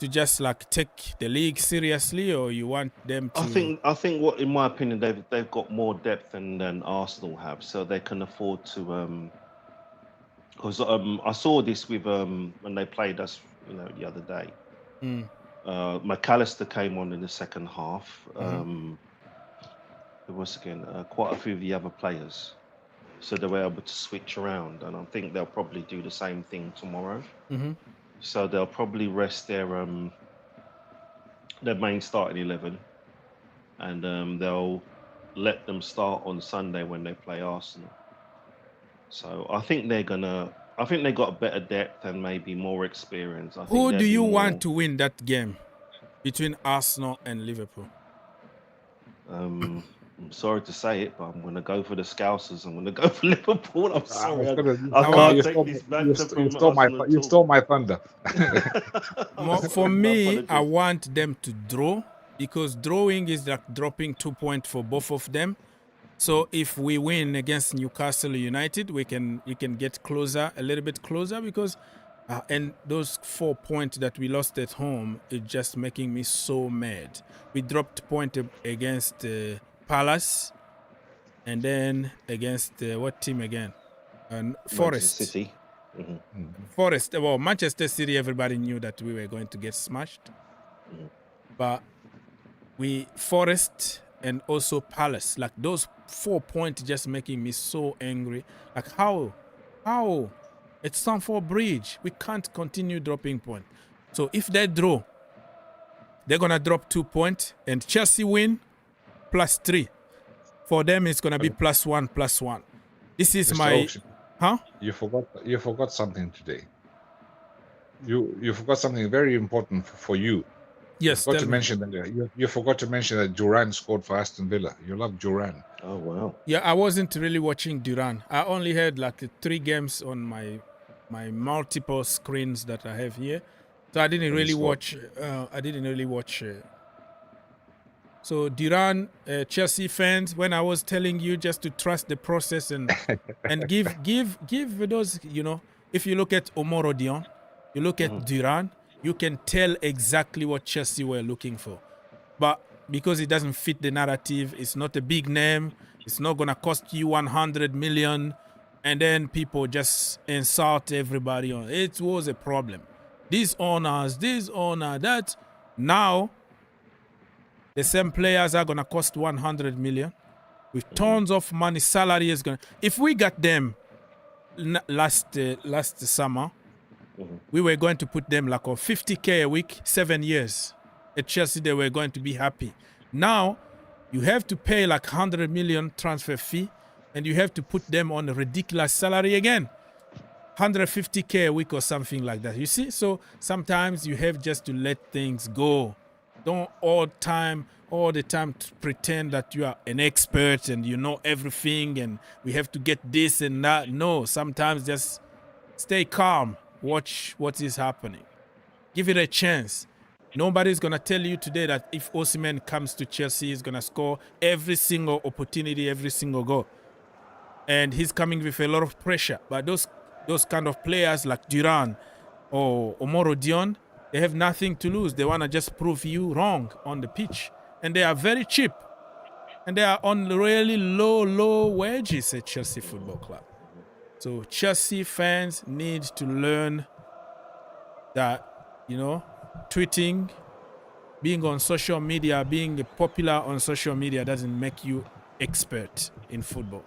just like take the league seriously, or you want them to? I think what, in my opinion, they've got more depth than Arsenal have, so they can afford to. Because I saw this with when they played us, the other day. McAllister came on in the second half. There was again quite a few of the other players, so they were able to switch around, and I think they'll probably do the same thing tomorrow. So they'll probably rest their main starting 11, and they'll let them start on Sunday when they play Arsenal. So I think they got a better depth and maybe more experience. Who do you want to win that game between Arsenal and Liverpool? I'm sorry to say it, but I'm going to go for the Scousers. I'm going to go for Liverpool. I'm sorry. I can't take this back. You stole my thunder. For me, I want them to draw, because drawing is like dropping 2 points for both of them. So if we win against Newcastle United, we can get a little bit closer, because and those 4 points that we lost at home is just making me so mad. We dropped point against Palace, and then against what team again? Forest. Manchester City. Forest. Well, Manchester City, everybody knew that we were going to get smashed. But Forest and also Palace, like those 4 points just making me so angry. Like how? It's Stamford Bridge. We can't continue dropping points. So if they draw, they're going to drop 2 points, and Chelsea win +3. For them, it's going to be +1. This is Mr. my... Oaks, Huh? You forgot something today. You forgot something very important for you. Yes. You forgot to mention that Duran scored for Aston Villa. You love Duran. Oh wow. Yeah, I wasn't really watching Duran. I only had like 3 games on my multiple screens that I have here, so I didn't really watch. So Duran, Chelsea fans, when I was telling you just to trust the process and give those, if you look at Omoro Dion, you look at Duran, you can tell exactly what Chelsea were looking for. But because it doesn't fit the narrative, it's not a big name, it's not going to cost you 100 million, and then people just insult everybody on it. Was a problem. This owners, this owner, that. Now the same players are gonna cost 100 million with tons of money. Salary is gonna. If we got them last summer, we were going to put them like on 50K a week, 7 years. At Chelsea, they were going to be happy. Now you have to pay like 100 million transfer fee, and you have to put them on a ridiculous salary again, 150K a week or something like that. You see, so sometimes you have just to let things go. Don't all the time to pretend that you are an expert and you know everything and we have to get this and that. No, sometimes just stay calm. Watch what is happening. Give it a chance. Nobody's going to tell you today that if Osimhen comes to Chelsea, he's going to score every single opportunity, every single goal. And he's coming with a lot of pressure. But those kind of players like Duran or Omoro Dion, they have nothing to lose. They want to just prove you wrong on the pitch. And they are very cheap. And they are on really low wages at Chelsea Football Club. So Chelsea fans need to learn that, tweeting, being on social media, being popular on social media doesn't make you expert in football.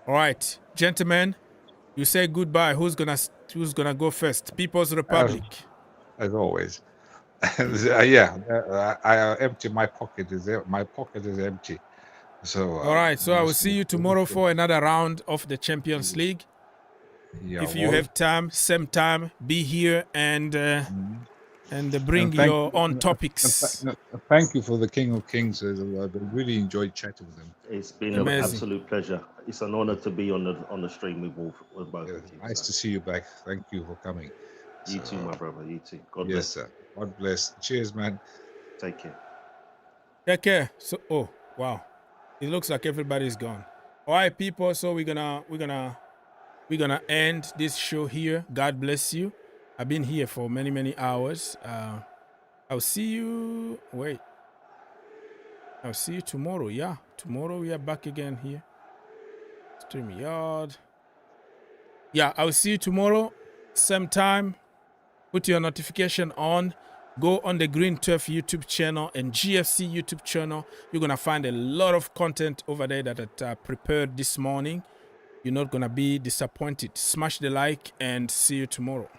All right, gentlemen, you say goodbye. Who's gonna go first? People's Republic. As always. I empty my pocket. My pocket is empty. So. All right. So I will see you tomorrow for another round of the Champions League. Yeah, if you have time, same time, be here and bring your own topics. Thank you for the King of Kings. I really enjoyed chatting with him. It's been an absolute pleasure. It's an honor to be on the stream with both of you. Nice to see you back. Thank you for coming. You too, my brother. You too. God bless. Yes, sir. God bless. Cheers, man. Take care. Take care. So, wow, it looks like everybody's gone. All right, people. So we're gonna end this show here. God bless you. I've been here for many hours. I'll see you. Wait. I'll see you tomorrow. Yeah, tomorrow we are back again here. StreamYard. Yeah, I'll see you tomorrow, same time. Put your notification on. Go on the Green Turf YouTube channel and GFC YouTube channel. You're gonna find a lot of content over there that I prepared this morning. You're not gonna be disappointed. Smash the like and see you tomorrow.